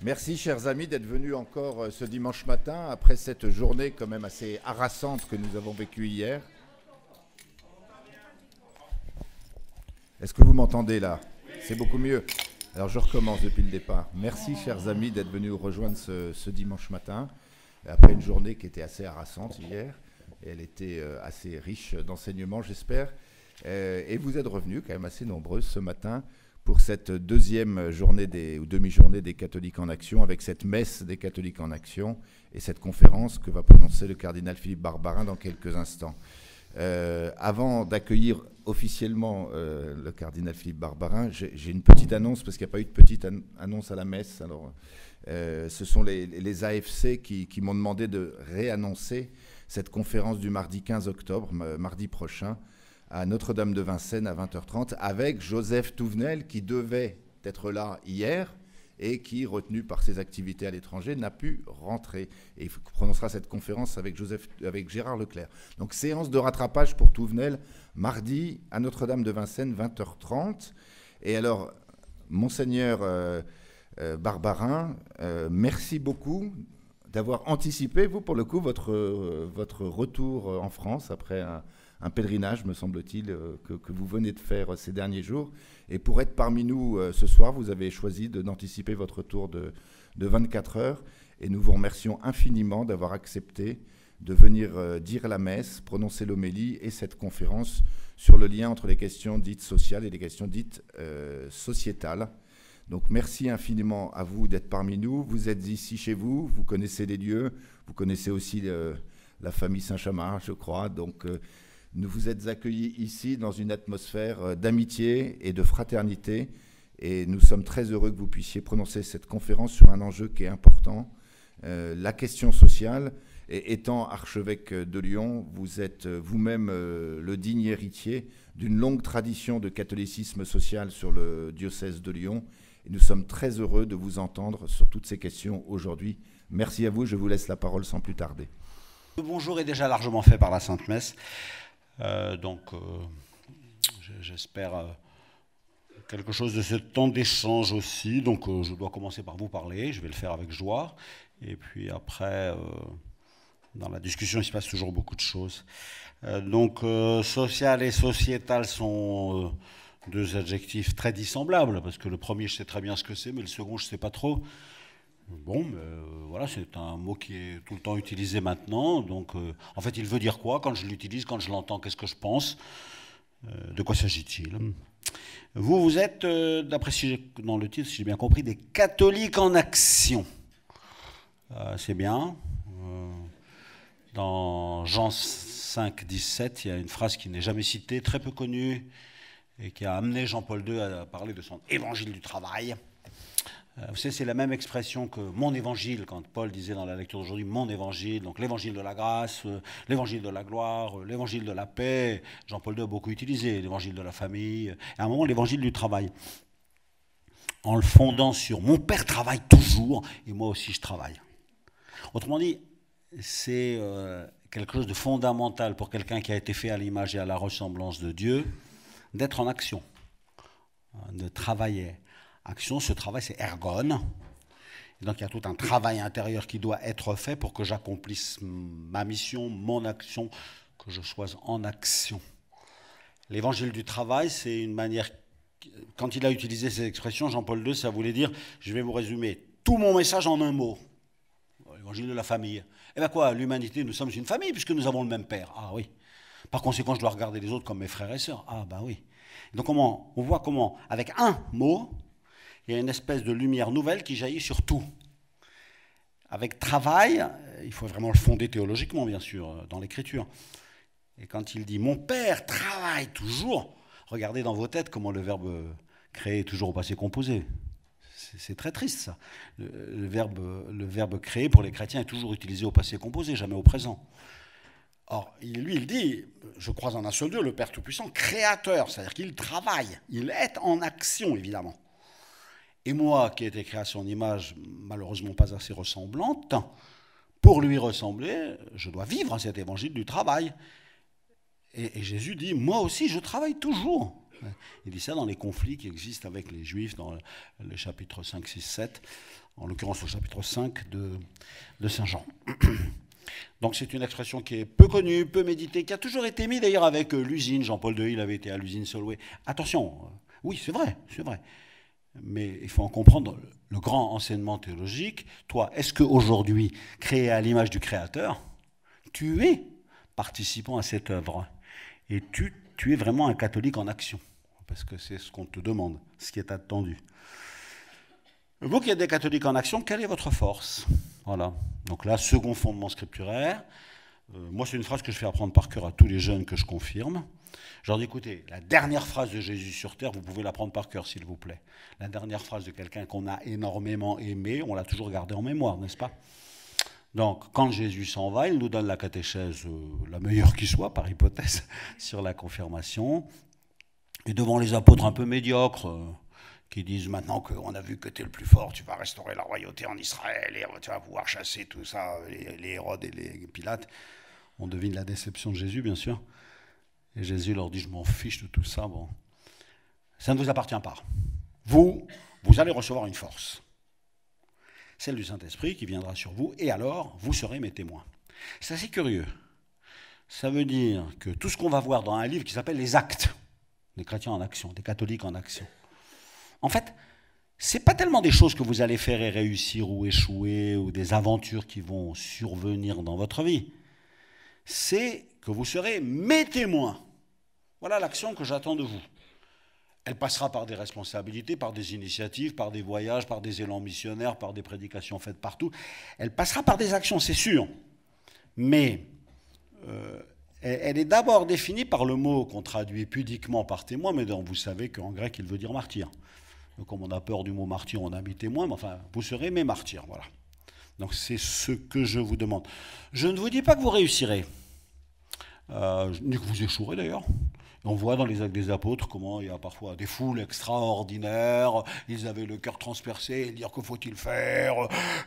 Merci, chers amis, d'être venus encore ce dimanche matin, après cette journée quand même assez harassante que nous avons vécue hier. Est-ce que vous m'entendez là? C'est beaucoup mieux. Alors je recommence depuis le départ. Merci, chers amis, d'être venus nous rejoindre ce dimanche matin, après une journée qui était assez harassante hier. Et elle était assez riche d'enseignements, j'espère. Et vous êtes revenus quand même assez nombreux ce matin pour cette deuxième journée ou demi-journée des catholiques en action, avec cette messe des catholiques en action et cette conférence que va prononcer le cardinal Philippe Barbarin dans quelques instants. Avant d'accueillir officiellement le cardinal Philippe Barbarin, j'ai une petite annonce, parce qu'il n'y a pas eu de petite annonce à la messe. Alors, ce sont les AFC qui m'ont demandé de réannoncer cette conférence du mardi 15 octobre, mardi prochain, à Notre-Dame de Vincennes à 20h30, avec Joseph Touvenel, qui devait être là hier et qui, retenu par ses activités à l'étranger, n'a pu rentrer. Et il prononcera cette conférence avec Gérard Leclerc. Donc, séance de rattrapage pour Touvenel, mardi à Notre-Dame de Vincennes, 20h30. Et alors, Monseigneur Barbarin, merci beaucoup d'avoir anticipé, vous, pour le coup, votre retour en France après un pèlerinage, me semble-t-il, que vous venez de faire ces derniers jours. Et pour être parmi nous ce soir, vous avez choisi d'anticiper votre retour de 24 heures. Et nous vous remercions infiniment d'avoir accepté de venir dire la messe, prononcer l'homélie et cette conférence sur le lien entre les questions dites sociales et les questions dites sociétales. Donc merci infiniment à vous d'être parmi nous. Vous êtes ici chez vous, vous connaissez les lieux, vous connaissez aussi la famille Saint-Chamard, je crois. Donc nous vous êtes accueillis ici dans une atmosphère d'amitié et de fraternité. Et nous sommes très heureux que vous puissiez prononcer cette conférence sur un enjeu qui est important, la question sociale. Et étant archevêque de Lyon, vous êtes vous-même le digne héritier d'une longue tradition de catholicisme social sur le diocèse de Lyon. Et nous sommes très heureux de vous entendre sur toutes ces questions aujourd'hui. Merci à vous, je vous laisse la parole sans plus tarder. Le bonjour est déjà largement fait par la Sainte Messe, j'espère quelque chose de ce temps d'échange aussi. Donc je dois commencer par vous parler, je vais le faire avec joie. Et puis après, dans la discussion, il se passe toujours beaucoup de choses. Social et sociétal sont deux adjectifs très dissemblables, parce que le premier, je sais très bien ce que c'est, mais le second, je ne sais pas trop. Bon, voilà, c'est un mot qui est tout le temps utilisé maintenant. Donc, en fait, il veut dire quoi quand je l'utilise, quand je l'entends, qu'est-ce que je pense? De quoi s'agit-il? Vous êtes, d'après dans le titre, si j'ai bien compris, des catholiques en action. C'est bien. Dans Jean 5, 17, il y a une phrase qui n'est jamais citée, très peu connue, et qui a amené Jean-Paul II à parler de son évangile du travail. Vous savez, c'est la même expression que mon évangile, quand Paul disait dans la lecture d'aujourd'hui mon évangile, donc l'évangile de la grâce, l'évangile de la gloire, l'évangile de la paix. Jean-Paul II a beaucoup utilisé l'évangile de la famille, et à un moment l'évangile du travail. En le fondant sur mon père travaille toujours, et moi aussi je travaille. Autrement dit, c'est quelque chose de fondamental pour quelqu'un qui a été fait à l'image et à la ressemblance de Dieu, d'être en action, de travailler. Action, ce travail, c'est ergon. Et donc il y a tout un travail intérieur qui doit être fait pour que j'accomplisse ma mission, mon action, que je sois en action. L'évangile du travail, c'est une manière... Quand il a utilisé ces expressions, Jean-Paul II, ça voulait dire, je vais vous résumer tout mon message en un mot. L'évangile de la famille. Eh bien quoi, l'humanité, nous sommes une famille puisque nous avons le même père. Ah oui. Par conséquent, je dois regarder les autres comme mes frères et sœurs. Ah ben oui. Donc on voit comment, avec un mot, il y a une espèce de lumière nouvelle qui jaillit sur tout. Avec travail, il faut vraiment le fonder théologiquement, bien sûr, dans l'Écriture. Et quand il dit « Mon Père travaille toujours », regardez dans vos têtes comment le verbe créer est toujours au passé composé. C'est très triste, ça. Le verbe créer, pour les chrétiens, est toujours utilisé au passé composé, jamais au présent. Or, lui, il dit, je crois en un seul Dieu, le Père Tout-Puissant, créateur, c'est-à-dire qu'il travaille, il est en action, évidemment. Et moi, qui ai été créé à son image, malheureusement pas assez ressemblante, pour lui ressembler, je dois vivre cet évangile du travail. Et Jésus dit, moi aussi, je travaille toujours. Il dit ça dans les conflits qui existent avec les Juifs dans le chapitre 5, 6, 7, en l'occurrence au chapitre 5 de Saint Jean. Donc c'est une expression qui est peu connue, peu méditée, qui a toujours été mise d'ailleurs avec l'usine. Jean-Paul II, il avait été à l'usine Solvay. Attention, oui, c'est vrai, c'est vrai. Mais il faut en comprendre le grand enseignement théologique. Toi, est-ce qu'aujourd'hui, créé à l'image du Créateur, tu es participant à cette œuvre? Et tu es vraiment un catholique en action, parce que c'est ce qu'on te demande, ce qui est attendu. Vous qui êtes des catholiques en action, quelle est votre force? Voilà. Donc là, second fondement scripturaire. Moi, c'est une phrase que je fais apprendre par cœur à tous les jeunes que je confirme. Je leur dis, écoutez, la dernière phrase de Jésus sur terre, vous pouvez l'apprendre par cœur, s'il vous plaît. La dernière phrase de quelqu'un qu'on a énormément aimé, on l'a toujours gardée en mémoire, n'est-ce pas? Donc, quand Jésus s'en va, il nous donne la catéchèse, la meilleure qui soit, par hypothèse, sur la confirmation. Et devant les apôtres un peu médiocres, qui disent maintenant qu'on a vu que tu es le plus fort, tu vas restaurer la royauté en Israël, et tu vas pouvoir chasser tout ça, les Hérodes et les Pilates. On devine la déception de Jésus, bien sûr. Et Jésus leur dit, je m'en fiche de tout ça, bon. Ça ne vous appartient pas. Vous allez recevoir une force. Celle du Saint-Esprit qui viendra sur vous, et alors, vous serez mes témoins. C'est assez curieux. Ça veut dire que tout ce qu'on va voir dans un livre qui s'appelle Les Actes, des chrétiens en action, des catholiques en action, en fait, ce n'est pas tellement des choses que vous allez faire et réussir ou échouer, ou des aventures qui vont survenir dans votre vie. C'est que vous serez mes témoins. Voilà l'action que j'attends de vous. Elle passera par des responsabilités, par des initiatives, par des voyages, par des élans missionnaires, par des prédications faites partout. Elle passera par des actions, c'est sûr. Mais elle est d'abord définie par le mot qu'on traduit pudiquement par témoin, mais dont vous savez qu'en grec, il veut dire martyr. Donc, comme on a peur du mot martyr, on a mis témoin, mais enfin, vous serez mes martyrs, voilà. Donc c'est ce que je vous demande. Je ne vous dis pas que vous réussirez, ni que vous échouerez d'ailleurs. On voit dans les Actes des Apôtres comment il y a parfois des foules extraordinaires, ils avaient le cœur transpercé, dire que faut-il faire,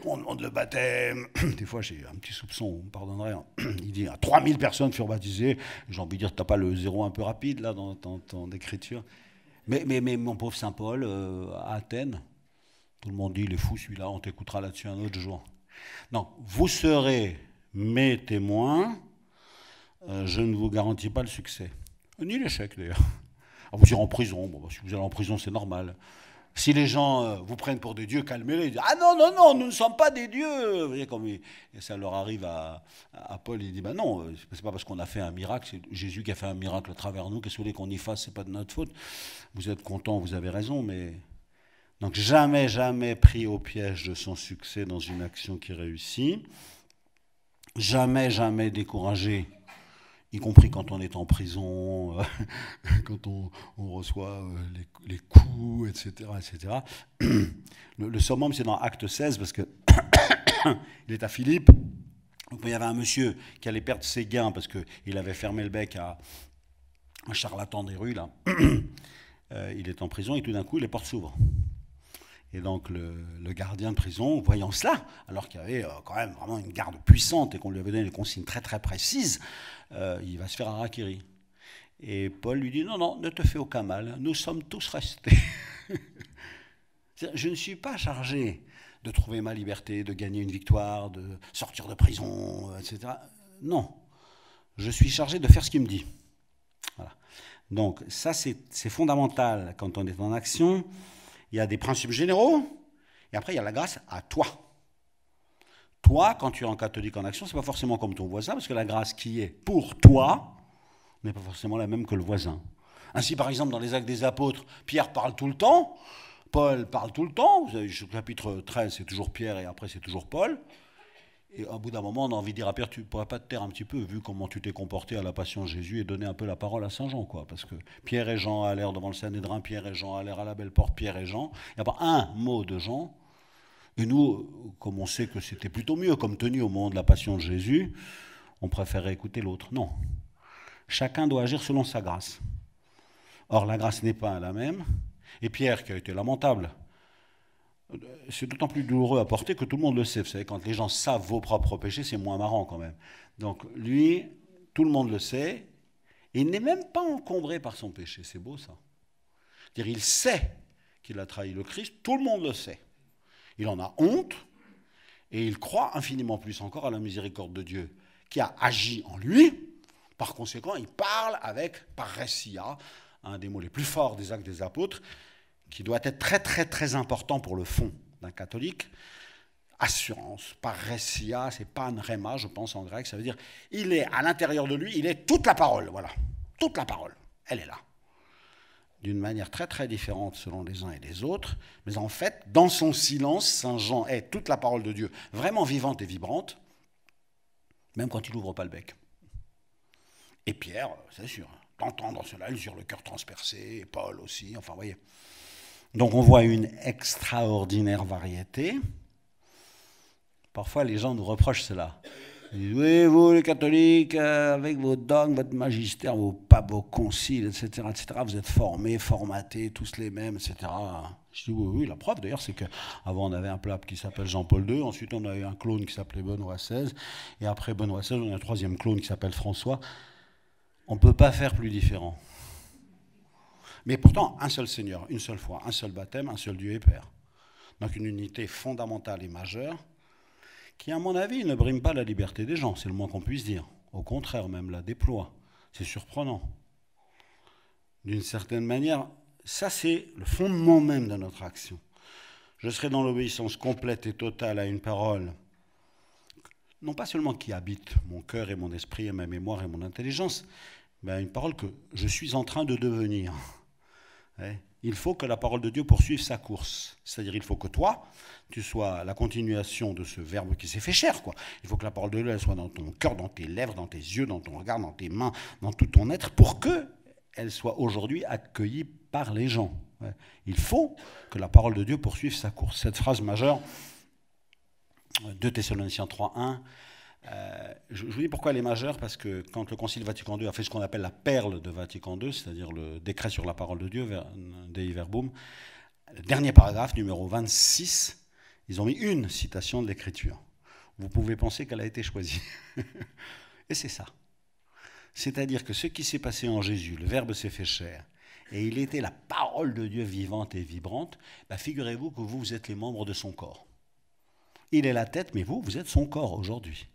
on demande le baptême. Des fois j'ai un petit soupçon, vous me pardonnerez, hein. Il dit 3000 personnes furent baptisées, j'ai envie de dire, t'as pas le zéro un peu rapide là dans ton écriture. Mais mon pauvre Saint Paul, à Athènes, tout le monde dit, il est fou celui-là, on t'écoutera là-dessus un autre jour. Non, vous serez mes témoins, je ne vous garantis pas le succès. Ni l'échec d'ailleurs. Vous irez en prison, bon, si vous allez en prison c'est normal. Si les gens vous prennent pour des dieux, calmez-les. Ils disent, ah non, non, non, nous ne sommes pas des dieux. Vous voyez, comme ça leur arrive à Paul, il dit, ben non, c'est pas parce qu'on a fait un miracle, c'est Jésus qui a fait un miracle à travers nous, qu'est-ce que vous voulez qu'on y fasse, c'est pas de notre faute. Vous êtes contents, vous avez raison, mais... Donc jamais, jamais pris au piège de son succès dans une action qui réussit. Jamais, jamais découragé, y compris quand on est en prison, quand on reçoit les coups, etc. etc. Le summum, c'est dans Acte 16, parce que il est à Philippe. Donc, il y avait un monsieur qui allait perdre ses gains parce qu'il avait fermé le bec à un charlatan des rues. Là. Il est en prison et tout d'un coup, les portes s'ouvrent. Et donc le gardien de prison, voyant cela, alors qu'il y avait quand même vraiment une garde puissante et qu'on lui avait donné des consignes très très précises, il va se faire harakiri. Et Paul lui dit, non, non, ne te fais aucun mal, nous sommes tous restés. Je ne suis pas chargé de trouver ma liberté, de gagner une victoire, de sortir de prison, etc. Non, je suis chargé de faire ce qu'il me dit. Voilà. Donc ça, c'est fondamental quand on est en action. Il y a des principes généraux, et après il y a la grâce à toi. Toi, quand tu es en catholique en action, ce n'est pas forcément comme ton voisin, parce que la grâce qui est pour toi n'est pas forcément la même que le voisin. Ainsi, par exemple, dans les Actes des Apôtres, Pierre parle tout le temps, Paul parle tout le temps, vous avez, le chapitre 13, c'est toujours Pierre, et après c'est toujours Paul. Et au bout d'un moment, on a envie de dire à Pierre, tu ne pourrais pas te taire un petit peu, vu comment tu t'es comporté à la Passion de Jésus, et donner un peu la parole à Saint Jean, quoi. Parce que Pierre et Jean allèrent devant le Sanhédrin, Pierre et Jean allèrent à la belle porte, Pierre et Jean. Il n'y a pas un mot de Jean. Et nous, comme on sait que c'était plutôt mieux comme tenue au moment de la Passion de Jésus, on préférait écouter l'autre. Non. Chacun doit agir selon sa grâce. Or, la grâce n'est pas la même. Et Pierre, qui a été lamentable, c'est d'autant plus douloureux à porter que tout le monde le sait. Vous savez, quand les gens savent vos propres péchés, c'est moins marrant quand même. Donc lui, tout le monde le sait, et il n'est même pas encombré par son péché. C'est beau ça. C'est-à-dire, il sait qu'il a trahi le Christ, tout le monde le sait. Il en a honte, et il croit infiniment plus encore à la miséricorde de Dieu, qui a agi en lui. Par conséquent, il parle avec parrhesia, un des mots les plus forts des Actes des Apôtres, qui doit être très très très important pour le fond d'un catholique. Assurance, parrhesia, c'est panrema, je pense en grec, ça veut dire il est à l'intérieur de lui, il est toute la parole, voilà, toute la parole, elle est là. D'une manière très très différente selon les uns et les autres, mais en fait, dans son silence, Saint Jean est toute la parole de Dieu, vraiment vivante et vibrante, même quand il n'ouvre pas le bec. Et Pierre, c'est sûr, d'entendre cela, il sur le cœur transpercé, et Paul aussi, enfin, vous voyez. Donc on voit une extraordinaire variété. Parfois, les gens nous reprochent cela. Ils disent, oui, vous, les catholiques, avec vos dogmes, votre magistère, vos papes, vos conciles, etc., vous êtes formés, formatés, tous les mêmes, etc. Je dis, oui, la preuve, d'ailleurs, c'est qu'avant, on avait un pape qui s'appelle Jean-Paul II, ensuite, on a eu un clone qui s'appelait Benoît XVI, et après Benoît XVI, on a un troisième clone qui s'appelle François. On ne peut pas faire plus différent. Mais pourtant, un seul Seigneur, une seule foi, un seul baptême, un seul Dieu et Père. Donc une unité fondamentale et majeure, qui, à mon avis, ne brime pas la liberté des gens, c'est le moins qu'on puisse dire. Au contraire, même la déploie. C'est surprenant. D'une certaine manière, ça c'est le fondement même de notre action. Je serai dans l'obéissance complète et totale à une parole, non pas seulement qui habite mon cœur et mon esprit et ma mémoire et mon intelligence, mais à une parole que je suis en train de devenir. Il faut que la parole de Dieu poursuive sa course. C'est-à-dire, il faut que toi, tu sois la continuation de ce verbe qui s'est fait chair, quoi. Il faut que la parole de Dieu elle soit dans ton cœur, dans tes lèvres, dans tes yeux, dans ton regard, dans tes mains, dans tout ton être, pour qu'elle soit aujourd'hui accueillie par les gens. Il faut que la parole de Dieu poursuive sa course. Cette phrase majeure, 2 Thessaloniciens 3.1, je vous dis pourquoi elle est majeure, parce que quand le Concile Vatican II a fait ce qu'on appelle la perle de Vatican II, c'est-à-dire le décret sur la parole de Dieu, Dei Verbum, le dernier paragraphe, numéro 26, ils ont mis une citation de l'Écriture. Vous pouvez penser qu'elle a été choisie. Et c'est ça. C'est-à-dire que ce qui s'est passé en Jésus, le Verbe s'est fait chair, et il était la parole de Dieu vivante et vibrante, bah figurez-vous que vous êtes les membres de son corps. Il est la tête, mais vous êtes son corps aujourd'hui.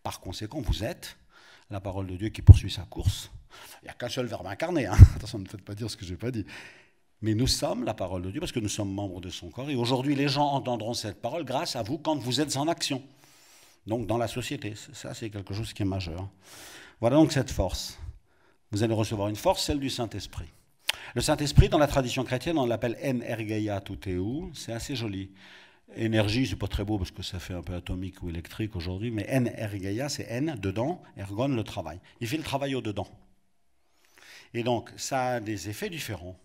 Par conséquent, vous êtes la parole de Dieu qui poursuit sa course. Il n'y a qu'un seul verbe incarné. Attention, ne faites pas dire ce que je n'ai pas dit. Mais nous sommes la parole de Dieu parce que nous sommes membres de son corps. Et aujourd'hui, les gens entendront cette parole grâce à vous quand vous êtes en action. Donc, dans la société. Ça, c'est quelque chose qui est majeur. Voilà donc cette force. Vous allez recevoir une force, celle du Saint-Esprit. Le Saint-Esprit, dans la tradition chrétienne, on l'appelle en ergeia tuteu. C'est assez joli. Énergie, c'est pas très beau parce que ça fait un peu atomique ou électrique aujourd'hui, mais en ergeia, c'est en, dedans, ergon, le travail. Il fait le travail au dedans. Et donc, ça a des effets différents.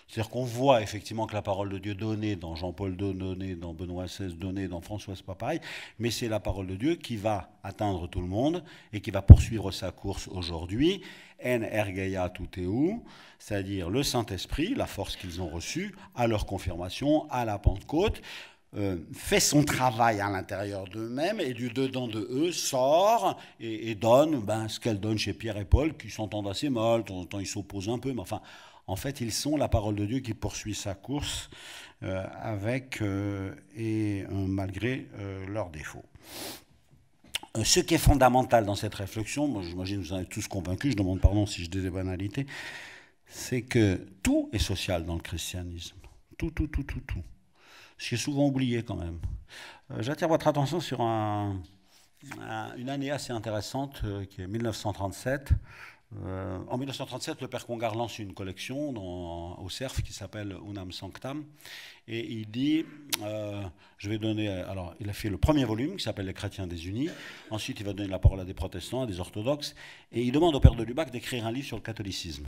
C'est-à-dire qu'on voit effectivement que la parole de Dieu donnée dans Jean-Paul II, donnée dans Benoît XVI, donnée dans François, c'est pas pareil, mais c'est la parole de Dieu qui va atteindre tout le monde et qui va poursuivre sa course aujourd'hui. En ergeia tuteu, c'est-à-dire le Saint-Esprit, la force qu'ils ont reçue à leur confirmation, à la Pentecôte, fait son travail à l'intérieur d'eux-mêmes et du dedans de eux sort et donne ce qu'elle donne chez Pierre et Paul, qui s'entendent assez mal, de temps en temps ils s'opposent un peu, mais enfin, en fait, ils sont la parole de Dieu qui poursuit sa course avec et malgré leurs défauts. Ce qui est fondamental dans cette réflexion, moi j'imagine que vous en êtes tous convaincus, je demande pardon si je dis des banalités, c'est que tout est social dans le christianisme. Tout. Ce qui est souvent oublié quand même. J'attire votre attention sur une année assez intéressante qui est 1937. En 1937, le père Congar lance une collection au CERF qui s'appelle Unam Sanctam, et il dit, je vais donner, alors il a fait le premier volume qui s'appelle Les Chrétiens désunis, ensuite il va donner la parole à des protestants, à des orthodoxes, et il demande au père de Lubac d'écrire un livre sur le catholicisme.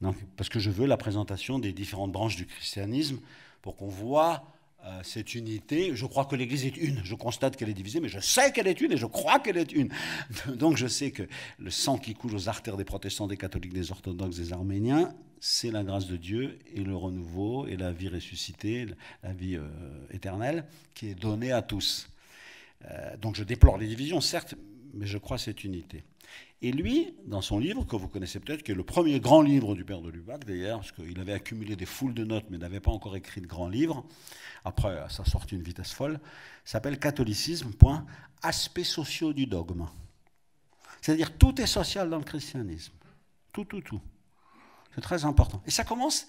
Donc, parce que je veux la présentation des différentes branches du christianisme pour qu'on voit cette unité. Je crois que l'Église est une. Je constate qu'elle est divisée, mais je sais qu'elle est une et je crois qu'elle est une. Donc je sais que le sang qui coule aux artères des protestants, des catholiques, des orthodoxes, des arméniens, c'est la grâce de Dieu et le renouveau et la vie ressuscitée, la vie éternelle qui est donnée à tous. Donc je déplore les divisions, certes, mais je crois à cette unité. Et lui, dans son livre, que vous connaissez peut-être, qui est le premier grand livre du père de Lubac, d'ailleurs, parce qu'il avait accumulé des foules de notes, mais n'avait pas encore écrit de grand livre, après ça sortit une vitesse folle, s'appelle Catholicisme, aspects sociaux du dogme. C'est-à-dire tout est social dans le christianisme. Tout. C'est très important. Et ça commence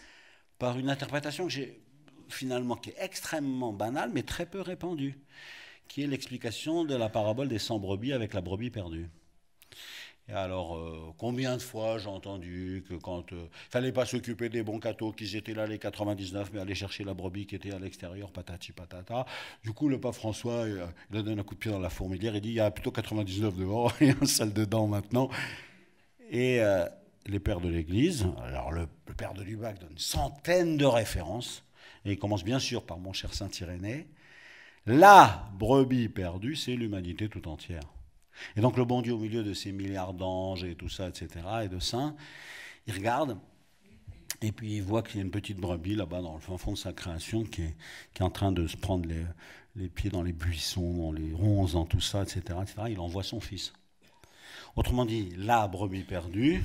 par une interprétation que j'ai finalement, qui est extrêmement banale, mais très peu répandue, qui est l'explication de la parabole des 100 brebis avec la brebis perdue. Et alors, combien de fois j'ai entendu que quand il ne fallait pas s'occuper des bons cathos, qu'ils étaient là les 99, mais aller chercher la brebis qui était à l'extérieur, patati patata. Du coup, le pape François, il a donné un coup de pied dans la fourmilière, il dit, il y a plutôt 99 dehors et un seul dedans maintenant. Et les pères de l'Église, alors le père de Lubac donne une centaine de références, et il commence bien sûr par mon cher Saint-Irénée. La brebis perdue, c'est l'humanité tout entière. Et donc le bon Dieu, au milieu de ces milliards d'anges et tout ça, etc., et de saints, il regarde, et puis il voit qu'il y a une petite brebis là-bas dans le fin fond de sa création qui est en train de se prendre les pieds dans les buissons, dans les ronces, dans tout ça, etc., etc. Il envoie son fils. Autrement dit, la brebis perdue,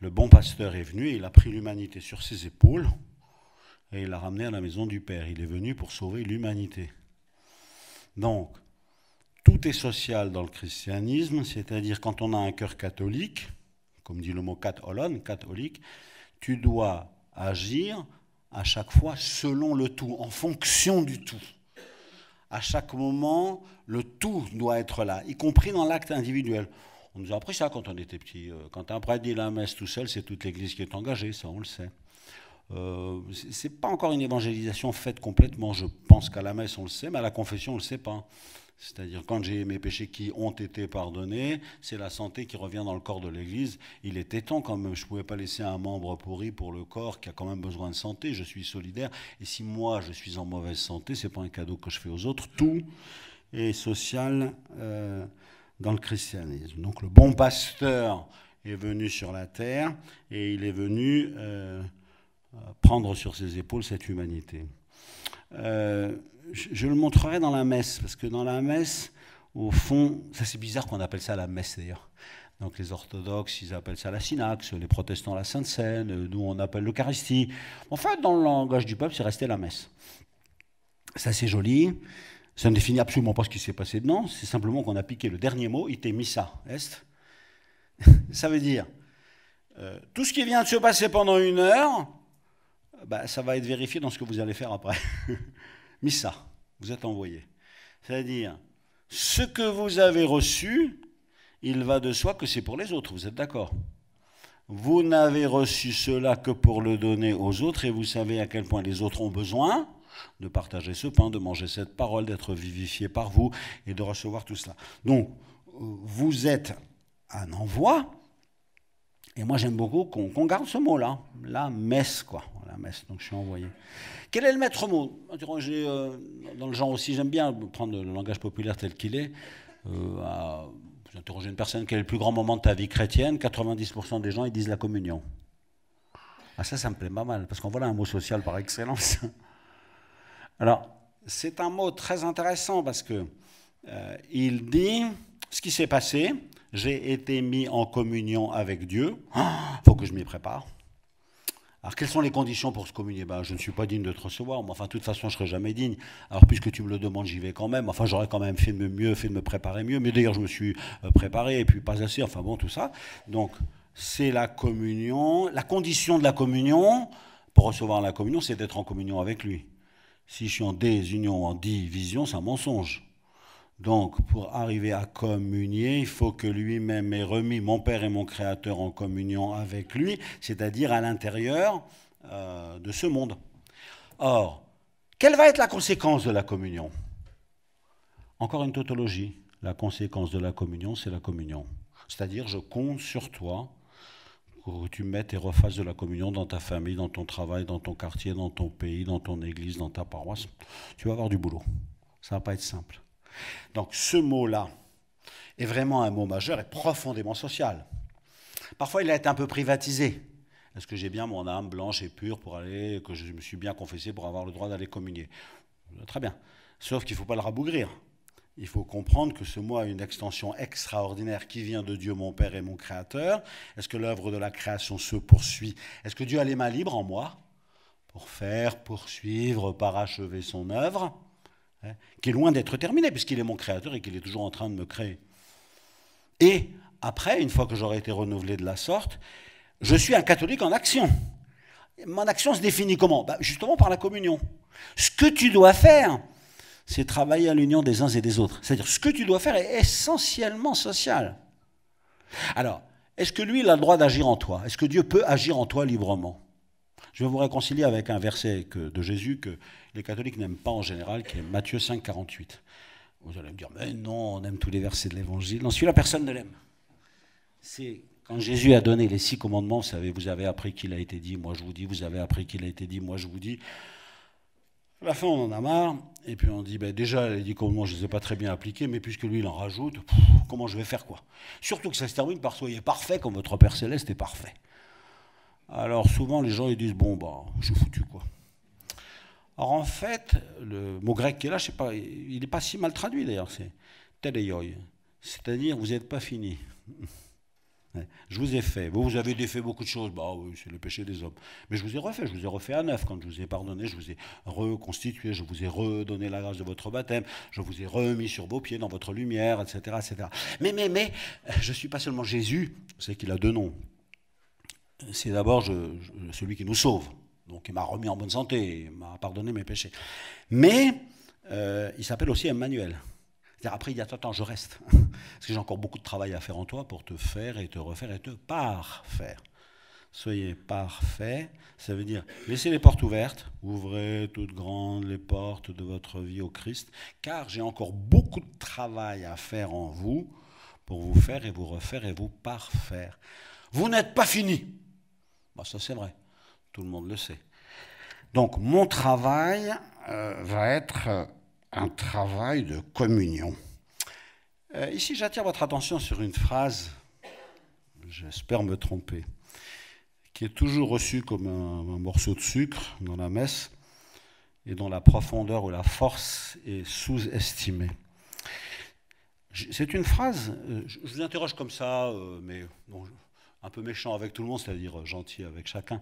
le bon pasteur est venu et il a pris l'humanité sur ses épaules et il l'a ramené à la maison du Père. Il est venu pour sauver l'humanité. Donc, tout est social dans le christianisme, c'est-à-dire quand on a un cœur catholique, comme dit le mot catholique, tu dois agir à chaque fois selon le tout, en fonction du tout. À chaque moment, le tout doit être là, y compris dans l'acte individuel. On nous a appris ça quand on était petit. Quand un prêtre dit la messe tout seul, c'est toute l'Église qui est engagée, ça on le sait. C'est pas encore une évangélisation faite complètement. Je pense qu'à la messe on le sait, mais à la confession on le sait pas. C'est-à-dire quand j'ai mes péchés qui ont été pardonnés, c'est la santé qui revient dans le corps de l'Église. Il était temps quand même, je ne pouvais pas laisser un membre pourri pour le corps qui a quand même besoin de santé. Je suis solidaire. Et si moi je suis en mauvaise santé, ce n'est pas un cadeau que je fais aux autres. Tout est social dans le christianisme. Donc le bon pasteur est venu sur la terre et il est venu prendre sur ses épaules cette humanité. Je le montrerai dans la messe, parce que dans la messe, au fond, ça c'est bizarre qu'on appelle ça la messe d'ailleurs. Donc les orthodoxes, ils appellent ça la synaxe, les protestants la Sainte Seine, nous on appelle l'Eucharistie. En fait, dans le langage du peuple, c'est resté la messe. Ça c'est joli, ça ne définit absolument pas ce qui s'est passé dedans, c'est simplement qu'on a piqué le dernier mot, ite missa est. Ça veut dire, tout ce qui vient de se passer pendant 1 heure, ça va être vérifié dans ce que vous allez faire après. Missa, vous êtes envoyé. C'est-à-dire, ce que vous avez reçu, il va de soi que c'est pour les autres, vous êtes d'accord? Vous n'avez reçu cela que pour le donner aux autres, et vous savez à quel point les autres ont besoin de partager ce pain, de manger cette parole, d'être vivifiés par vous, et de recevoir tout cela. Donc, vous êtes un envoi, et moi j'aime beaucoup qu'on garde ce mot-là, la messe, quoi. La messe, donc je suis envoyé. Quel est le maître mot? Interrogez dans le genre aussi, j'aime bien prendre le langage populaire tel qu'il est. Vous interrogez une personne, quel est le plus grand moment de ta vie chrétienne? 90% des gens, ils disent la communion. Ah ça me plaît pas mal, parce qu'on voit là un mot social par excellence. Alors, c'est un mot très intéressant, parce que il dit, ce qui s'est passé, j'ai été mis en communion avec Dieu, faut que je m'y prépare. Alors, quelles sont les conditions pour se communier? Je ne suis pas digne de te recevoir, mais enfin, de toute façon, je ne serai jamais digne. Alors, puisque tu me le demandes, j'y vais quand même. Enfin, j'aurais quand même fait de me préparer mieux. Mais d'ailleurs, je me suis préparé, et puis pas assez. Enfin, bon, tout ça. Donc, c'est la communion. La condition de la communion, pour recevoir la communion, c'est d'être en communion avec lui. Si je suis en désunion, en division, c'est un mensonge. Donc, pour arriver à communier, il faut que lui-même ait remis mon Père et mon Créateur en communion avec lui, c'est-à-dire à l'intérieur de ce monde. Or, quelle va être la conséquence de la communion? Encore une tautologie. La conséquence de la communion, c'est la communion. C'est-à-dire, je compte sur toi pour que tu mettes et refasses de la communion dans ta famille, dans ton travail, dans ton quartier, dans ton pays, dans ton église, dans ta paroisse. Tu vas avoir du boulot. Ça ne va pas être simple. Donc ce mot-là est vraiment un mot majeur et profondément social. Parfois il a été un peu privatisé. Est-ce que j'ai bien mon âme blanche et pure pour aller, que je me suis bien confessé pour avoir le droit d'aller communier? Très bien. Sauf qu'il ne faut pas le rabougrir. il faut comprendre que ce mot a une extension extraordinaire qui vient de Dieu, mon Père et mon Créateur. Est-ce que l'œuvre de la création se poursuit? Est-ce que Dieu a les mains libres en moi pour faire, poursuivre, parachever son œuvre, hein, qui est loin d'être terminée, puisqu'il est mon Créateur et qu'il est toujours en train de me créer. Et après, une fois que j'aurai été renouvelé de la sorte, je suis un catholique en action. Mon action se définit comment? Justement par la communion. Ce que tu dois faire, c'est travailler à l'union des uns et des autres. C'est-à-dire, ce que tu dois faire est essentiellement social. Alors, est-ce que lui, il a le droit d'agir en toi? Est-ce que Dieu peut agir en toi librement? Je vais vous réconcilier avec un verset de Jésus que les catholiques n'aiment pas en général, qui est Matthieu 5, 48. Vous allez me dire, mais non, on aime tous les versets de l'Évangile. Non, celui-là, personne ne l'aime. C'est quand Jésus a donné les 6 commandements, vous savez, vous avez appris qu'il a été dit, moi je vous dis, vous avez appris qu'il a été dit, moi je vous dis. À la fin, on en a marre, et puis on dit, déjà, les 10 commandements, je ne les ai pas très bien appliqués, mais puisque lui, il en rajoute, comment je vais faire quoi? Surtout que ça se termine par soyez parfait comme votre Père Céleste est parfait. Alors souvent, les gens, ils disent, bon, je suis foutu, quoi. Alors en fait, le mot grec qui est là, je sais pas, il n'est pas si mal traduit d'ailleurs, c'est teleioi, c'est-à-dire, vous n'êtes pas fini. Je vous ai fait. Vous avez défait beaucoup de choses. Oui, c'est le péché des hommes. Mais je vous ai refait à neuf. Quand je vous ai pardonné, je vous ai reconstitué, je vous ai redonné la grâce de votre baptême, je vous ai remis sur vos pieds dans votre lumière, etc. etc. Mais, je ne suis pas seulement Jésus, vous savez qu'il a 2 noms. C'est d'abord celui qui nous sauve. Donc il m'a remis en bonne santé, il m'a pardonné mes péchés. Mais il s'appelle aussi Emmanuel. Après, il dit, attends, je reste. Parce que j'ai encore beaucoup de travail à faire en toi pour te faire et te refaire et te parfaire. Soyez parfaits, ça veut dire, laissez les portes ouvertes, ouvrez toutes grandes les portes de votre vie au Christ, car j'ai encore beaucoup de travail à faire en vous pour vous faire et vous refaire et vous parfaire. Vous n'êtes pas fini. Ça c'est vrai, tout le monde le sait. Donc mon travail va être un travail de communion. Ici, j'attire votre attention sur une phrase, j'espère me tromper, qui est toujours reçue comme un morceau de sucre dans la messe et dont la profondeur ou la force est sous-estimée. C'est une phrase, je vous interroge comme ça, mais bon, un peu méchant avec tout le monde, c'est-à-dire gentil avec chacun.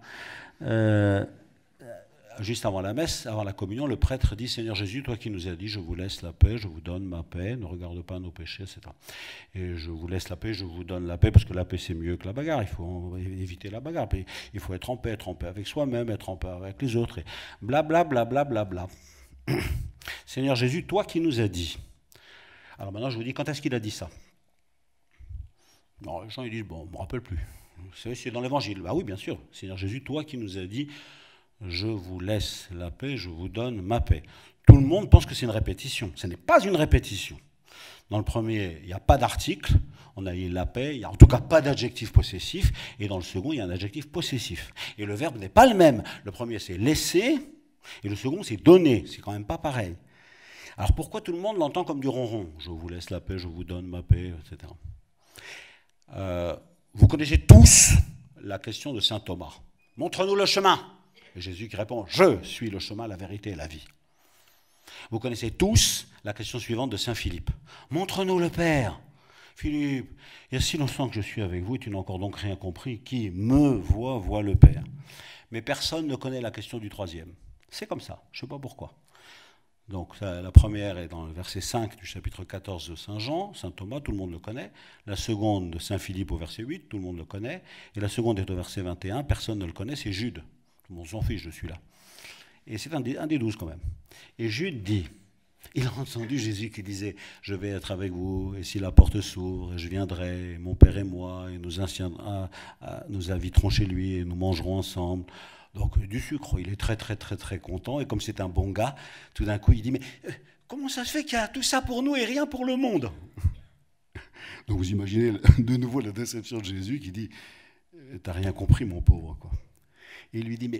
Juste avant la messe, avant la communion, le prêtre dit « Seigneur Jésus, toi qui nous as dit, je vous laisse la paix, je vous donne ma paix, ne regarde pas nos péchés, etc. Et je vous laisse la paix, je vous donne la paix, parce que la paix c'est mieux que la bagarre, il faut éviter la bagarre, il faut être en paix avec soi-même, être en paix avec les autres, et blablabla. Bla, bla, bla, bla. Seigneur Jésus, toi qui nous as dit. Alors maintenant je vous dis, quand est-ce qu'il a dit ça? Non, les gens ils disent, bon, on ne me rappelle plus. C'est dans l'Évangile. Oui, bien sûr. Seigneur Jésus, toi qui nous as dit, je vous laisse la paix, je vous donne ma paix. Tout le monde pense que c'est une répétition. Ce n'est pas une répétition. Dans le premier, il n'y a pas d'article, on a eu la paix, il n'y a en tout cas pas d'adjectif possessif, et dans le second, il y a un adjectif possessif. Et le verbe n'est pas le même. Le premier, c'est laisser, et le second, c'est donner. C'est quand même pas pareil. Alors pourquoi tout le monde l'entend comme du ronron? Je vous laisse la paix, je vous donne ma paix, etc. Vous connaissez tous la question de saint Thomas. Montre-nous le chemin. Et Jésus qui répond, je suis le chemin, la vérité et la vie. Vous connaissez tous la question suivante de saint Philippe. Montre-nous le Père. Philippe, il y a si longtemps que je suis avec vous et tu n'as encore donc rien compris. Qui me voit, voit le Père. Mais personne ne connaît la question du troisième. C'est comme ça, je ne sais pas pourquoi. Donc la première est dans le verset 5 du chapitre 14 de Saint Jean, Saint Thomas, tout le monde le connaît. La seconde de Saint Philippe au verset 8, tout le monde le connaît. Et la seconde est au verset 21, personne ne le connaît, c'est Jude. Tout le monde s'en fiche de celui-là. Et c'est un des 12 quand même. Et Jude dit, il a entendu Jésus qui disait, je vais être avec vous, et si la porte s'ouvre, je viendrai, mon Père et moi, et nous inviterons chez lui, et nous mangerons ensemble. Donc du sucre, il est très très très très content, et comme c'est un bon gars, tout d'un coup il dit, mais comment ça se fait qu'il y a tout ça pour nous et rien pour le monde? Donc vous imaginez de nouveau la déception de Jésus qui dit, t'as rien compris mon pauvre, quoi. Et il lui dit,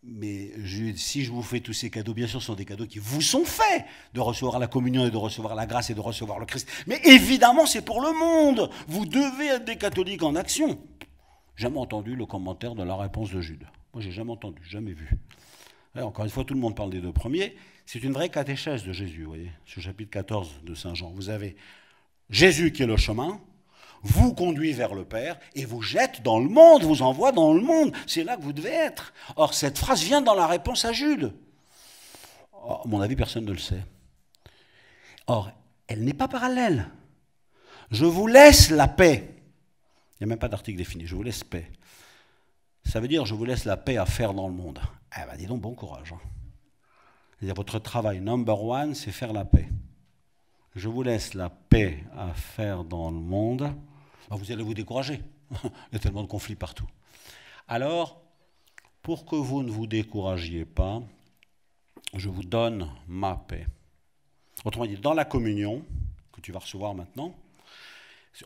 mais Jude, si je vous fais tous ces cadeaux, bien sûr, ce sont des cadeaux qui vous sont faits, de recevoir la communion et de recevoir la grâce et de recevoir le Christ. Mais évidemment, c'est pour le monde. Vous devez être des catholiques en action. Jamais entendu le commentaire de la réponse de Jude. Moi, j'ai jamais entendu, jamais vu. Et encore une fois, tout le monde parle des 2 premiers. C'est une vraie catéchèse de Jésus, vous voyez, ce chapitre 14 de Saint Jean. Vous avez Jésus qui est le chemin, vous conduit vers le Père et vous jette dans le monde, vous envoie dans le monde. C'est là que vous devez être. Or, cette phrase vient dans la réponse à Jude. À mon avis, personne ne le sait. Or, elle n'est pas parallèle. Je vous laisse la paix. Il n'y a même pas d'article défini. Je vous laisse paix. Ça veut dire je vous laisse la paix à faire dans le monde. Eh bien, dis donc, bon courage. C'est-à-dire, votre travail number one, c'est faire la paix. Je vous laisse la paix à faire dans le monde. Ben, vous allez vous décourager. Il y a tellement de conflits partout. Alors, pour que vous ne vous découragiez pas, je vous donne ma paix. Autrement dit, dans la communion, que tu vas recevoir maintenant,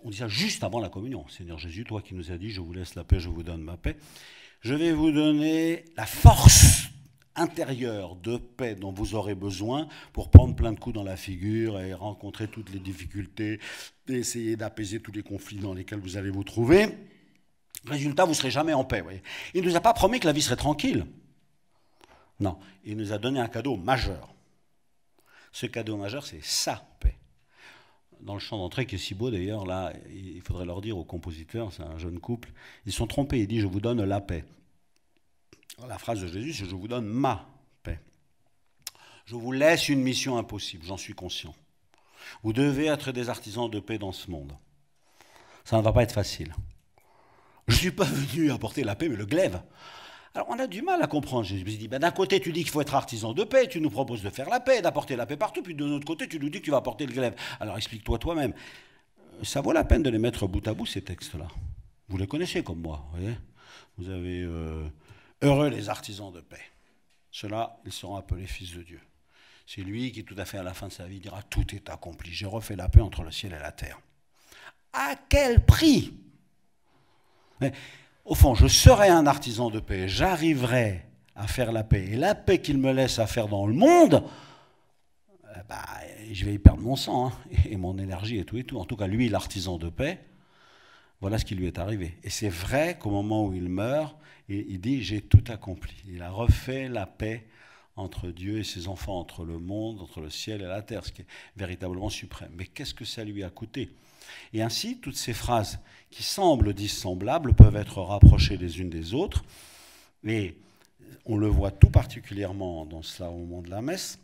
on dit ça juste avant la communion. Seigneur Jésus, toi qui nous as dit, je vous laisse la paix, je vous donne ma paix. Je vais vous donner la force intérieure de paix dont vous aurez besoin pour prendre plein de coups dans la figure et rencontrer toutes les difficultés, et essayer d'apaiser tous les conflits dans lesquels vous allez vous trouver. Résultat, vous ne serez jamais en paix. Voyez. Il ne nous a pas promis que la vie serait tranquille. Non, il nous a donné un cadeau majeur. Ce cadeau majeur, c'est sa paix. Dans le chant d'entrée qui est si beau d'ailleurs, là, il faudrait leur dire aux compositeurs, c'est un jeune couple, ils sont trompés, il dit « je vous donne la paix ». La phrase de Jésus, c'est « je vous donne ma paix ». Je vous laisse une mission impossible, j'en suis conscient. Vous devez être des artisans de paix dans ce monde. Ça ne va pas être facile. Je ne suis pas venu apporter la paix, mais le glaive. Alors on a du mal à comprendre. Je me suis dit, ben, d'un côté tu dis qu'il faut être artisan de paix, tu nous proposes de faire la paix, d'apporter la paix partout, puis de l'autre côté tu nous dis que tu vas apporter le glaive. Alors explique-toi toi-même. Ça vaut la peine de les mettre bout à bout, ces textes-là. Vous les connaissez comme moi, vous voyez. Vous avez heureux les artisans de paix. Ceux-là, ils seront appelés fils de Dieu. C'est lui qui, tout à fait à la fin de sa vie, dira, tout est accompli. J'ai refait la paix entre le ciel et la terre. À quel prix? Mais, au fond, je serai un artisan de paix, j'arriverai à faire la paix. Et la paix qu'il me laisse à faire dans le monde, bah, je vais y perdre mon sang, hein, et mon énergie et tout et tout. En tout cas, lui, l'artisan de paix, voilà ce qui lui est arrivé. Et c'est vrai qu'au moment où il meurt, il dit « j'ai tout accompli ». Il a refait la paix entre Dieu et ses enfants, entre le monde, entre le ciel et la terre, ce qui est véritablement suprême. Mais qu'est-ce que ça lui a coûté ? Et ainsi, toutes ces phrases qui semblent dissemblables peuvent être rapprochées les unes des autres. Et on le voit tout particulièrement dans cela au moment de la messe.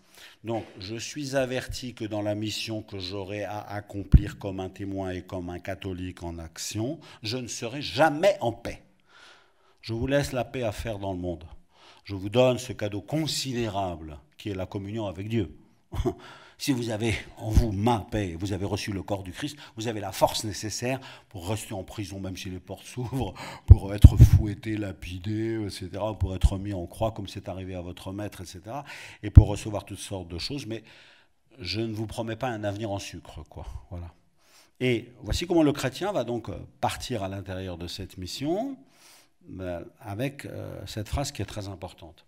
Donc, je suis averti que dans la mission que j'aurai à accomplir comme un témoin et comme un catholique en action, je ne serai jamais en paix. Je vous laisse la paix à faire dans le monde. Je vous donne ce cadeau considérable qui est la communion avec Dieu. Si vous avez en vous ma paix, vous avez reçu le corps du Christ, vous avez la force nécessaire pour rester en prison, même si les portes s'ouvrent, pour être fouetté, lapidé, etc., pour être mis en croix, comme c'est arrivé à votre maître, etc., et pour recevoir toutes sortes de choses. Mais je ne vous promets pas un avenir en sucre, quoi. Voilà. Et voici comment le chrétien va donc partir à l'intérieur de cette mission, avec cette phrase qui est très importante.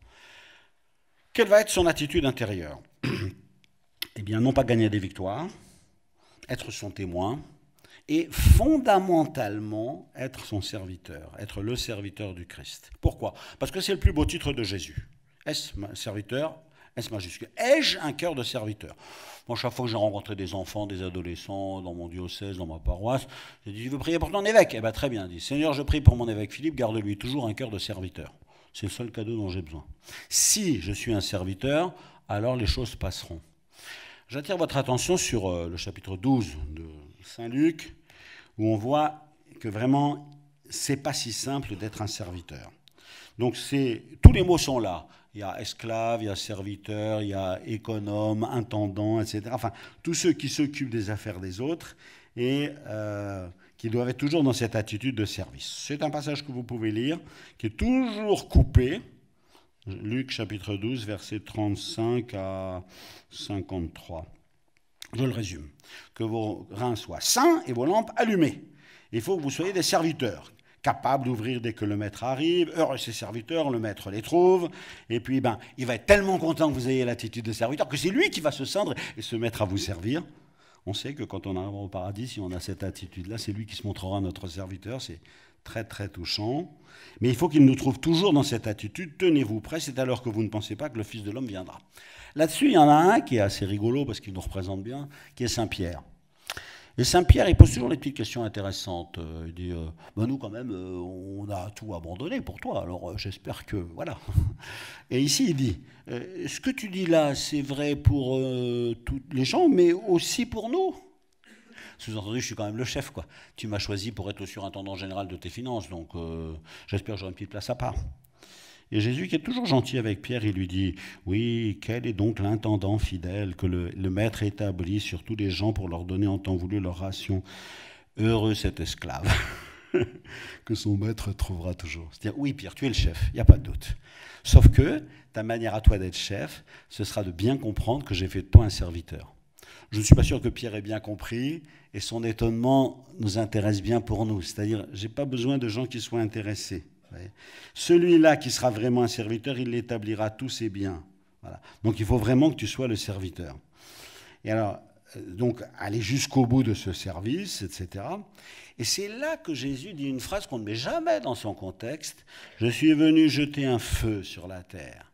Quelle va être son attitude intérieure ? Eh bien, non pas gagner des victoires, être son témoin, et fondamentalement être son serviteur, être le serviteur du Christ. Pourquoi ? Parce que c'est le plus beau titre de Jésus. Est-ce serviteur ? S majuscule. Ai-je un cœur de serviteur ? Bon, chaque fois que j'ai rencontré des enfants, des adolescents, dans mon diocèse, dans ma paroisse, j'ai dit, je veux prier pour ton évêque. Eh bien, très bien, dit, Seigneur, je prie pour mon évêque Philippe, garde-lui toujours un cœur de serviteur. C'est le seul cadeau dont j'ai besoin. Si je suis un serviteur, alors les choses passeront. J'attire votre attention sur le chapitre 12 de Saint Luc, où on voit que vraiment, c'est pas si simple d'être un serviteur. Donc, tous les mots sont là. Il y a esclave, il y a serviteur, il y a économe, intendant, etc. Enfin, tous ceux qui s'occupent des affaires des autres et qui doivent être toujours dans cette attitude de service. C'est un passage que vous pouvez lire, qui est toujours coupé. Luc chapitre 12, versets 35 à 53. Je le résume. Que vos reins soient sains et vos lampes allumées. Il faut que vous soyez des serviteurs, capables d'ouvrir dès que le maître arrive. Heureux ces serviteurs, le maître les trouve. Et puis, il va être tellement content que vous ayez l'attitude de serviteur que c'est lui qui va se cendre et se mettre à vous servir. On sait que quand on arrivera au paradis, si on a cette attitude-là, c'est lui qui se montrera notre serviteur. C'est très très touchant. Mais il faut qu'il nous trouve toujours dans cette attitude. Tenez-vous prêts, c'est alors que vous ne pensez pas que le Fils de l'homme viendra. Là-dessus, il y en a un qui est assez rigolo parce qu'il nous représente bien, qui est Saint Pierre. Et Saint Pierre, il pose toujours des petites questions intéressantes. Il dit, ben nous quand même, on a tout abandonné pour toi, alors j'espère que... Voilà. Et ici, il dit, ce que tu dis là, c'est vrai pour tous les gens, mais aussi pour nous. Sous-entendu, je suis quand même le chef, quoi. Tu m'as choisi pour être le surintendant général de tes finances, donc j'espère que j'aurai une petite place à part. Et Jésus, qui est toujours gentil avec Pierre, il lui dit, oui, quel est donc l'intendant fidèle que le maître établit sur tous les gens pour leur donner en temps voulu leur ration. Heureux cet esclave que son maître trouvera toujours. C'est-à-dire, oui, Pierre, tu es le chef, il n'y a pas de doute. Sauf que ta manière à toi d'être chef, ce sera de bien comprendre que j'ai fait de toi un serviteur. Je ne suis pas sûr que Pierre ait bien compris, et son étonnement nous intéresse bien pour nous. C'est-à-dire, je n'ai pas besoin de gens qui soient intéressés. Celui-là qui sera vraiment un serviteur, il l'établira tous ses biens. Voilà. Donc il faut vraiment que tu sois le serviteur. Et alors, donc, aller jusqu'au bout de ce service, etc. Et c'est là que Jésus dit une phrase qu'on ne met jamais dans son contexte. « Je suis venu jeter un feu sur la terre,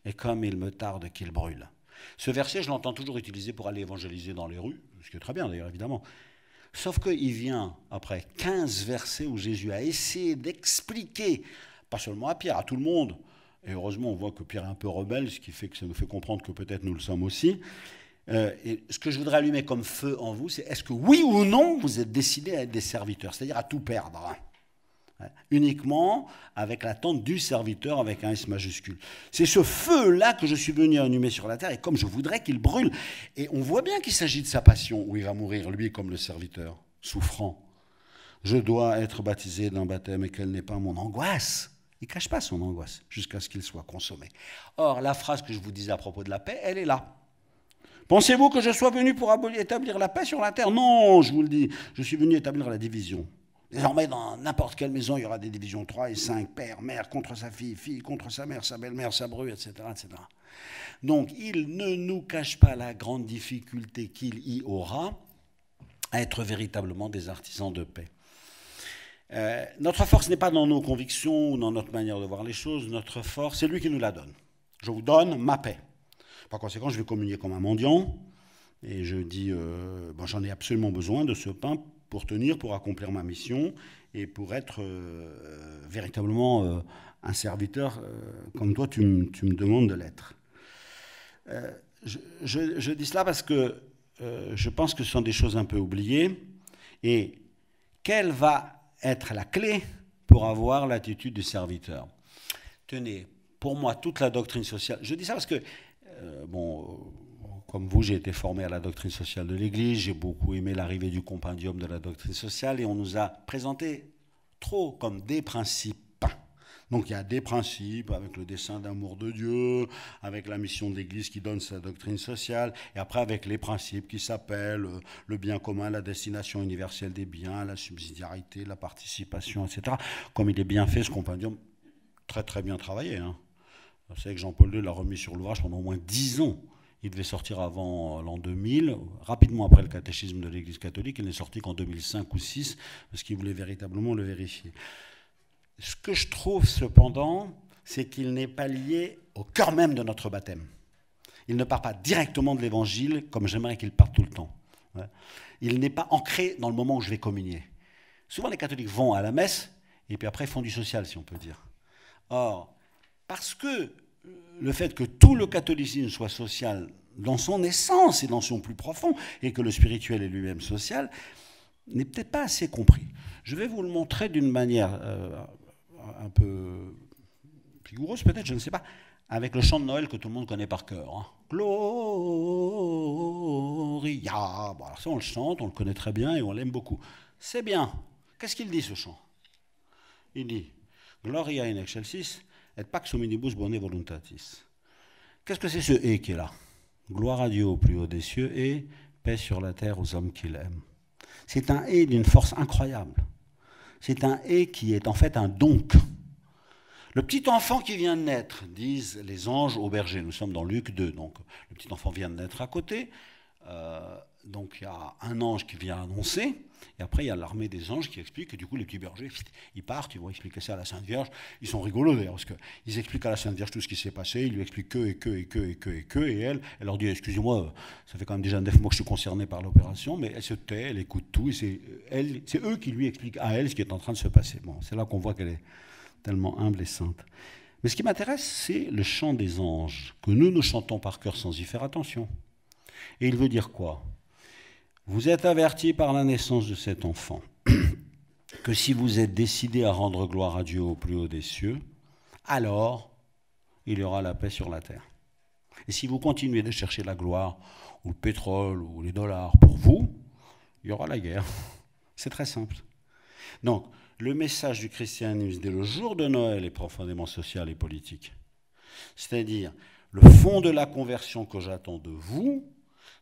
et comme il me tarde qu'il brûle. » Ce verset, je l'entends toujours utilisé pour aller évangéliser dans les rues, ce qui est très bien d'ailleurs, évidemment. Sauf qu'il vient après 15 versets où Jésus a essayé d'expliquer, pas seulement à Pierre, à tout le monde, et heureusement on voit que Pierre est un peu rebelle, ce qui fait que ça nous fait comprendre que peut-être nous le sommes aussi. Et ce que je voudrais allumer comme feu en vous, c'est est-ce que oui ou non vous êtes décidés à être des serviteurs, c'est-à-dire à tout perdre, uniquement avec l'attente du serviteur avec un S majuscule. C'est ce feu-là que je suis venu allumer sur la terre, et comme je voudrais qu'il brûle. Et on voit bien qu'il s'agit de sa passion, où il va mourir, lui, comme le serviteur, souffrant. Je dois être baptisé d'un baptême et quelle n'est pas mon angoisse. Il ne cache pas son angoisse, jusqu'à ce qu'il soit consommé. Or, la phrase que je vous disais à propos de la paix, elle est là. Pensez-vous que je sois venu pour établir la paix sur la terre? Non, je vous le dis, je suis venu établir la division. Désormais, dans n'importe quelle maison, il y aura des divisions 3 et 5, père, mère contre sa fille, fille contre sa mère, sa belle-mère, sa bru, etc., etc. Donc, il ne nous cache pas la grande difficulté qu'il y aura à être véritablement des artisans de paix. Notre force n'est pas dans nos convictions ou dans notre manière de voir les choses. Notre force, c'est lui qui nous la donne. Je vous donne ma paix. Par conséquent, je vais communier comme un mendiant. Et je dis, bon, j'en ai absolument besoin de ce pain pour tenir, pour accomplir ma mission et pour être véritablement un serviteur comme toi, tu me demandes de l'être. Je dis cela parce que je pense que ce sont des choses un peu oubliées. Et quelle va être la clé pour avoir l'attitude du serviteur? Tenez, pour moi, toute la doctrine sociale, je dis ça parce que, comme vous, j'ai été formé à la doctrine sociale de l'Église, j'ai beaucoup aimé l'arrivée du compendium de la doctrine sociale, et on nous a présenté trop comme des principes. Donc il y a des principes avec le dessein d'amour de Dieu, avec la mission de l'Église qui donne sa doctrine sociale, et après avec les principes qui s'appellent le bien commun, la destination universelle des biens, la subsidiarité, la participation, etc. Comme il est bien fait, ce compendium, très très bien travaillé. Vous savez que Jean-Paul II l'a remis sur l'ouvrage pendant au moins 10 ans. Il devait sortir avant l'an 2000, rapidement après le catéchisme de l'Église catholique. Il n'est sorti qu'en 2005 ou 2006, parce qu'il voulait véritablement le vérifier. Ce que je trouve cependant, c'est qu'il n'est pas lié au cœur même de notre baptême. Il ne part pas directement de l'Évangile, comme j'aimerais qu'il parte tout le temps. Il n'est pas ancré dans le moment où je vais communier. Souvent, les catholiques vont à la messe, et puis après font du social, si on peut dire. Or, parce que le fait que tout le catholicisme soit social dans son essence et dans son plus profond, et que le spirituel est lui-même social, n'est peut-être pas assez compris. Je vais vous le montrer d'une manière un peu vigoureuse, peut-être, je ne sais pas, avec le chant de Noël que tout le monde connaît par cœur. Gloria. Bon, alors ça, on le chante, on le connaît très bien et on l'aime beaucoup. C'est bien. Qu'est-ce qu'il dit, ce chant? Il dit Gloria in excelsis et pax hominibus bone voluntatis. Qu'est-ce que c'est ce « et » qui est là? Gloire à Dieu au plus haut des cieux et paix sur la terre aux hommes qu'il aime. C'est un « et » d'une force incroyable. C'est un « et » qui est en fait un « donc ». Le petit enfant qui vient de naître, disent les anges au berger. Nous sommes dans Luc 2, donc le petit enfant vient de naître à côté. donc il y a un ange qui vient annoncer, et après il y a l'armée des anges qui explique, et du coup les petits bergers, ils partent, ils vont expliquer ça à la Sainte Vierge. Ils sont rigolos d'ailleurs, parce qu'ils expliquent à la Sainte Vierge tout ce qui s'est passé, ils lui expliquent et elle leur dit, excusez-moi, ça fait quand même déjà 9 mois que je suis concerné par l'opération, mais elle se tait, elle écoute tout, et c'est eux qui lui expliquent à elle ce qui est en train de se passer. Bon, c'est là qu'on voit qu'elle est tellement humble et sainte. Mais ce qui m'intéresse, c'est le chant des anges, que nous chantons par cœur sans y faire attention. Et il veut dire quoi? Vous êtes avertis par la naissance de cet enfant que si vous êtes décidé à rendre gloire à Dieu au plus haut des cieux, alors il y aura la paix sur la terre. Et si vous continuez de chercher la gloire, ou le pétrole, ou les dollars pour vous, il y aura la guerre. C'est très simple. Donc, le message du christianisme dès le jour de Noël est profondément social et politique. C'est-à-dire, le fond de la conversion que j'attends de vous,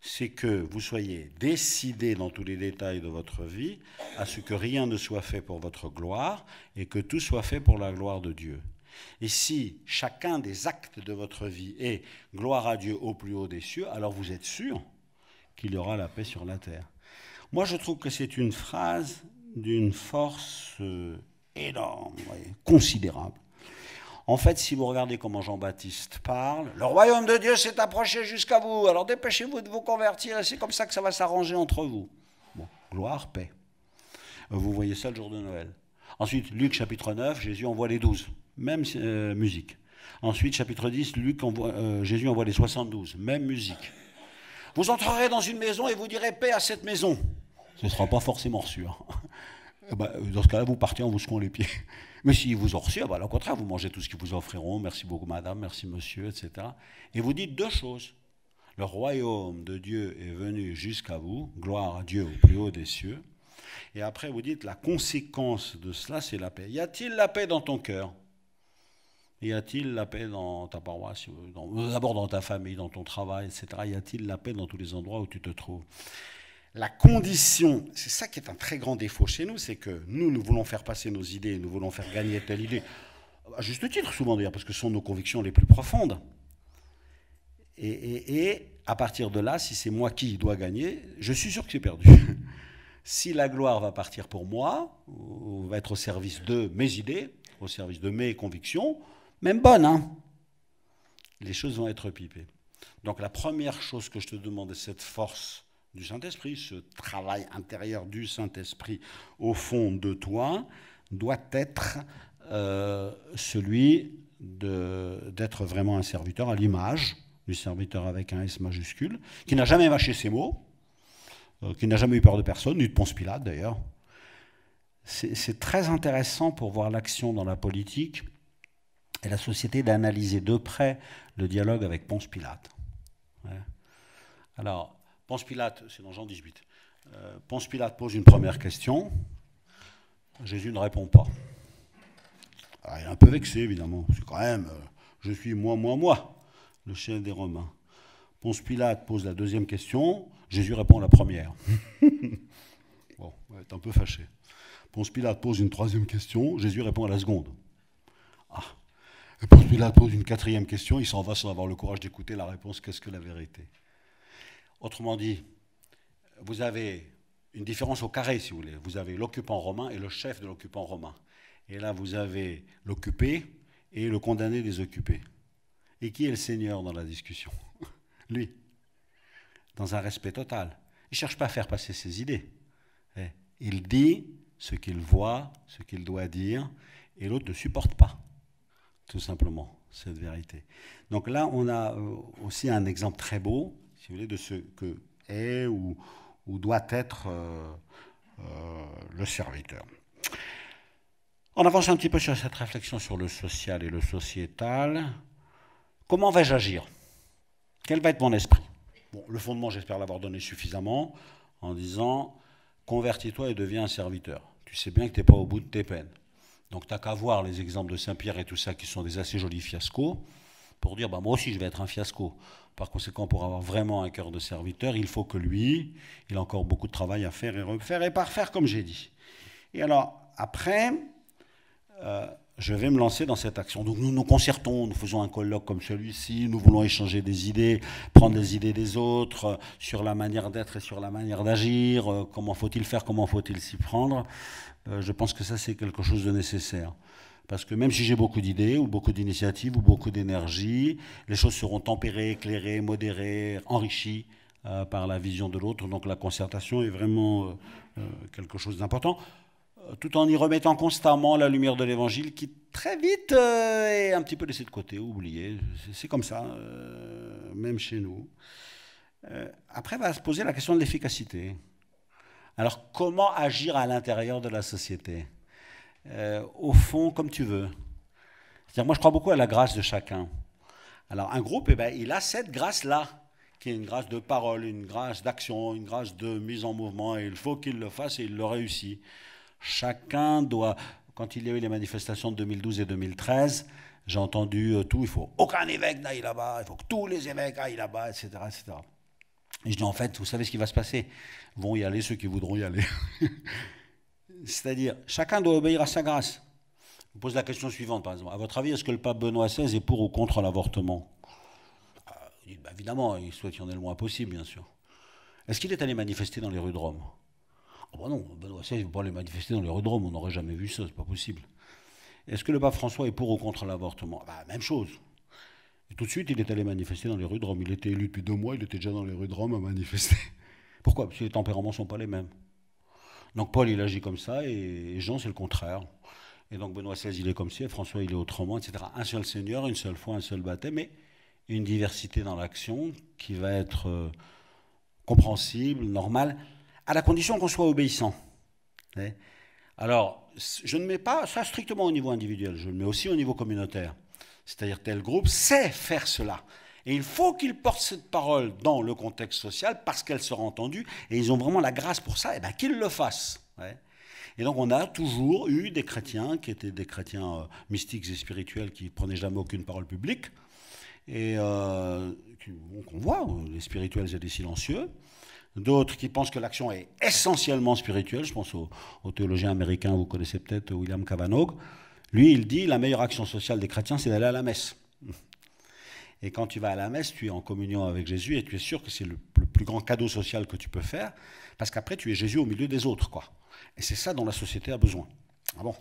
c'est que vous soyez décidés dans tous les détails de votre vie à ce que rien ne soit fait pour votre gloire et que tout soit fait pour la gloire de Dieu. Et si chacun des actes de votre vie est gloire à Dieu au plus haut des cieux, alors vous êtes sûr qu'il y aura la paix sur la terre. Moi, je trouve que c'est une phrase d'une force énorme, considérable. En fait, si vous regardez comment Jean-Baptiste parle, le royaume de Dieu s'est approché jusqu'à vous, alors dépêchez-vous de vous convertir, et c'est comme ça que ça va s'arranger entre vous. Bon, gloire, paix. Vous voyez ça le jour de Noël. Ensuite, Luc chapitre 9, Jésus envoie les 12, même musique. Ensuite, chapitre 10, Jésus envoie les 72, même musique. Vous entrerez dans une maison et vous direz paix à cette maison. Ce ne sera pas forcément reçu. Dans ce cas-là, vous partez en vous secouant les pieds. Mais s'ils vous ont reçu, au contraire, vous mangez tout ce qu'ils vous offriront. Merci beaucoup, madame, merci, monsieur, etc. Et vous dites deux choses. Le royaume de Dieu est venu jusqu'à vous. Gloire à Dieu au plus haut des cieux. Et après, vous dites la conséquence de cela, c'est la paix. Y a-t-il la paix dans ton cœur? Y a-t-il la paix dans ta paroisse, d'abord dans ta famille, dans ton travail, etc. Y a-t-il la paix dans tous les endroits où tu te trouves? La condition, c'est ça qui est un très grand défaut chez nous, c'est que nous voulons faire passer nos idées, nous voulons faire gagner telle idée, à juste titre souvent d'ailleurs, parce que ce sont nos convictions les plus profondes. Et à partir de là, si c'est moi qui dois gagner, je suis sûr que j'ai perdu. Si la gloire va partir pour moi, ou va être au service de mes idées, au service de mes convictions, même bonnes, hein, les choses vont être pipées. Donc la première chose que je te demande, c'est cette force du Saint-Esprit, ce travail intérieur du Saint-Esprit au fond de toi, doit être celui d'être vraiment un serviteur à l'image du serviteur avec un S majuscule, qui n'a jamais mâché ses mots, qui n'a jamais eu peur de personne, ni de Ponce Pilate d'ailleurs. C'est très intéressant pour voir l'action dans la politique et la société d'analyser de près le dialogue avec Ponce Pilate. Ouais. Alors, Ponce Pilate, c'est dans Jean 18. Ponce Pilate pose une première question. Jésus ne répond pas. Alors, il est un peu vexé, évidemment. C'est quand même, je suis moi, le chef des Romains. Ponce Pilate pose la deuxième question. Jésus répond à la première. Bon, il est un peu fâché. Ponce Pilate pose une troisième question. Jésus répond à la seconde. Ah. Et Ponce Pilate pose une quatrième question. Il s'en va sans avoir le courage d'écouter la réponse. Qu'est-ce que la vérité? Autrement dit, vous avez une différence au carré, si vous voulez. Vous avez l'occupant romain et le chef de l'occupant romain. Et là, vous avez l'occupé et le condamné des occupés. Et qui est le seigneur dans la discussion? Lui. Dans un respect total. Il ne cherche pas à faire passer ses idées. Il dit ce qu'il voit, ce qu'il doit dire, et l'autre ne supporte pas, tout simplement, cette vérité. Donc là, on a aussi un exemple très beau, si vous voulez, de ce que est ou doit être le serviteur. On avance un petit peu sur cette réflexion sur le social et le sociétal. Comment vais-je agir? Quel va être mon esprit? Bon, le fondement, j'espère l'avoir donné suffisamment, en disant, convertis-toi et deviens un serviteur. Tu sais bien que tu n'es pas au bout de tes peines. Donc tu n'as qu'à voir les exemples de Saint-Pierre et tout ça, qui sont des assez jolis fiascos, pour dire, moi aussi je vais être un fiasco. Par conséquent, pour avoir vraiment un cœur de serviteur, il faut que lui, il a encore beaucoup de travail à faire et refaire et parfaire, comme j'ai dit. Et alors, après, je vais me lancer dans cette action. Donc nous nous concertons, nous faisons un colloque comme celui-ci, nous voulons échanger des idées, prendre les idées des autres sur la manière d'être et sur la manière d'agir, comment faut-il faire, comment faut-il s'y prendre. Je pense que ça, c'est quelque chose de nécessaire. Parce que même si j'ai beaucoup d'idées, ou beaucoup d'initiatives, ou beaucoup d'énergie, les choses seront tempérées, éclairées, modérées, enrichies par la vision de l'autre. Donc la concertation est vraiment quelque chose d'important, tout en y remettant constamment la lumière de l'Évangile qui très vite est un petit peu laissée de côté, oubliée. C'est comme ça, même chez nous. Après, va se poser la question de l'efficacité. Alors, comment agir à l'intérieur de la société ? Au fond, comme tu veux. C'est-à-dire, moi, je crois beaucoup à la grâce de chacun. Alors, un groupe, eh ben, il a cette grâce-là, qui est une grâce de parole, une grâce d'action, une grâce de mise en mouvement, et il faut qu'il le fasse et il le réussit. Chacun doit, quand il y a eu les manifestations de 2012 et 2013, j'ai entendu tout, il faut aucun évêque n'aille là-bas, il faut que tous les évêques aillent là-bas, etc., etc. Et je dis, en fait, vous savez ce qui va se passer. Vont y aller ceux qui voudront y aller. C'est-à-dire, chacun doit obéir à sa grâce. Je vous pose la question suivante, par exemple. À votre avis, est-ce que le pape Benoît XVI est pour ou contre l'avortement ? Bah, évidemment, il souhaite qu'il y en ait le moins possible, bien sûr. Est-ce qu'il est allé manifester dans les rues de Rome ? Oh bah non, Benoît XVI ne veut pas aller manifester dans les rues de Rome, on n'aurait jamais vu ça, c'est pas possible. Est-ce que le pape François est pour ou contre l'avortement ? Bah, même chose. Et tout de suite, il est allé manifester dans les rues de Rome. Il était élu depuis 2 mois, il était déjà dans les rues de Rome à manifester. Pourquoi ? Parce que les tempéraments ne sont pas les mêmes. Donc Paul, il agit comme ça, et Jean, c'est le contraire. Et donc Benoît XVI, il est comme ci, et François, il est autrement, etc. Un seul Seigneur, une seule foi, un seul baptême, mais une diversité dans l'action qui va être compréhensible, normale, à la condition qu'on soit obéissant. Alors, je ne mets pas ça strictement au niveau individuel, je le mets aussi au niveau communautaire. C'est-à-dire tel groupe sait faire cela. Et il faut qu'ils portent cette parole dans le contexte social parce qu'elle sera entendue, et ils ont vraiment la grâce pour ça, et bien qu'ils le fassent. Et donc on a toujours eu des chrétiens qui étaient des chrétiens mystiques et spirituels qui ne prenaient jamais aucune parole publique, et qu'on voit, les spirituels et les silencieux. D'autres qui pensent que l'action est essentiellement spirituelle. Je pense au théologien américain, vous connaissez peut-être William Cavanaugh. Lui, il dit la meilleure action sociale des chrétiens, c'est d'aller à la messe. Et quand tu vas à la messe, tu es en communion avec Jésus et tu es sûr que c'est le plus grand cadeau social que tu peux faire, parce qu'après, tu es Jésus au milieu des autres, quoi. Et c'est ça dont la société a besoin. Ah bon ?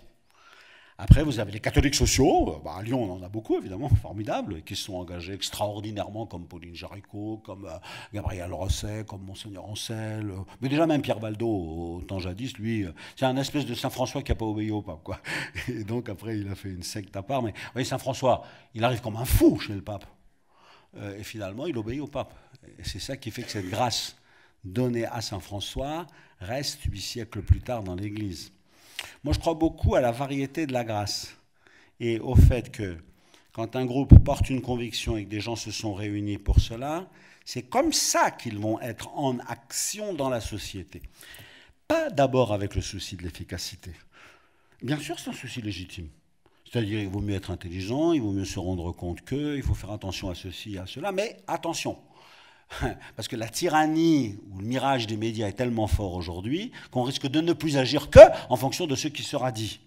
Après, vous avez les catholiques sociaux, à Lyon on en a beaucoup évidemment, formidables, qui se sont engagés extraordinairement, comme Pauline Jaricot, comme Gabriel Rosset, comme Monseigneur Ancel, mais déjà même Pierre Baldo, au temps jadis, lui, c'est un espèce de Saint-François qui n'a pas obéi au pape, quoi. Et donc après, il a fait une secte à part, mais vous voyez, Saint-François, il arrive comme un fou chez le pape, et finalement, il obéit au pape. Et c'est ça qui fait que cette grâce donnée à Saint-François reste 8 siècles plus tard dans l'Église. Moi, je crois beaucoup à la variété de la grâce et au fait que quand un groupe porte une conviction et que des gens se sont réunis pour cela, c'est comme ça qu'ils vont être en action dans la société. Pas d'abord avec le souci de l'efficacité. Bien sûr, c'est un souci légitime. C'est-à-dire qu'il vaut mieux être intelligent, il vaut mieux se rendre compte qu'il faut faire attention à ceci et à cela, mais attention. Parce que la tyrannie ou le mirage des médias est tellement fort aujourd'hui qu'on risque de ne plus agir qu'en fonction de ce qui sera dit.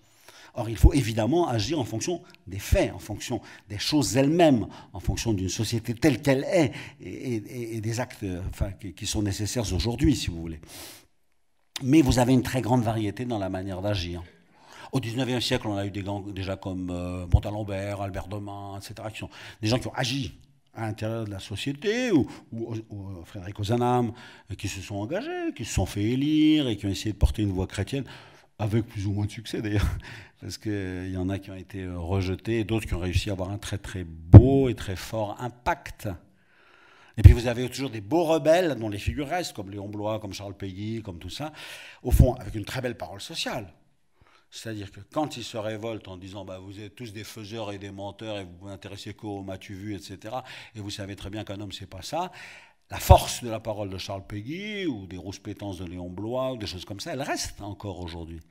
Or, il faut évidemment agir en fonction des faits, en fonction des choses elles-mêmes, en fonction d'une société telle qu'elle est et des actes qui sont nécessaires aujourd'hui, si vous voulez. Mais vous avez une très grande variété dans la manière d'agir. Au XIXe siècle, on a eu des gens déjà comme Montalembert, Albert Demain, etc., qui sont des gens qui ont agi à l'intérieur de la société, ou Frédéric Ozanam, qui se sont engagés, qui se sont fait élire et qui ont essayé de porter une voix chrétienne, avec plus ou moins de succès d'ailleurs, parce qu'il y en a qui ont été rejetés, et d'autres qui ont réussi à avoir un très très beau et très fort impact. Et puis vous avez toujours des beaux rebelles dont les figures restent, comme Léon Bloy, comme Charles Péguy, comme tout ça, au fond avec une très belle parole sociale. C'est-à-dire que quand ils se révoltent en disant bah, vous êtes tous des faiseurs et des menteurs et vous vous intéressez qu'au m'as-tu vu, etc., et vous savez très bien qu'un homme, c'est pas ça, la force de la parole de Charles Péguy ou des rouspétances de Léon Bloy ou des choses comme ça, elle reste encore aujourd'hui.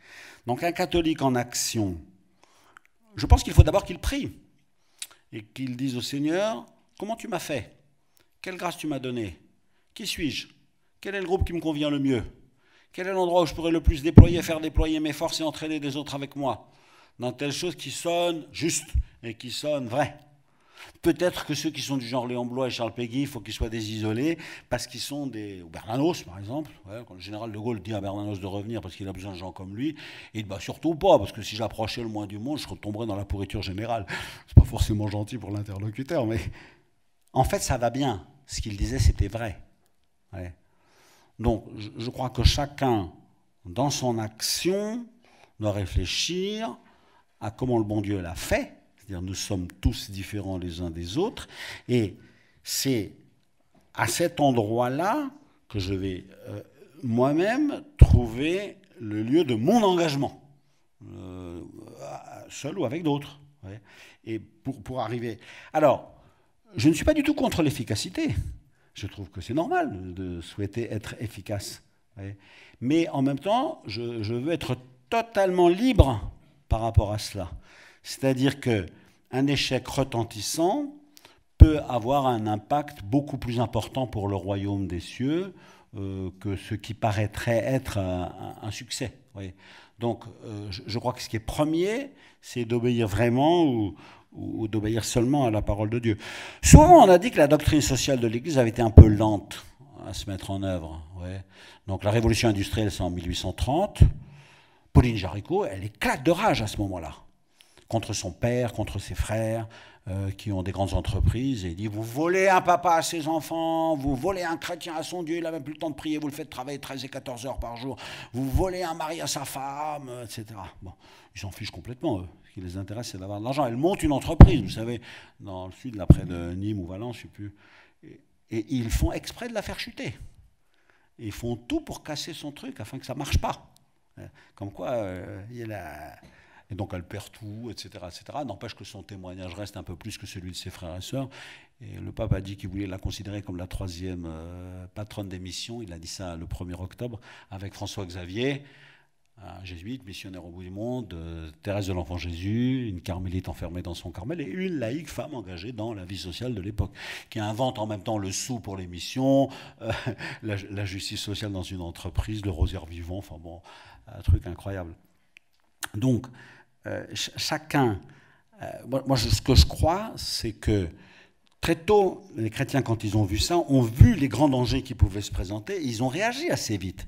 Donc un catholique en action, je pense qu'il faut d'abord qu'il prie et qu'il dise au Seigneur comment tu m'as fait, quelle grâce tu m'as donnée, qui suis-je, quel est le groupe qui me convient le mieux, quel est l'endroit où je pourrais le plus déployer, faire déployer mes forces et entraîner des autres avec moi. dans telle chose qui sonne juste et qui sonne vrai. Peut-être que ceux qui sont du genre Léon Bloy et Charles Péguy, il faut qu'ils soient des isolés, parce qu'ils sont des... Ou Bernanos, par exemple. Ouais, quand le général de Gaulle dit à Bernanos de revenir parce qu'il a besoin de gens comme lui, il dit bah, surtout pas, parce que si j'approchais le moins du monde, je retomberais dans la pourriture générale. C'est pas forcément gentil pour l'interlocuteur, mais en fait, ça va bien. Ce qu'il disait, c'était vrai. Ouais. Donc, je crois que chacun, dans son action, doit réfléchir à comment le bon Dieu l'a fait. C'est-à-dire nous sommes tous différents les uns des autres, et c'est à cet endroit-là que je vais moi-même trouver le lieu de mon engagement, seul ou avec d'autres. Ouais. Et pour arriver... Alors, je ne suis pas du tout contre l'efficacité. Je trouve que c'est normal de souhaiter être efficace. Ouais. Mais en même temps, je veux être totalement libre par rapport à cela. C'est-à-dire qu'un échec retentissant peut avoir un impact beaucoup plus important pour le royaume des cieux que ce qui paraîtrait être un succès. Oui. Donc, je crois que ce qui est premier, c'est d'obéir vraiment ou d'obéir seulement à la parole de Dieu. Souvent, on a dit que la doctrine sociale de l'Église avait été un peu lente à se mettre en œuvre. Ouais. Donc, la révolution industrielle, c'est en 1830. Pauline Jaricot, elle éclate de rage à ce moment-là, contre son père, contre ses frères, qui ont des grandes entreprises, et il dit, vous volez un papa à ses enfants, vous volez un chrétien à son Dieu, il n'a même plus le temps de prier, vous le faites travailler 13 et 14 heures par jour, vous volez un mari à sa femme, etc. Bon, ils s'en fichent complètement, eux. Ce qui les intéresse, c'est d'avoir de l'argent. Elle monte une entreprise, vous savez, dans le sud, là, près de Nîmes ou Valence, je ne sais plus, et ils font exprès de la faire chuter. Ils font tout pour casser son truc, afin que ça ne marche pas. Comme quoi, il y a et donc elle perd tout, etc. N'empêche que son témoignage reste un peu plus que celui de ses frères et sœurs. Et le pape a dit qu'il voulait la considérer comme la troisième patronne des missions. Il a dit ça le 1er octobre avec François Xavier, un jésuite, missionnaire au bout du monde, Thérèse de l'Enfant Jésus, une carmélite enfermée dans son Carmel, et une laïque femme engagée dans la vie sociale de l'époque, qui invente en même temps le sou pour les missions, la justice sociale dans une entreprise, le rosaire vivant, enfin bon, un truc incroyable. Donc, chacun... moi, ce que je crois, c'est que très tôt, les chrétiens, quand ils ont vu ça, ont vu les grands dangers qui pouvaient se présenter, et ils ont réagi assez vite.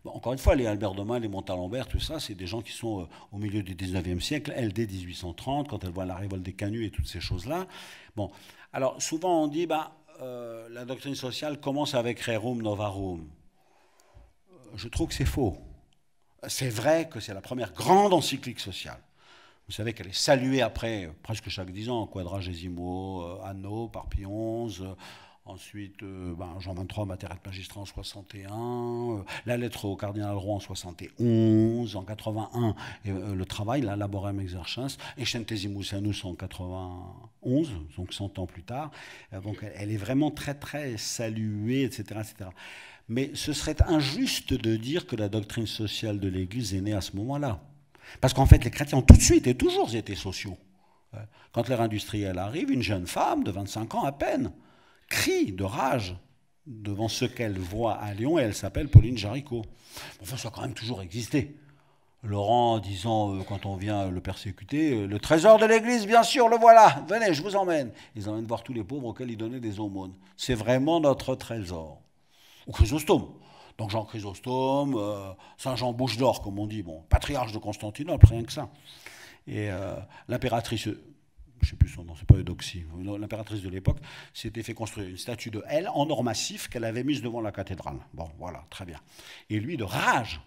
Bon, encore une fois, les Albert Domin, les Montalembert, tout ça, c'est des gens qui sont au milieu du 19e siècle, elle dès 1830, quand elle voit la révolte des Canuts et toutes ces choses-là. Bon, alors souvent on dit, la doctrine sociale commence avec Rerum Novarum. Je trouve que c'est faux. C'est vrai que c'est la première grande encyclique sociale. Vous savez qu'elle est saluée après, presque chaque 10 ans, Quadragesimo, Anno, par Pie XI, ensuite Jean XXIII, Materia Magistra en 61, la lettre au cardinal Roy en 71, en 81, le travail, la Laborem Exercens, et Centesimus Annus en 91, donc 100 ans plus tard. Donc elle est vraiment très très saluée, etc., etc. Mais ce serait injuste de dire que la doctrine sociale de l'Église est née à ce moment-là. Parce qu'en fait, les chrétiens ont tout de suite et toujours été sociaux. Quand l'ère industrielle arrive, une jeune femme de 25 ans à peine crie de rage devant ce qu'elle voit à Lyon, et elle s'appelle Pauline Jaricot. Enfin, ça a quand même toujours existé. Laurent disant, quand on vient le persécuter, le trésor de l'Église, bien sûr, le voilà, venez, je vous emmène. Ils emmènent voir tous les pauvres auxquels ils donnaient des aumônes. C'est vraiment notre trésor. Ou Chrysostome. Donc Jean Chrysostome, Saint Jean Bouche d'Or, comme on dit, bon, patriarche de Constantinople, rien que ça. Et l'impératrice, je ne sais plus son nom, c'est pas Eudoxie, l'impératrice de l'époque, s'était fait construire une statue de elle en or massif qu'elle avait mise devant la cathédrale. Bon, voilà, très bien. Et lui, de rage,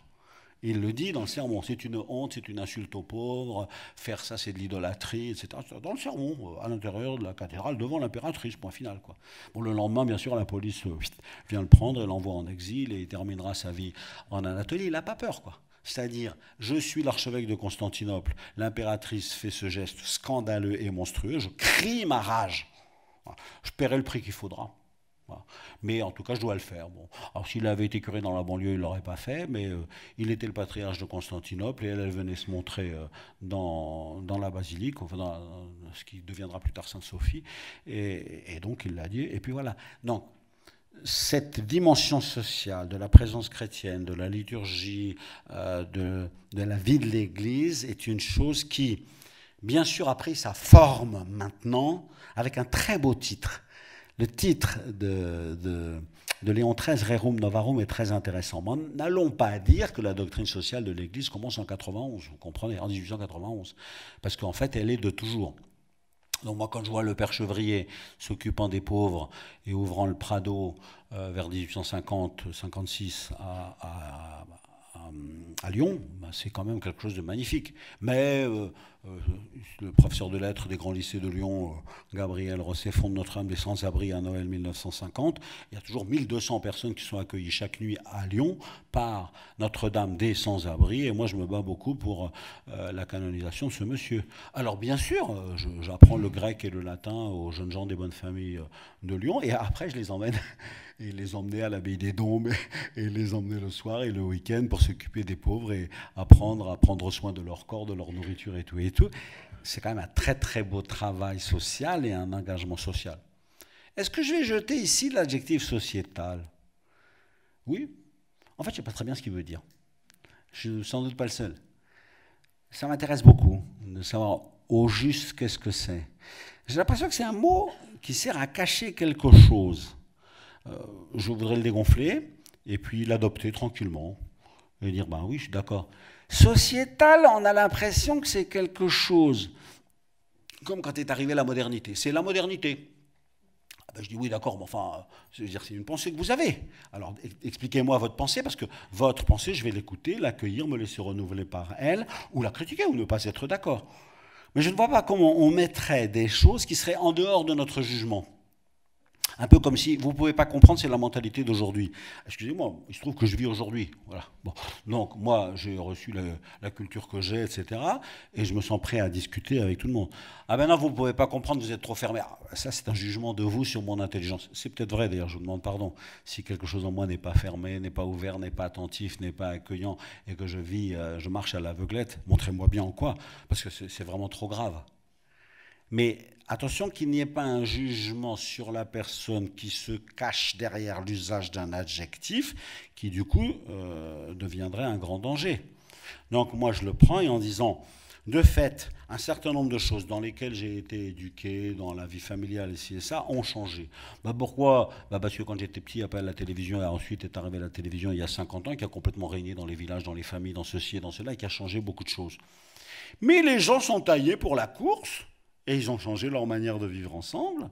il le dit dans le sermon, c'est une honte, c'est une insulte aux pauvres, faire ça c'est de l'idolâtrie, etc. Dans le sermon, à l'intérieur de la cathédrale, devant l'impératrice, point final, quoi. Bon, le lendemain, bien sûr, la police vient le prendre et l'envoie en exil et il terminera sa vie en Anatolie. Il n'a pas peur, quoi. C'est-à-dire, je suis l'archevêque de Constantinople, l'impératrice fait ce geste scandaleux et monstrueux, je crie ma rage. Je paierai le prix qu'il faudra. Voilà. Mais en tout cas, je dois le faire. Bon. Alors, s'il avait été curé dans la banlieue, il ne l'aurait pas fait, mais il était le patriarche de Constantinople et elle venait se montrer dans la basilique, enfin dans ce qui deviendra plus tard Sainte-Sophie, et donc il l'a dit, et puis voilà. Donc, cette dimension sociale de la présence chrétienne, de la liturgie, de la vie de l'Église est une chose qui, bien sûr, a pris sa forme maintenant avec un très beau titre. Le titre de Léon XIII, Rerum Novarum, est très intéressant. Mais n'allons pas dire que la doctrine sociale de l'Église commence en 91, vous comprenez, en 1891, parce qu'en fait, elle est de toujours. Donc moi, quand je vois le père Chevrier s'occupant des pauvres et ouvrant le Prado vers 1850-56 à Lyon, ben c'est quand même quelque chose de magnifique. Mais le professeur de lettres des grands lycées de Lyon, Gabriel Rosset, fonde Notre-Dame des Sans-Abris à Noël 1950. Il y a toujours 1200 personnes qui sont accueillies chaque nuit à Lyon par Notre-Dame des Sans-Abris. Et moi, je me bats beaucoup pour la canonisation de ce monsieur. Alors, bien sûr, j'apprends le grec et le latin aux jeunes gens des bonnes familles de Lyon. Et après, je les emmène et les emmener à l'abbaye des Dombes et les emmener le soir et le week-end pour s'occuper des pauvres et apprendre à prendre soin de leur corps, de leur nourriture et tout et tout. C'est quand même un très très beau travail social et un engagement social. Est-ce que je vais jeter ici l'adjectif sociétal? Oui. En fait, je ne sais pas très bien ce qu'il veut dire. Je ne suis sans doute pas le seul. Ça m'intéresse beaucoup de savoir au juste qu'est-ce que c'est. J'ai l'impression que c'est un mot qui sert à cacher quelque chose. Je voudrais le dégonfler et puis l'adopter tranquillement et dire ben oui, je suis d'accord. Sociétal, on a l'impression que c'est quelque chose comme quand est arrivée la modernité. C'est la modernité. Ben je dis oui, d'accord, mais enfin, c'est une pensée que vous avez. Alors expliquez-moi votre pensée, parce que votre pensée, je vais l'écouter, l'accueillir, me laisser renouveler par elle, ou la critiquer, ou ne pas être d'accord. Mais je ne vois pas comment on mettrait des choses qui seraient en dehors de notre jugement. Un peu comme si, vous ne pouvez pas comprendre, c'est la mentalité d'aujourd'hui. Excusez-moi, il se trouve que je vis aujourd'hui. Voilà. Bon. Donc, moi, j'ai reçu la culture que j'ai, etc. Et je me sens prêt à discuter avec tout le monde. Ah ben non, vous ne pouvez pas comprendre, vous êtes trop fermé. Ah, ça, c'est un jugement de vous sur mon intelligence. C'est peut-être vrai, d'ailleurs, je vous demande pardon. Si quelque chose en moi n'est pas fermé, n'est pas ouvert, n'est pas attentif, n'est pas accueillant, et que je vis, je marche à l'aveuglette, montrez-moi bien en quoi, parce que c'est vraiment trop grave. Mais attention qu'il n'y ait pas un jugement sur la personne qui se cache derrière l'usage d'un adjectif qui, du coup, deviendrait un grand danger. Donc moi, je le prends et en disant, de fait, un certain nombre de choses dans lesquelles j'ai été éduqué, dans la vie familiale, et ça, ont changé. Bah pourquoi? Parce que quand j'étais petit, après la télévision, et ensuite est arrivée la télévision il y a 50 ans, qui a complètement régné dans les villages, dans les familles, dans ceci et dans cela, et qui a changé beaucoup de choses. Mais les gens sont taillés pour la course, et ils ont changé leur manière de vivre ensemble.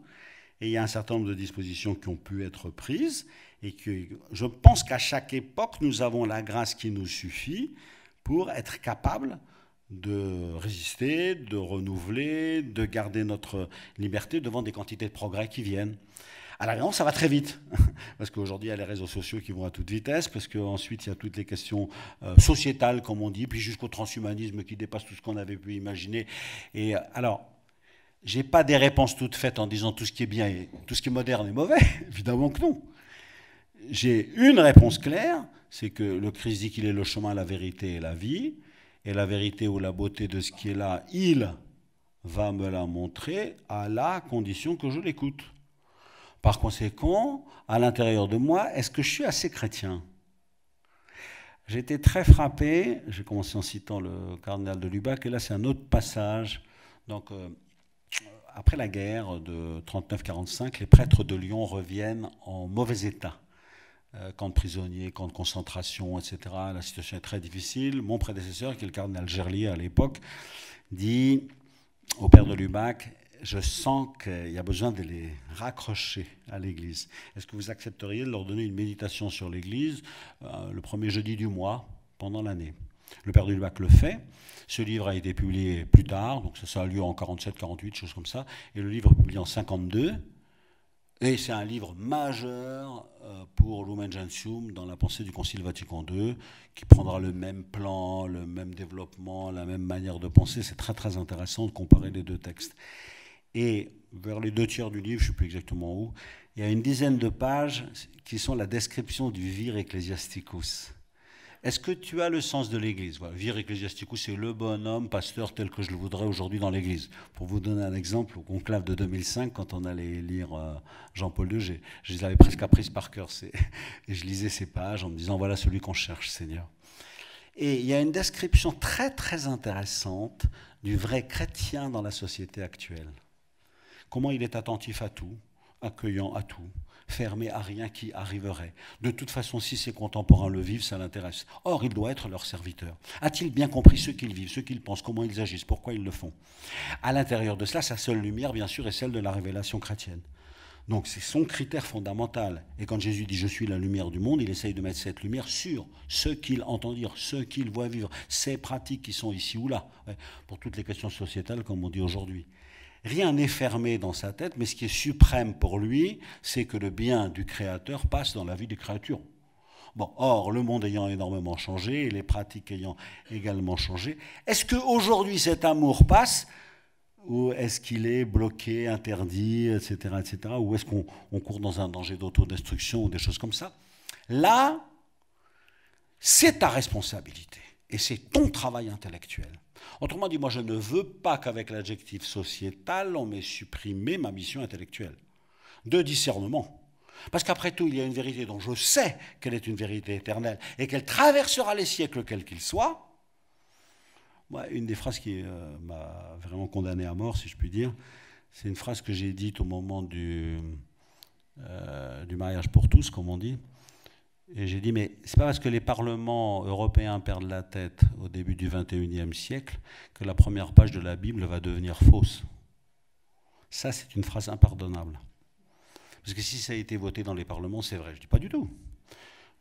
Et il y a un certain nombre de dispositions qui ont pu être prises. Et que je pense qu'à chaque époque, nous avons la grâce qui nous suffit pour être capables de résister, de renouveler, de garder notre liberté devant des quantités de progrès qui viennent. À la réunion, ça va très vite, parce qu'aujourd'hui, il y a les réseaux sociaux qui vont à toute vitesse, parce qu'ensuite, il y a toutes les questions sociétales, comme on dit, puis jusqu'au transhumanisme qui dépasse tout ce qu'on avait pu imaginer. Et alors, je n'ai pas des réponses toutes faites en disant tout ce qui est bien et tout ce qui est moderne est mauvais, évidemment que non. J'ai une réponse claire, c'est que le Christ dit qu'il est le chemin, la vérité et la vie, et la vérité ou la beauté de ce qui est là, il va me la montrer à la condition que je l'écoute. Par conséquent, à l'intérieur de moi, est-ce que je suis assez chrétien? J'ai été très frappé, j'ai commencé en citant le cardinal de Lubac, et là c'est un autre passage. Donc, après la guerre de 39-45, les prêtres de Lyon reviennent en mauvais état. Camps de prisonniers, camps de concentration, etc. La situation est très difficile. Mon prédécesseur, qui est le cardinal Gerlier à l'époque, dit au père de Lubac, je sens qu'il y a besoin de les raccrocher à l'Église. Est-ce que vous accepteriez de leur donner une méditation sur l'Église le premier jeudi du mois pendant l'année? Le père de Lubac le fait. Ce livre a été publié plus tard, donc ça a lieu en 47-48, choses comme ça. Et le livre est publié en 52. Et c'est un livre majeur pour Lumen Gentium dans la pensée du Concile Vatican II, qui prendra le même plan, le même développement, la même manière de penser. C'est très très intéressant de comparer les deux textes. Et vers les 2/3 du livre, je ne sais plus exactement où, il y a une dizaine de pages qui sont la description du vir ecclesiasticus. est-ce que tu as le sens de l'Église? Voilà, Vir Ecclesiasticus, c'est le bonhomme pasteur tel que je le voudrais aujourd'hui dans l'Église. Pour vous donner un exemple, au conclave de 2005, quand on allait lire Jean-Paul II, je les avais presque apprises par cœur. Et je lisais ces pages en me disant, voilà celui qu'on cherche, Seigneur. Et il y a une description très très intéressante du vrai chrétien dans la société actuelle. Comment il est attentif à tout, accueillant à tout, fermé à rien qui arriverait. De toute façon, si ses contemporains le vivent, ça l'intéresse. Or, il doit être leur serviteur. A-t-il bien compris ce qu'ils vivent, ce qu'ils pensent, comment ils agissent, pourquoi ils le font? À l'intérieur de cela, sa seule lumière, bien sûr, est celle de la révélation chrétienne. Donc, c'est son critère fondamental. Et quand Jésus dit « je suis la lumière du monde », il essaye de mettre cette lumière sur ce qu'il entend dire, ce qu'il voit vivre, ces pratiques qui sont ici ou là, pour toutes les questions sociétales, comme on dit aujourd'hui. Rien n'est fermé dans sa tête, mais ce qui est suprême pour lui, c'est que le bien du Créateur passe dans la vie des créatures. Bon, or, le monde ayant énormément changé, et les pratiques ayant également changé, est-ce qu'aujourd'hui cet amour passe, ou est-ce qu'il est bloqué, interdit, etc., etc., ou est-ce qu'on court dans un danger d'autodestruction ou des choses comme ça? Là, c'est ta responsabilité, et c'est ton travail intellectuel. Autrement dit, moi je ne veux pas qu'avec l'adjectif sociétal, on m'ait supprimé ma mission intellectuelle de discernement. Parce qu'après tout, il y a une vérité dont je sais qu'elle est une vérité éternelle et qu'elle traversera les siècles quels qu'ils soient. Moi, une des phrases qui m'a vraiment condamné à mort, si je puis dire, c'est une phrase que j'ai dite au moment du mariage pour tous, comme on dit. Et j'ai dit, mais c'est pas parce que les parlements européens perdent la tête au début du XXIe siècle que la première page de la Bible va devenir fausse. Ça, c'est une phrase impardonnable. Parce que si ça a été voté dans les parlements, c'est vrai. Je dis pas du tout.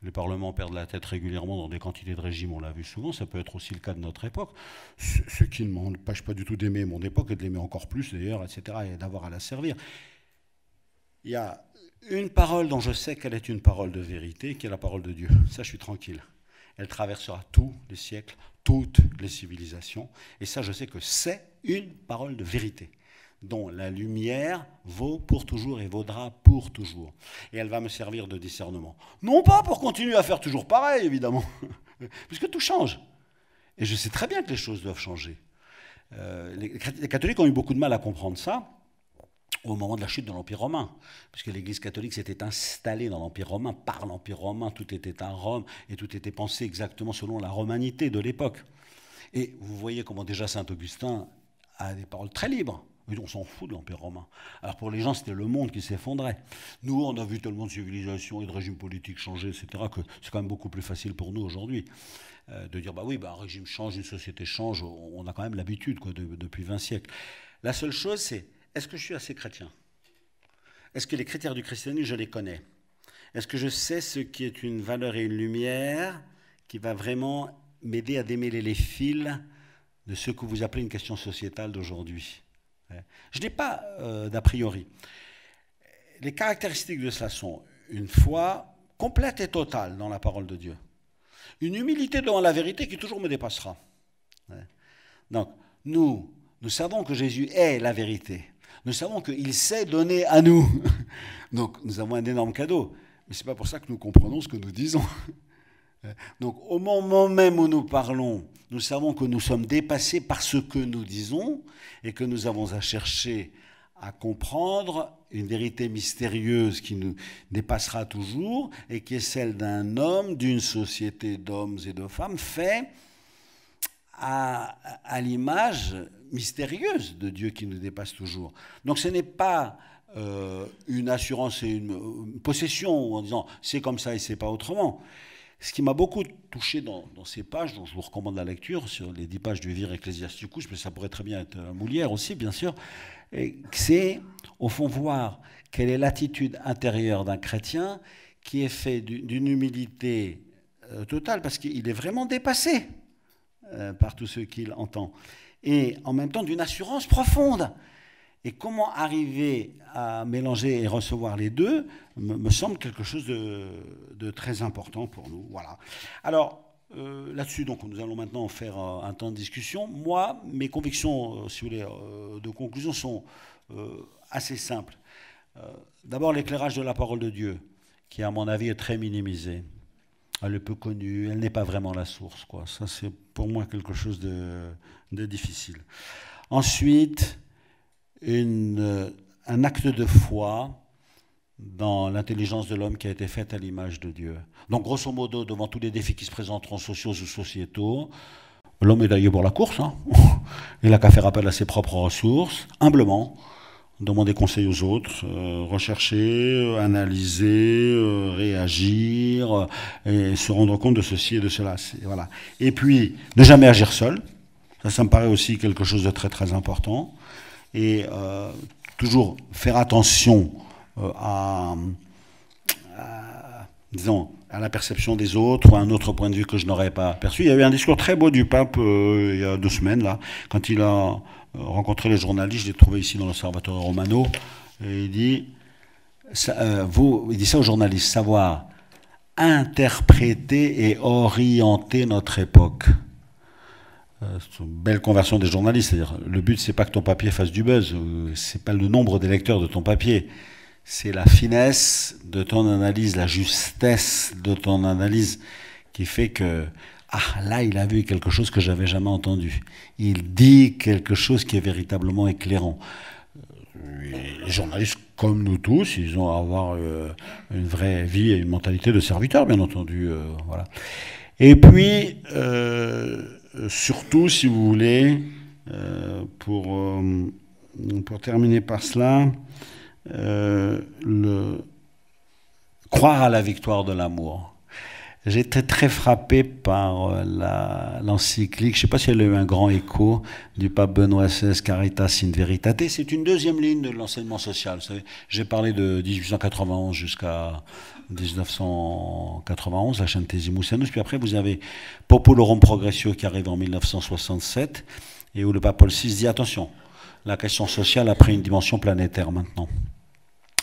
Les parlements perdent la tête régulièrement dans des quantités de régimes, on l'a vu souvent, ça peut être aussi le cas de notre époque. Ce qui ne m'empêche pas du tout d'aimer mon époque et de l'aimer encore plus d'ailleurs, etc., et d'avoir à la servir. Il y a une parole dont je sais qu'elle est une parole de vérité, qui est la parole de Dieu. Ça, je suis tranquille. Elle traversera tous les siècles, toutes les civilisations. Et ça, je sais que c'est une parole de vérité, dont la lumière vaut pour toujours et vaudra pour toujours. Et elle va me servir de discernement. Non pas pour continuer à faire toujours pareil, évidemment, puisque tout change. Et je sais très bien que les choses doivent changer. Les catholiques ont eu beaucoup de mal à comprendre ça au moment de la chute de l'Empire romain, puisque l'Église catholique s'était installée dans l'Empire romain, par l'Empire romain, tout était à Rome, et tout était pensé exactement selon la romanité de l'époque. Et vous voyez comment déjà Saint Augustin a des paroles très libres. On s'en fout de l'Empire romain. Alors pour les gens, c'était le monde qui s'effondrait. Nous, on a vu tellement de civilisations et de régimes politiques changer, etc., que c'est quand même beaucoup plus facile pour nous aujourd'hui de dire, bah oui, bah, un régime change, une société change, on a quand même l'habitude depuis 20 siècles. La seule chose, c'est, est-ce que je suis assez chrétien? Est-ce que les critères du christianisme, je les connais? Est-ce que je sais ce qui est une valeur et une lumière qui va vraiment m'aider à démêler les fils de ce que vous appelez une question sociétale d'aujourd'hui? Je n'ai pas d'a priori. Les caractéristiques de cela sont une foi complète et totale dans la parole de Dieu. Une humilité devant la vérité qui toujours me dépassera. Donc, nous savons que Jésus est la vérité. Nous savons qu'il sait donner à nous. Donc, nous avons un énorme cadeau. Mais ce n'est pas pour ça que nous comprenons ce que nous disons. Donc, au moment même où nous parlons, nous savons que nous sommes dépassés par ce que nous disons et que nous avons à chercher à comprendre une vérité mystérieuse qui nous dépassera toujours et qui est celle d'un homme, d'une société d'hommes et de femmes fait à l'image mystérieuse de Dieu qui nous dépasse toujours. Donc ce n'est pas une assurance et une possession en disant c'est comme ça et c'est pas autrement. Ce qui m'a beaucoup touché dans ces pages, dont je vous recommande la lecture, sur les 10 pages du Vir Ecclesiasticus, mais ça pourrait très bien être Moulière aussi, bien sûr, c'est au fond voir quelle est l'attitude intérieure d'un chrétien qui est fait d'une humilité totale, parce qu'il est vraiment dépassé par tout ce qu'il entend, et en même temps d'une assurance profonde. Et comment arriver à mélanger et recevoir les deux me semble quelque chose de très important pour nous. Voilà. Alors, là-dessus, donc, nous allons maintenant faire un temps de discussion. Moi, mes convictions, si vous voulez, de conclusion sont assez simples. D'abord, l'éclairage de la parole de Dieu, qui, à mon avis, est très minimisé. elle est peu connue, elle n'est pas vraiment la source, quoi. Ça, c'est pour moi quelque chose de difficile. Ensuite, un acte de foi dans l'intelligence de l'homme qui a été faite à l'image de Dieu. Donc, grosso modo, devant tous les défis qui se présenteront, sociaux ou sociétaux, l'homme est taillé pour la course. Hein. Il n'a qu'à faire appel à ses propres ressources, humblement, demander conseil aux autres, rechercher, analyser, réagir, et se rendre compte de ceci et de cela. Voilà. Et puis, ne jamais agir seul. Ça me paraît aussi quelque chose de très très important. Et toujours faire attention disons, à la perception des autres ou à un autre point de vue que je n'aurais pas perçu. Il y a eu un discours très beau du pape il y a 2 semaines, là, quand il a rencontré les journalistes. Je l'ai trouvé ici dans l'Osservatore Romano. Et il dit ça aux journalistes, savoir interpréter et orienter notre époque. C'est une belle conversion des journalistes. C'est-à-dire, le but, c'est pas que ton papier fasse du buzz. C'est pas le nombre des lecteurs de ton papier. C'est la finesse de ton analyse, la justesse de ton analyse qui fait que, là, il a vu quelque chose que j'avais jamais entendu. Il dit quelque chose qui est véritablement éclairant. Les journalistes, comme nous tous, ils ont à avoir une vraie vie et une mentalité de serviteur, bien entendu. Voilà. Et puis, surtout, si vous voulez, pour terminer par cela, croire à la victoire de l'amour. J'ai été très frappé par l'encyclique, je ne sais pas si elle a eu un grand écho, du pape Benoît XVI, Caritas in Veritate. C'est une deuxième ligne de l'enseignement social. Vous savez, j'ai parlé de 1891 jusqu'à 1991, la Centesimus Annus, puis après vous avez Populorum Progressio qui arrive en 1967, et où le pape Paul VI dit attention, la question sociale a pris une dimension planétaire maintenant,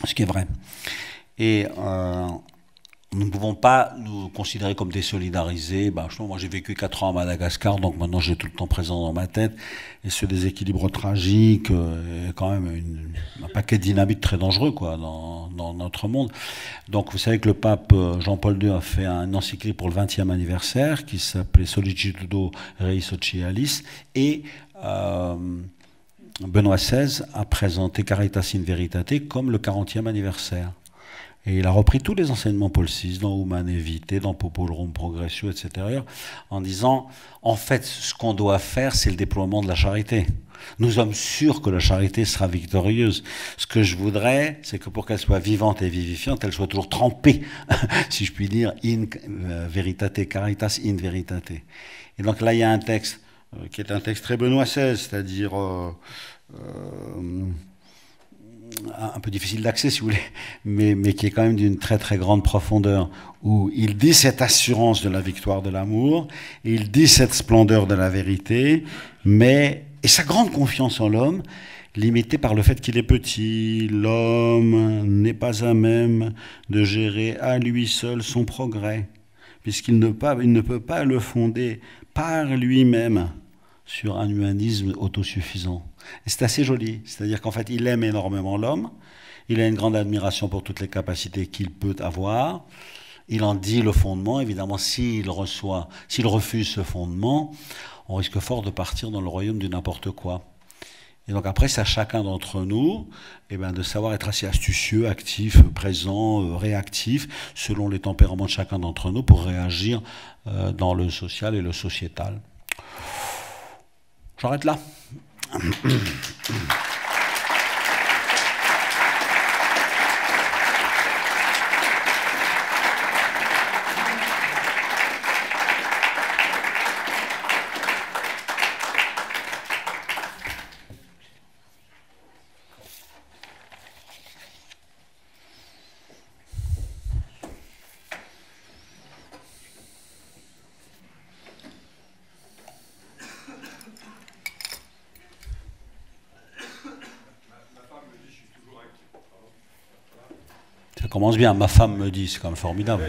ce qui est vrai. Et nous ne pouvons pas nous considérer comme désolidarisés. Moi, j'ai vécu 4 ans à Madagascar, donc maintenant j'ai tout le temps présent dans ma tête. Et ce déséquilibre tragique est quand même un paquet de dynamite très dangereux, quoi, dans notre monde. Donc vous savez que le pape Jean-Paul II a fait un encyclique pour le 20e anniversaire qui s'appelait Sollicitudo Rei Socialis, et Benoît XVI a présenté Caritas in Veritate comme le 40e anniversaire. Et il a repris tous les enseignements Paul VI dans Humane Vitae, dans Populorum Progressio, etc., en disant, en fait, ce qu'on doit faire, c'est le déploiement de la charité. Nous sommes sûrs que la charité sera victorieuse. Ce que je voudrais, c'est que pour qu'elle soit vivante et vivifiante, elle soit toujours trempée, si je puis dire, in veritate, caritas in veritate. Et donc là, il y a un texte qui est un texte très Benoît XVI, c'est-à-dire un peu difficile d'accès, si vous voulez, mais qui est quand même d'une très très grande profondeur, où il dit cette assurance de la victoire de l'amour, il dit cette splendeur de la vérité, et sa grande confiance en l'homme, limitée par le fait qu'il est petit. L'homme n'est pas à même de gérer à lui seul son progrès, puisqu'il ne peut pas le fonder par lui-même sur un humanisme autosuffisant. Et c'est assez joli, c'est-à-dire qu'en fait, il aime énormément l'homme, il a une grande admiration pour toutes les capacités qu'il peut avoir, il en dit le fondement. Évidemment, s'il refuse ce fondement, on risque fort de partir dans le royaume du n'importe quoi. Et donc après, c'est à chacun d'entre nous de savoir être assez astucieux, actif, présent, réactif, selon les tempéraments de chacun d'entre nous, pour réagir dans le social et le sociétal. J'arrête là. Ça commence bien, ma femme me dit, c'est quand même formidable.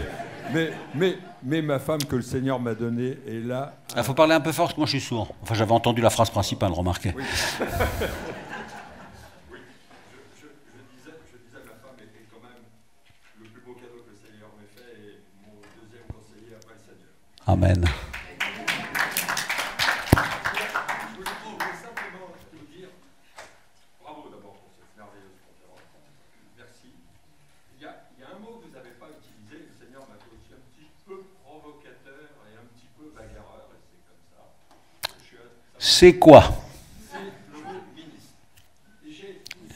Mais ma femme que le Seigneur m'a donnée est là. Il faut parler un peu fort parce que moi je suis sourd. Enfin, j'avais entendu la phrase principale, remarquez. Oui. Oui. Je disais que ma femme était quand même le plus beau cadeau que le Seigneur m'ait fait, et mon deuxième conseiller après Amen. C'est quoi?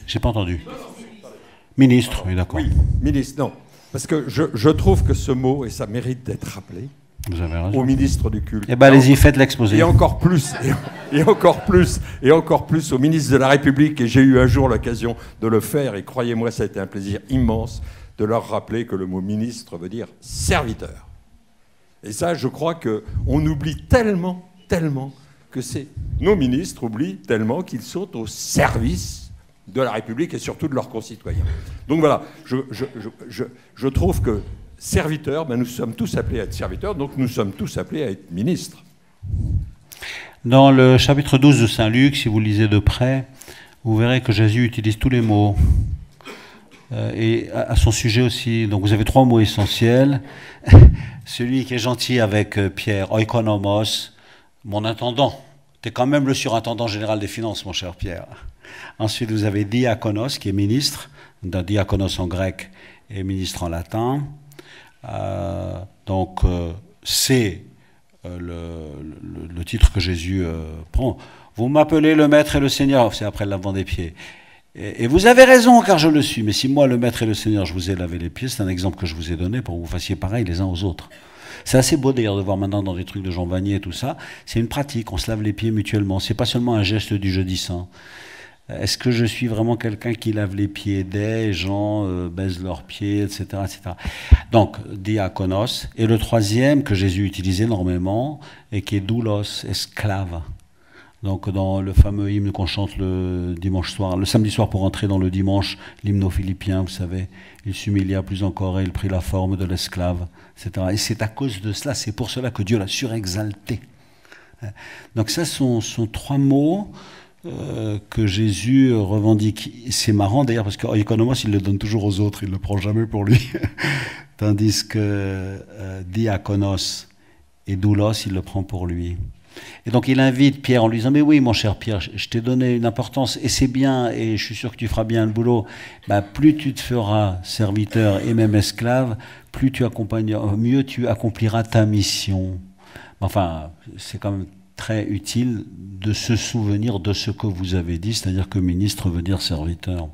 J'ai pas entendu. Ministre, oui, d'accord. Oui, ministre, non. Parce que je trouve que ce mot, et ça mérite d'être rappelé, vous avez raison, au ministre du culte. Eh bien, allez-y, faites l'exposé. Et encore plus, et encore plus au ministre de la République. Et j'ai eu un jour l'occasion de le faire, et croyez-moi, ça a été un plaisir immense de leur rappeler que le mot ministre veut dire serviteur. Et ça, je crois qu'on oublie tellement que nos ministres oublient tellement qu'ils sont au service de la République et surtout de leurs concitoyens. Donc voilà, je trouve que serviteurs, ben nous sommes tous appelés à être serviteurs, donc nous sommes tous appelés à être ministres. Dans le chapitre 12 de Saint Luc, si vous lisez de près, vous verrez que Jésus utilise tous les mots. Et à son sujet aussi, donc vous avez 3 mots essentiels. Celui qui est gentil avec Pierre, oikonomos, mon intendant. Tu es quand même le surintendant général des finances, mon cher Pierre. Ensuite, vous avez diakonos, qui est ministre. Diakonos en grec et ministre en latin. C'est le titre que Jésus prend. Vous m'appelez le Maître et le Seigneur, c'est après le lavement des pieds. Et vous avez raison, car je le suis. Mais si moi, le Maître et le Seigneur, je vous ai lavé les pieds, c'est un exemple que je vous ai donné pour que vous fassiez pareil les uns aux autres. C'est assez beau d'ailleurs de voir maintenant dans des trucs de Jean Vanier et tout ça. C'est une pratique, on se lave les pieds mutuellement. C'est pas seulement un geste du jeudi saint. Est-ce que je suis vraiment quelqu'un qui lave les pieds des gens, baise leurs pieds, etc., etc. Donc, diakonos. Et le troisième que Jésus utilisait énormément, et qui est doulos, esclave. Donc, dans le fameux hymne qu'on chante le dimanche soir, le samedi soir pour entrer dans le dimanche, l'hymne aux Philippiens, vous savez, il s'humilia plus encore et il prit la forme de l'esclave, etc. Et c'est à cause de cela, c'est pour cela que Dieu l'a surexalté. Donc ça sont 3 mots que Jésus revendique. C'est marrant d'ailleurs parce qu'oikonomos, il le donne toujours aux autres, il ne le prend jamais pour lui. Tandis que diakonos et doulos, il le prend pour lui. Et donc il invite Pierre en lui disant « Mais oui, mon cher Pierre, je t'ai donné une importance et c'est bien et je suis sûr que tu feras bien le boulot. Bah, plus tu te feras serviteur et même esclave, mieux tu accompliras ta mission. » Enfin, c'est quand même très utile de se souvenir de ce que vous avez dit, c'est-à-dire que ministre veut dire serviteur.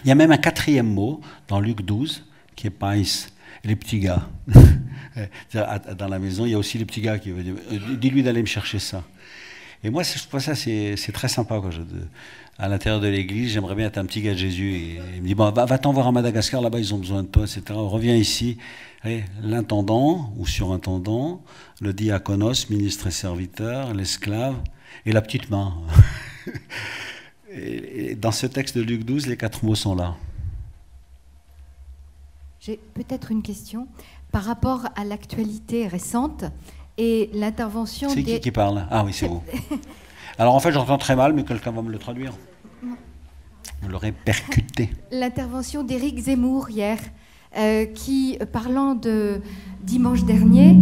Il y a même un 4e mot dans Luc 12 qui est pais, les petits gars. Dans la maison, il y a aussi les petits gars qui veulent dire dis-lui d'aller me chercher ça. Et moi, je trouve ça, c'est très sympa. Quoi. À l'intérieur de l'église, j'aimerais bien être un petit gars de Jésus. Et il me dit bon, va-t'en voir à Madagascar, là-bas, ils ont besoin de toi, etc. Reviens ici. L'intendant ou surintendant, le diakonos, ministre et serviteur, l'esclave, et la petite main. Et dans ce texte de Luc 12, les 4 mots sont là. J'ai peut-être une question par rapport à l'actualité récente et l'intervention des... C'est qui parle? Ah oui, c'est vous. Alors en fait, j'entends très mal, mais quelqu'un va me le traduire. Vous l'aurez percuté. L'intervention d'Éric Zemmour hier, qui, parlant de dimanche dernier,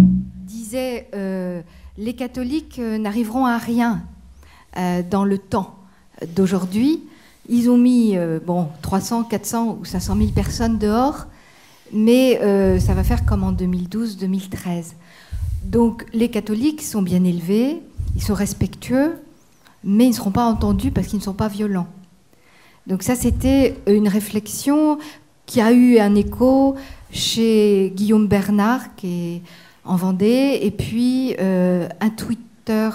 disait les catholiques n'arriveront à rien dans le temps d'aujourd'hui. Ils ont mis 300, 400 ou 500 000 personnes dehors, mais ça va faire comme en 2012-2013. Donc les catholiques sont bien élevés, ils sont respectueux, mais ils ne seront pas entendus parce qu'ils ne sont pas violents. Donc ça, c'était une réflexion qui a eu un écho chez Guillaume Bernard, qui est en Vendée, et puis un Twitter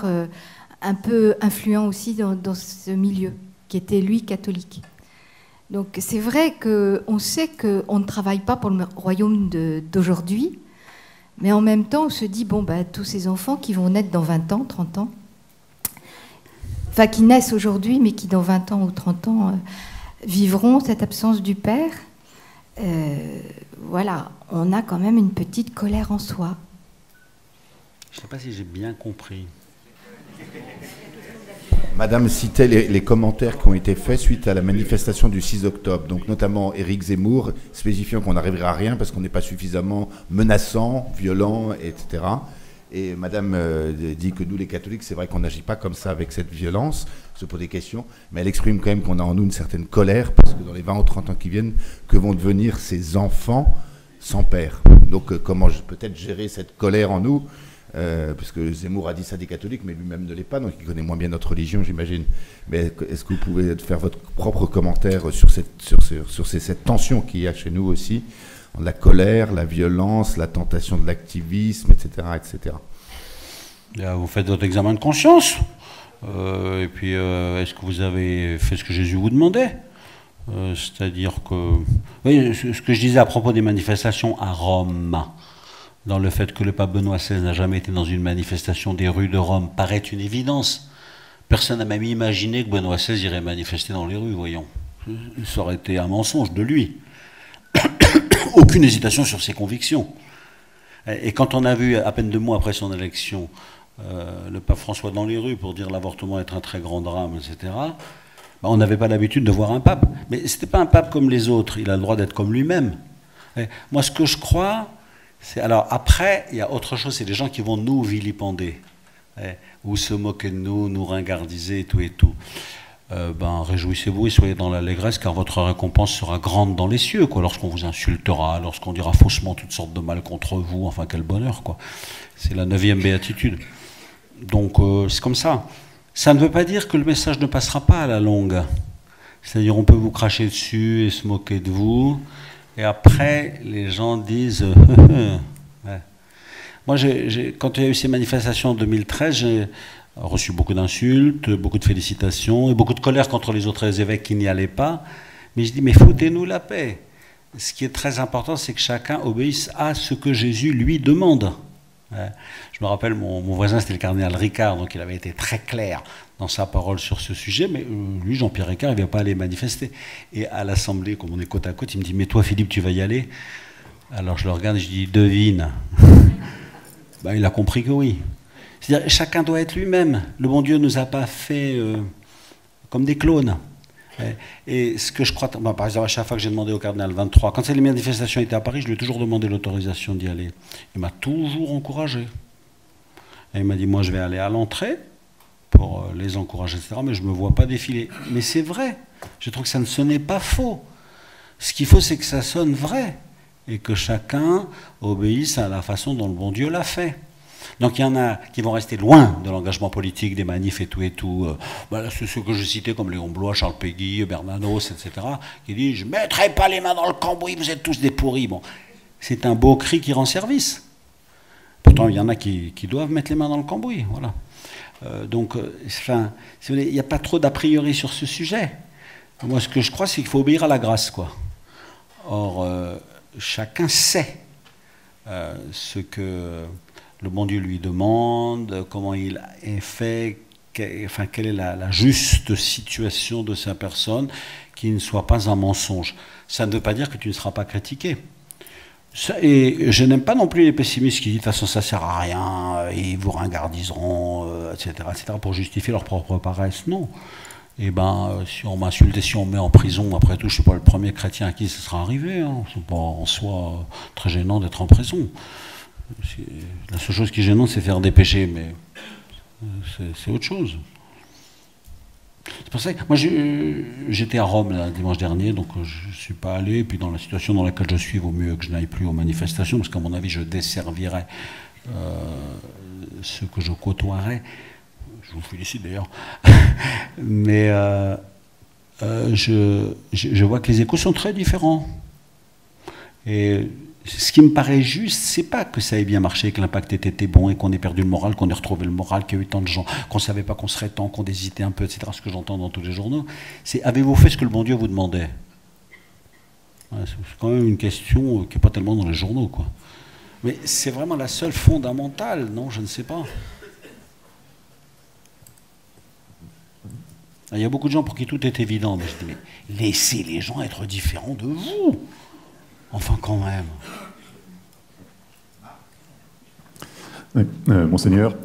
un peu influent aussi dans ce milieu, qui était lui catholique. Donc c'est vrai qu'on sait qu'on ne travaille pas pour le royaume d'aujourd'hui, mais en même temps on se dit, tous ces enfants qui vont naître dans 20 ans, 30 ans, enfin qui naissent aujourd'hui, mais qui dans 20 ans ou 30 ans vivront cette absence du père, voilà, on a quand même une petite colère en soi. Je ne sais pas si j'ai bien compris. Madame citait les commentaires qui ont été faits suite à la manifestation du 6 octobre, donc notamment Éric Zemmour, spécifiant qu'on n'arrivera à rien parce qu'on n'est pas suffisamment menaçant, violent, etc. Et Madame dit que nous, les catholiques, c'est vrai qu'on n'agit pas comme ça avec cette violence, se pose des questions, mais elle exprime quand même qu'on a en nous une certaine colère, parce que dans les 20 ou 30 ans qui viennent, que vont devenir ces enfants sans père. Donc comment peut-être gérer cette colère en nous, puisque Zemmour a dit ça des catholiques, mais lui-même ne l'est pas, donc il connaît moins bien notre religion, j'imagine. Mais est-ce que vous pouvez faire votre propre commentaire sur cette tension qu'il y a chez nous aussi, la colère, la violence, la tentation de l'activisme, etc., etc. Vous faites votre examen de conscience. Et puis, est-ce que vous avez fait ce que Jésus vous demandait? C'est-à-dire que... Oui, ce que je disais à propos des manifestations à Rome, dans le fait que le pape Benoît XVI n'a jamais été dans une manifestation des rues de Rome, paraît une évidence. Personne n'a même imaginé que Benoît XVI irait manifester dans les rues, voyons. Ça aurait été un mensonge de lui. Aucune hésitation sur ses convictions. Et quand on a vu, à peine 2 mois après son élection, le pape François dans les rues pour dire l'avortement est un très grand drame, etc., on n'avait pas l'habitude de voir un pape. Mais ce n'était pas un pape comme les autres, il a le droit d'être comme lui-même. Moi, ce que je crois, c'est... Alors après, il y a autre chose, c'est les gens qui vont nous vilipender, ou se moquer de nous, nous ringardiser et tout et tout. Réjouissez-vous et soyez dans l'allégresse, car votre récompense sera grande dans les cieux, quoi, lorsqu'on vous insultera, lorsqu'on dira faussement toutes sortes de mal contre vous, enfin quel bonheur, quoi. C'est la 9e béatitude. Donc c'est comme ça. Ça ne veut pas dire que le message ne passera pas à la longue. C'est-à-dire on peut vous cracher dessus et se moquer de vous, et après les gens disent... ouais. Moi, quand il y a eu ces manifestations en 2013, j'ai reçu beaucoup d'insultes, beaucoup de félicitations et beaucoup de colère contre les autres évêques qui n'y allaient pas. Mais je dis, mais foutez-nous la paix. Ce qui est très important, c'est que chacun obéisse à ce que Jésus lui demande. Je me rappelle, mon voisin, c'était le cardinal Ricard, donc il avait été très clair dans sa parole sur ce sujet, mais lui, Jean-Pierre Ricard, il ne vient pas aller manifester. Et à l'Assemblée, comme on est côte à côte, il me dit, mais toi, Philippe, tu vas y aller? Alors je le regarde et je dis, devine. Il a compris que oui. C'est-à-dire, chacun doit être lui-même. Le bon Dieu ne nous a pas fait comme des clones. Et ce que je crois... par exemple, à chaque fois que j'ai demandé au cardinal 23, quand les manifestations étaient à Paris, je lui ai toujours demandé l'autorisation d'y aller. Il m'a toujours encouragé. Et il m'a dit, moi je vais aller à l'entrée pour les encourager, etc., mais je ne me vois pas défiler. Mais c'est vrai. Je trouve que ça ne sonnait pas faux. Ce qu'il faut, c'est que ça sonne vrai. Et que chacun obéisse à la façon dont le bon Dieu l'a fait. Donc il y en a qui vont rester loin de l'engagement politique, des manifs et tout et tout. C'est ceux que je citais comme Léon Blois, Charles Péguy, Bernanos, etc. qui disent « Je ne mettrai pas les mains dans le cambouis, vous êtes tous des pourris ». Bon, c'est un beau cri qui rend service. Pourtant, il y en a qui doivent mettre les mains dans le cambouis. Voilà. Il n'y a pas trop d'a priori sur ce sujet. Moi, ce que je crois, c'est qu'il faut obéir à la grâce, quoi. Or, chacun sait ce que le bon Dieu lui demande, comment il est fait, quelle est la juste situation de sa personne, qui ne soit pas un mensonge. Ça ne veut pas dire que tu ne seras pas critiqué. Et je n'aime pas non plus les pessimistes qui disent de toute façon ça ne sert à rien, ils vous ringardiseront, etc., pour justifier leur propre paresse. Non. Et si on m'insulte et si on me met en prison, après tout, je ne suis pas le premier chrétien à qui ça sera arrivé. Hein. Ce n'est pas en soi très gênant d'être en prison. La seule chose qui est gênante, c'est faire des péchés, mais c'est autre chose. C'est pour ça que moi, j'étais à Rome là, dimanche dernier, donc je ne suis pas allé. Et puis dans la situation dans laquelle je suis, il vaut mieux que je n'aille plus aux manifestations, parce qu'à mon avis, je desservirais ceux que je côtoierais. Je vous félicite d'ailleurs. Mais je vois que les échos sont très différents. Et ce qui me paraît juste, c'est pas que ça ait bien marché, que l'impact ait été bon et qu'on ait perdu le moral, qu'on ait retrouvé le moral, qu'il y a eu tant de gens, qu'on ne savait pas qu'on serait tant, qu'on hésitait un peu, etc. Ce que j'entends dans tous les journaux, c'est avez-vous fait ce que le bon Dieu vous demandait? C'est quand même une question qui n'est pas tellement dans les journaux, quoi. Mais c'est vraiment la seule fondamentale, non? Je ne sais pas. Il y a beaucoup de gens pour qui tout est évident, mais je dis, mais laissez les gens être différents de vous. Enfin, quand même. Oui, Monseigneur,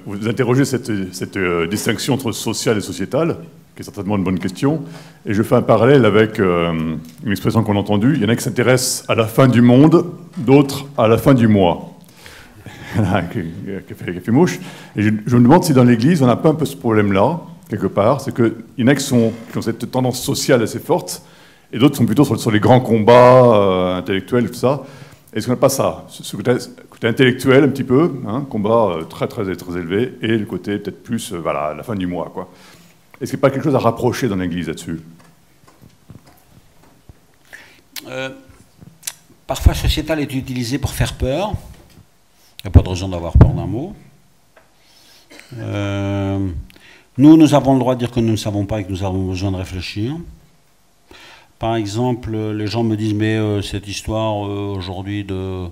Vous interrogez cette distinction entre social et sociétal, qui est certainement une bonne question, et je fais un parallèle avec une expression qu'on a entendue. Il y en a qui s'intéressent à la fin du monde, d'autres à la fin du mois. qui fait mouche. Et je me demande si dans l'Église, on n'a pas un peu ce problème-là, quelque part. C'est qu'il y en a qui ont cette tendance sociale assez forte, et d'autres sont plutôt sur les grands combats intellectuels, tout ça. Est-ce qu'on n'a pas ça, ce côté intellectuel un petit peu, hein, combat très, très, très élevé, et le côté peut-être plus, voilà, la fin du mois, quoi. Est-ce qu'il n'y a pas quelque chose à rapprocher dans l'Église là-dessus? Parfois, sociétal est utilisé pour faire peur. Il n'y a pas de raison d'avoir peur d'un mot. Nous avons le droit de dire que nous ne savons pas et que nous avons besoin de réfléchir. Par exemple, les gens me disent, mais cette histoire aujourd'hui de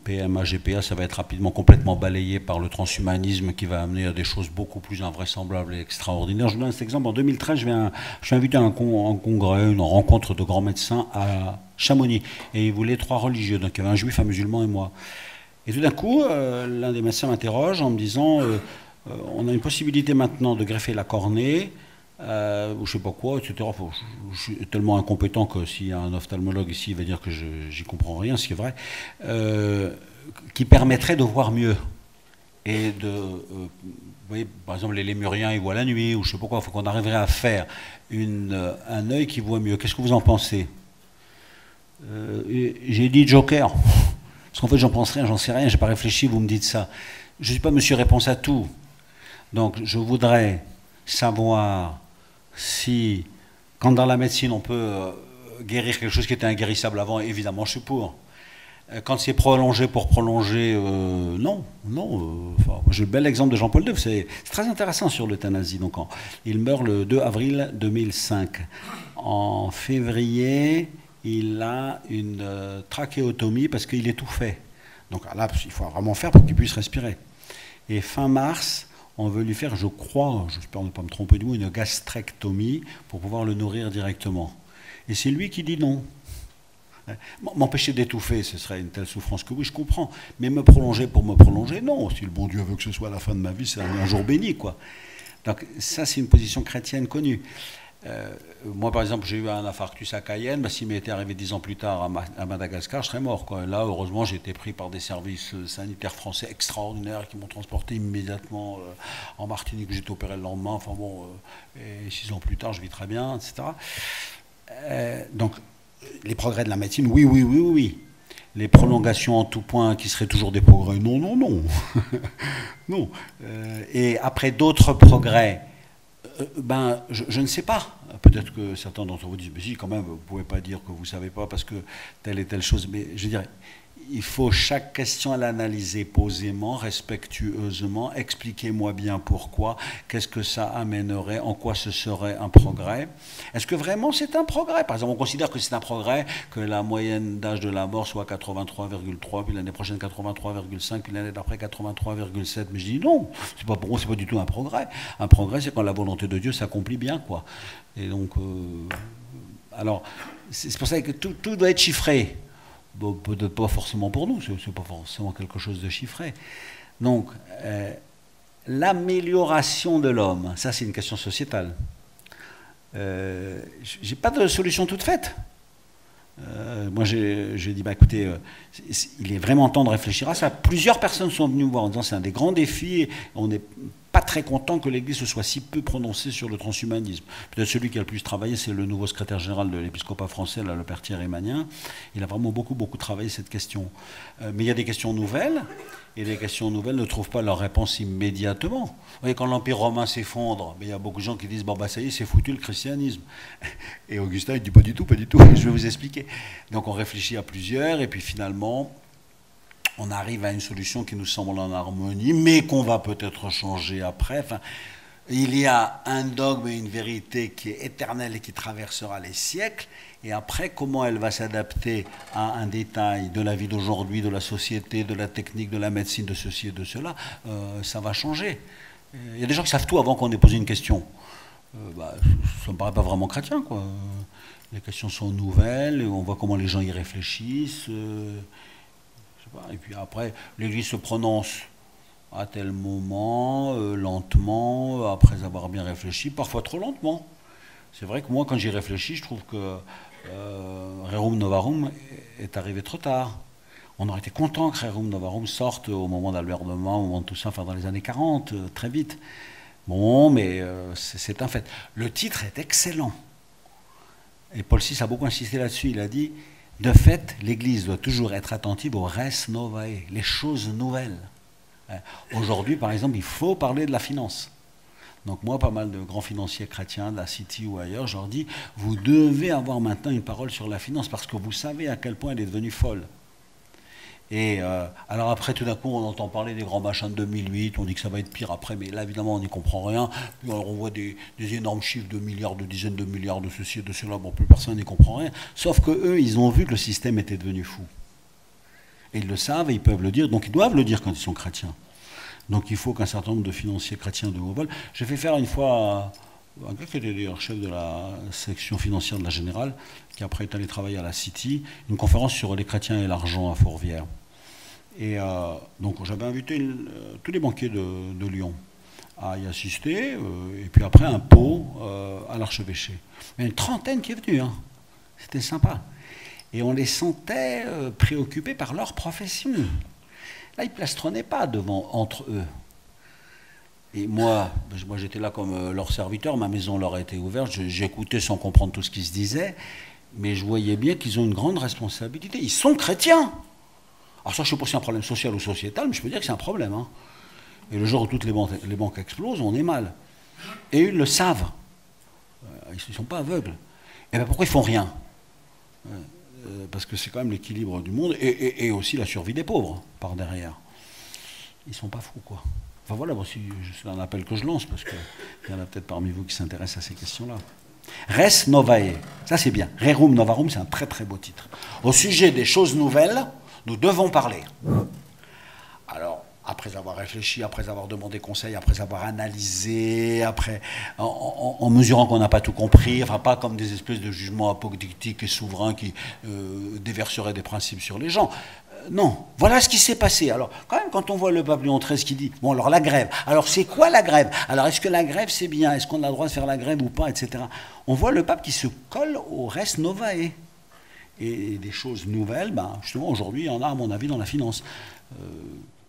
PMA, GPA, ça va être rapidement complètement balayé par le transhumanisme qui va amener à des choses beaucoup plus invraisemblables et extraordinaires. Je vous donne cet exemple. En 2013, je suis invité à un congrès, une rencontre de grands médecins à Chamonix. Et ils voulaient 3 religieux. Donc il y avait un juif, un musulman et moi. Et tout d'un coup, l'un des médecins m'interroge en me disant on a une possibilité maintenant de greffer la cornée, ou je sais pas quoi, etc. Je suis tellement incompétent que s'il y a un ophtalmologue ici, il va dire que j'y comprends rien, ce qui est vrai, qui permettrait de voir mieux. Et vous voyez, par exemple, les lémuriens, ils voient la nuit, ou je sais pas quoi, il faut qu'on arriverait à faire un œil qui voit mieux. Qu'est-ce que vous en pensez? J'ai dit Joker. Parce qu'en fait, j'en pense rien, j'en sais rien, j'ai pas réfléchi, vous me dites ça. Je ne suis pas monsieur réponse à tout. Donc, je voudrais savoir si, quand dans la médecine, on peut guérir quelque chose qui était inguérissable avant, évidemment, je suis pour. Quand c'est prolongé pour prolonger, non. Enfin, j'ai le bel exemple de Jean-Paul II. C'est très intéressant sur l'euthanasie. Donc, il meurt le 2 avril 2005. En février, il a une trachéotomie parce qu'il étouffait. Donc là, il faut vraiment faire pour qu'il puisse respirer. Et fin mars, on veut lui faire, je crois, j'espère ne pas me tromper du mot, une gastrectomie pour pouvoir le nourrir directement. Et c'est lui qui dit non. M'empêcher d'étouffer, ce serait une telle souffrance que oui, je comprends. Mais me prolonger pour me prolonger, non. Si le bon Dieu veut que ce soit la fin de ma vie, c'est un jour béni, quoi. Donc ça, c'est une position chrétienne connue. Moi, par exemple, j'ai eu un infarctus à Cayenne. S'il m'était arrivé 10 ans plus tard à Madagascar, je serais mort, quoi. Là, heureusement, j'ai été pris par des services sanitaires français extraordinaires qui m'ont transporté immédiatement en Martinique. J'ai été opéré le lendemain. Enfin bon, et 6 ans plus tard, je vis très bien, etc. Donc, les progrès de la médecine, oui. Les prolongations en tout point qui seraient toujours des progrès, non. Non. Et après d'autres progrès, je ne sais pas. Peut-être que certains d'entre vous disent, mais si, quand même, vous ne pouvez pas dire que vous ne savez pas parce que telle et telle chose. Mais je dirais, il faut chaque question l'analyser posément, respectueusement. Expliquez-moi bien pourquoi, qu'est-ce que ça amènerait, en quoi ce serait un progrès. Est-ce que vraiment c'est un progrès? Par exemple, on considère que c'est un progrès que la moyenne d'âge de la mort soit 83,3, puis l'année prochaine 83,5, puis l'année d'après 83,7. Mais je dis non, c'est pas pour moi, c'est pas du tout un progrès. Un progrès, c'est quand la volonté de Dieu s'accomplit bien, quoi. Et donc, alors, c'est pour ça que tout doit être chiffré. Bon, peut-être pas forcément pour nous, c'est pas forcément quelque chose de chiffré. Donc, l'amélioration de l'homme, ça c'est une question sociétale. J'ai pas de solution toute faite. Moi j'ai dit, écoutez, il est vraiment temps de réfléchir à ça. Plusieurs personnes sont venues me voir en disant c'est un des grands défis, on n'est pas très content que l'Église se soit si peu prononcée sur le transhumanisme. Peut-être celui qui a le plus travaillé, c'est le nouveau secrétaire général de l'épiscopat français, là, le père Thierry Magnin. Il a vraiment beaucoup travaillé cette question. Mais il y a des questions nouvelles, et les questions nouvelles ne trouvent pas leur réponse immédiatement. Vous voyez, quand l'Empire romain s'effondre, il y a beaucoup de gens qui disent, ça y est, c'est foutu le christianisme. Et Augustin, il dit, pas du tout, je vais vous expliquer. Donc on réfléchit à plusieurs, et puis finalement, on arrive à une solution qui nous semble en harmonie, mais qu'on va peut-être changer après. Enfin, il y a un dogme et une vérité qui est éternelle et qui traversera les siècles. Et après, comment elle va s'adapter à un détail de la vie d'aujourd'hui, de la société, de la technique, de la médecine, de ceci et de cela, ça va changer. Il y a des gens qui savent tout avant qu'on ait posé une question. Ça ne me paraît pas vraiment chrétien, quoi. Les questions sont nouvelles, on voit comment les gens y réfléchissent. Et puis après, l'Église se prononce à tel moment, lentement, après avoir bien réfléchi, parfois trop lentement. C'est vrai que moi, quand j'y réfléchis, je trouve que Rerum Novarum est arrivé trop tard. On aurait été content que Rerum Novarum sorte au moment d'Albert de Man, au moment de tout ça, enfin dans les années 40, très vite. Bon, mais c'est un fait. Le titre est excellent. Et Paul VI a beaucoup insisté là-dessus. Il a dit, de fait, l'Église doit toujours être attentive aux res novae, les choses nouvelles. Aujourd'hui, par exemple, il faut parler de la finance. Donc moi, pas mal de grands financiers chrétiens, de la City ou ailleurs, je leur dis, vous devez avoir maintenant une parole sur la finance parce que vous savez à quel point elle est devenue folle. Et alors après, tout d'un coup, on entend parler des grands machins de 2008, on dit que ça va être pire après, mais là, évidemment, on n'y comprend rien. Puis alors, on voit des énormes chiffres de milliards, de dizaines de milliards, de ceci et de cela, bon, plus personne n'y comprend rien. Sauf qu'eux, ils ont vu que le système était devenu fou. Et ils le savent et ils peuvent le dire, donc ils doivent le dire quand ils sont chrétiens. Donc il faut qu'un certain nombre de financiers chrétiens de haut vol... J'ai fait faire une fois un gars qui était d'ailleurs chef de la section financière de la Générale, qui après est allé travailler à la City, une conférence sur les chrétiens et l'argent à Fourvière. Et donc j'avais invité tous les banquiers de Lyon à y assister, et puis après un pot à l'archevêché. Il y a une trentaine qui est venue, hein. C'était sympa. Et on les sentait préoccupés par leur profession. Là, ils ne plastronnaient pas entre eux. Et moi j'étais là comme leur serviteur, ma maison leur a été ouverte, j'écoutais sans comprendre tout ce qui se disait, mais je voyais bien qu'ils ont une grande responsabilité. Ils sont chrétiens. Alors ça, je ne sais pas si c'est un problème social ou sociétal, mais je peux dire que c'est un problème. Hein. Et le jour où toutes les banques explosent, on est mal. Et ils le savent. Ils ne sont pas aveugles. Et bien pourquoi ils ne font rien? Parce que c'est quand même l'équilibre du monde et aussi la survie des pauvres par derrière. Ils ne sont pas fous, quoi. Enfin voilà, bon, c'est un appel que je lance, parce qu'il y en a peut-être parmi vous qui s'intéressent à ces questions-là. Res novae, ça c'est bien. Rerum Novarum, c'est un très très beau titre. Au sujet des choses nouvelles, nous devons parler. Alors, après avoir réfléchi, après avoir demandé conseil, après avoir analysé, en mesurant qu'on n'a pas tout compris, enfin pas comme des espèces de jugements apodictiques et souverains qui déverseraient des principes sur les gens. Non, voilà ce qui s'est passé. Alors, quand même, quand on voit le pape Léon XIII qui dit, bon alors la grève, alors c'est quoi la grève? Alors est-ce que la grève c'est bien? Est-ce qu'on a le droit de faire la grève ou pas, etc. On voit le pape qui se colle au res novae. Et des choses nouvelles, ben, justement aujourd'hui, il y en a à mon avis dans la finance.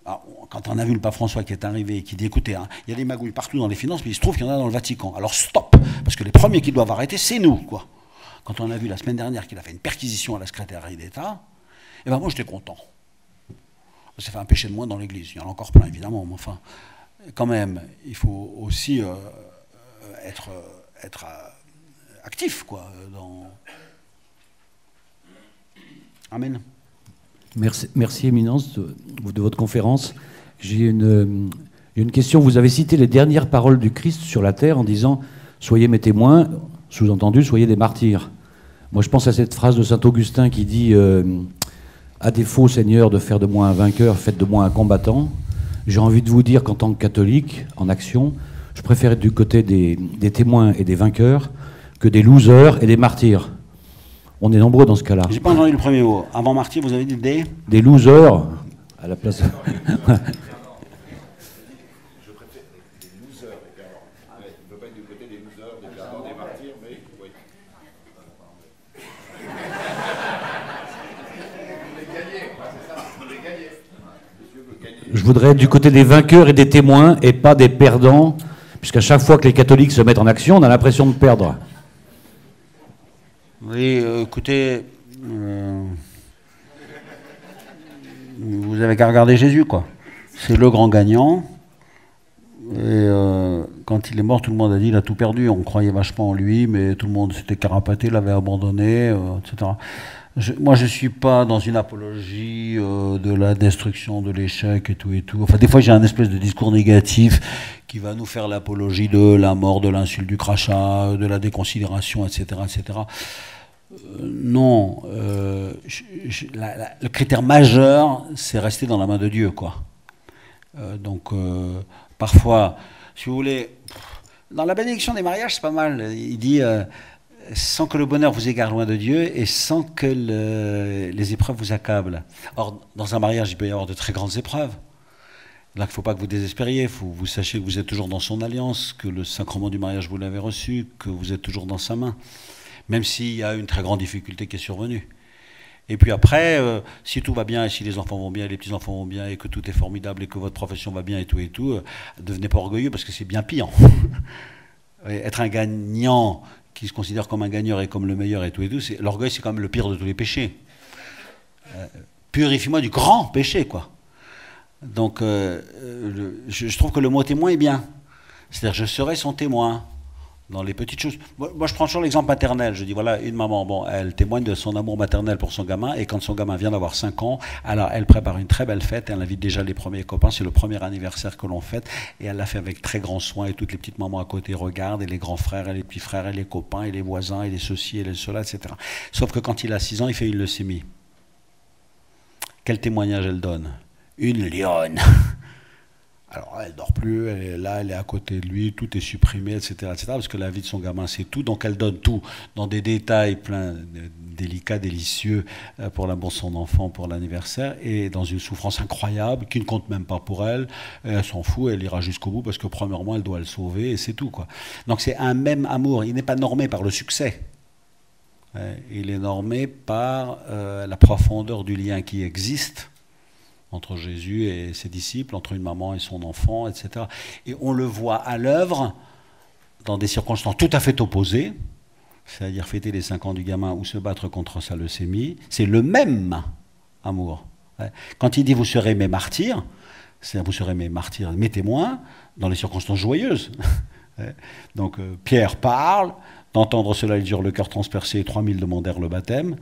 Quand on a vu le pape François qui est arrivé et qui dit, écoutez, hein, il y a des magouilles partout dans les finances, mais il se trouve qu'il y en a dans le Vatican. Alors stop, parce que les premiers qui doivent arrêter, c'est nous, quoi. Quand on a vu la semaine dernière qu'il a fait une perquisition à la secrétaire d'État, eh ben moi j'étais content. Ça fait un péché de moins dans l'Église. Il y en a encore plein, évidemment, mais enfin, quand même, il faut aussi être actif, quoi. Amen. Merci Éminence, de votre conférence. J'ai une question. Vous avez cité les dernières paroles du Christ sur la terre en disant « Soyez mes témoins », sous-entendu « Soyez des martyrs ». Moi, je pense à cette phrase de saint Augustin qui dit « À défaut, Seigneur, de faire de moi un vainqueur, faites de moi un combattant ». J'ai envie de vous dire qu'en tant que catholique, en action, je préfère être du côté des témoins et des vainqueurs que des losers et des martyrs. On est nombreux dans ce cas-là. J'ai pas entendu le premier mot. Avant martyr, vous avez dit des losers à la place. Je préfère des losers également. Il ne peut pas être du côté des losers, des perdants, des martyrs, mais oui. Vous voulez gagner, c'est ça. Vous voulez gagner. Monsieur veut gagner. Je voudrais être du côté des vainqueurs et des témoins et pas des perdants, puisqu'à chaque fois que les catholiques se mettent en action, on a l'impression de perdre. Oui, écoutez, vous avez qu'à regarder Jésus, quoi. C'est le grand gagnant. Et quand il est mort, tout le monde a dit il a tout perdu. On croyait vachement en lui, mais tout le monde s'était carapaté, l'avait abandonné, etc. Moi, je ne suis pas dans une apologie de la destruction, de l'échec et tout et tout. Enfin, des fois, j'ai un espèce de discours négatif qui va nous faire l'apologie de la mort, de l'insulte, du crachat, de la déconsidération, etc., etc. Non, le critère majeur, c'est rester dans la main de Dieu, quoi. Donc, parfois, si vous voulez, dans la bénédiction des mariages, c'est pas mal. Il dit sans que le bonheur vous égare loin de Dieu et sans que les épreuves vous accablent. Or, dans un mariage, il peut y avoir de très grandes épreuves. Là, il ne faut pas que vous désespériez, il faut que vous sachiez que vous êtes toujours dans son alliance, que le sacrement du mariage, vous l'avez reçu, que vous êtes toujours dans sa main, même s'il y a une très grande difficulté qui est survenue. Et puis après, si tout va bien, et si les enfants vont bien, et les petits-enfants vont bien, et que tout est formidable, et que votre profession va bien, et tout, devenez pas orgueilleux, parce que c'est bien pire. Être un gagnant qui se considère comme un gagneur et comme le meilleur, et tout, l'orgueil, c'est quand même le pire de tous les péchés. Purifie-moi du grand péché, quoi. Donc, je trouve que le mot témoin est bien. C'est-à-dire, je serai son témoin dans les petites choses. Moi, je prends toujours l'exemple maternel. Je dis, voilà, une maman, bon, elle témoigne de son amour maternel pour son gamin, et quand son gamin vient d'avoir 5 ans, alors elle prépare une très belle fête, et elle invite déjà les premiers copains, c'est le premier anniversaire que l'on fête, et elle l'a fait avec très grand soin, et toutes les petites mamans à côté regardent, et les grands frères, et les petits frères, et les copains, et les voisins, et les ceci, et les cela, etc. Sauf que quand il a 6 ans, il fait une leucémie. Quel témoignage elle donne? Une lionne. Alors, elle ne dort plus, elle est là, elle est à côté de lui, tout est supprimé, etc., parce que la vie de son gamin, c'est tout. Donc, elle donne tout dans des détails pleins, délicats, délicieux pour l'amour de son enfant, pour l'anniversaire, et dans une souffrance incroyable qui ne compte même pas pour elle. Elle s'en fout, elle ira jusqu'au bout, parce que premièrement, elle doit le sauver, et c'est tout, quoi. Donc, c'est un même amour. Il n'est pas normé par le succès. Il est normé par la profondeur du lien qui existe entre Jésus et ses disciples, entre une maman et son enfant, etc. Et on le voit à l'œuvre dans des circonstances tout à fait opposées, c'est-à-dire fêter les 5 ans du gamin ou se battre contre sa leucémie. C'est le même amour. Quand il dit « vous serez mes martyrs », c'est-à-dire « vous serez mes martyrs, mes témoins », dans les circonstances joyeuses. Donc Pierre parle, d'entendre cela, ils eurent le cœur transpercé, et 3000 demandèrent le baptême.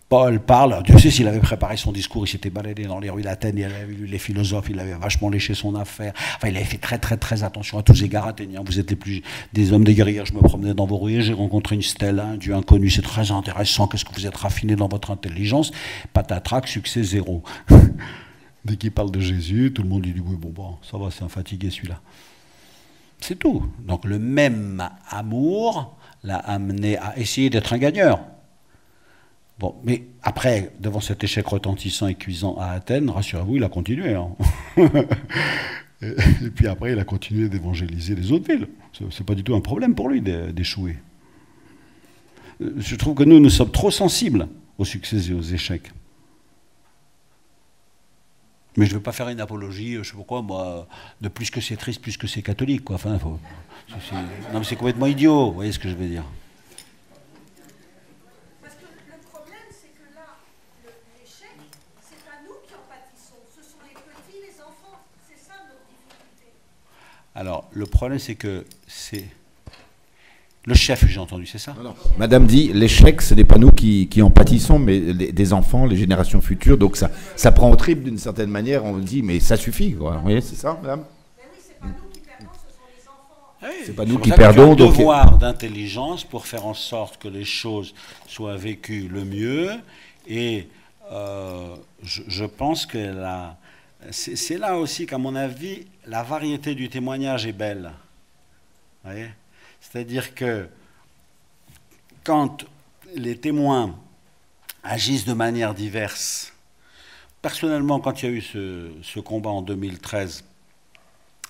Paul parle, Dieu sait s'il avait préparé son discours, il s'était baladé dans les rues d'Athènes, il avait lu les philosophes, il avait vachement léché son affaire, enfin il avait fait très très très attention à tous égards athéniens, vous êtes les plus des hommes des guerriers, je me promenais dans vos rues, j'ai rencontré une stèle, un dieu inconnu, c'est très intéressant, qu'est-ce que vous êtes raffiné dans votre intelligence, patatrac, succès zéro. Dès qu'il parle de Jésus, tout le monde dit oui bon, ça va, c'est un fatigué celui-là. C'est tout. Donc le même amour l'a amené à essayer d'être un gagneur. Bon, mais après, devant cet échec retentissant et cuisant à Athènes, rassurez-vous, il a continué. Hein. Et puis après, il a continué d'évangéliser les autres villes. C'est pas du tout un problème pour lui d'échouer. Je trouve que nous sommes trop sensibles aux succès et aux échecs. Mais je ne veux pas faire une apologie, je ne sais pourquoi, moi, de plus que c'est triste, plus que c'est catholique, quoi. Enfin, non, mais c'est complètement idiot, vous voyez ce que je veux dire. Parce que le problème, c'est que là, l'échec, c'est pas nous qui en pâtissons, ce sont les petits, les enfants. C'est ça notre difficulté. Alors, le problème, c'est que c'est... Le chef, j'ai entendu, c'est ça? Non. Madame dit, l'échec, ce n'est pas nous qui en pâtissons, mais des enfants, les générations futures. Donc ça prend au triple d'une certaine manière. On dit, mais ça suffit, quoi. Vous voyez, c'est ça, madame? Mais oui, c'est pas nous qui perdons, ce sont les enfants. Oui, c'est pas nous qui ça perdons. Donc, un devoir d'intelligence pour faire en sorte que les choses soient vécues le mieux. Et je pense que c'est là aussi qu'à mon avis, la variété du témoignage est belle. Vous voyez? C'est-à-dire que quand les témoins agissent de manière diverse, personnellement, quand il y a eu ce combat en 2013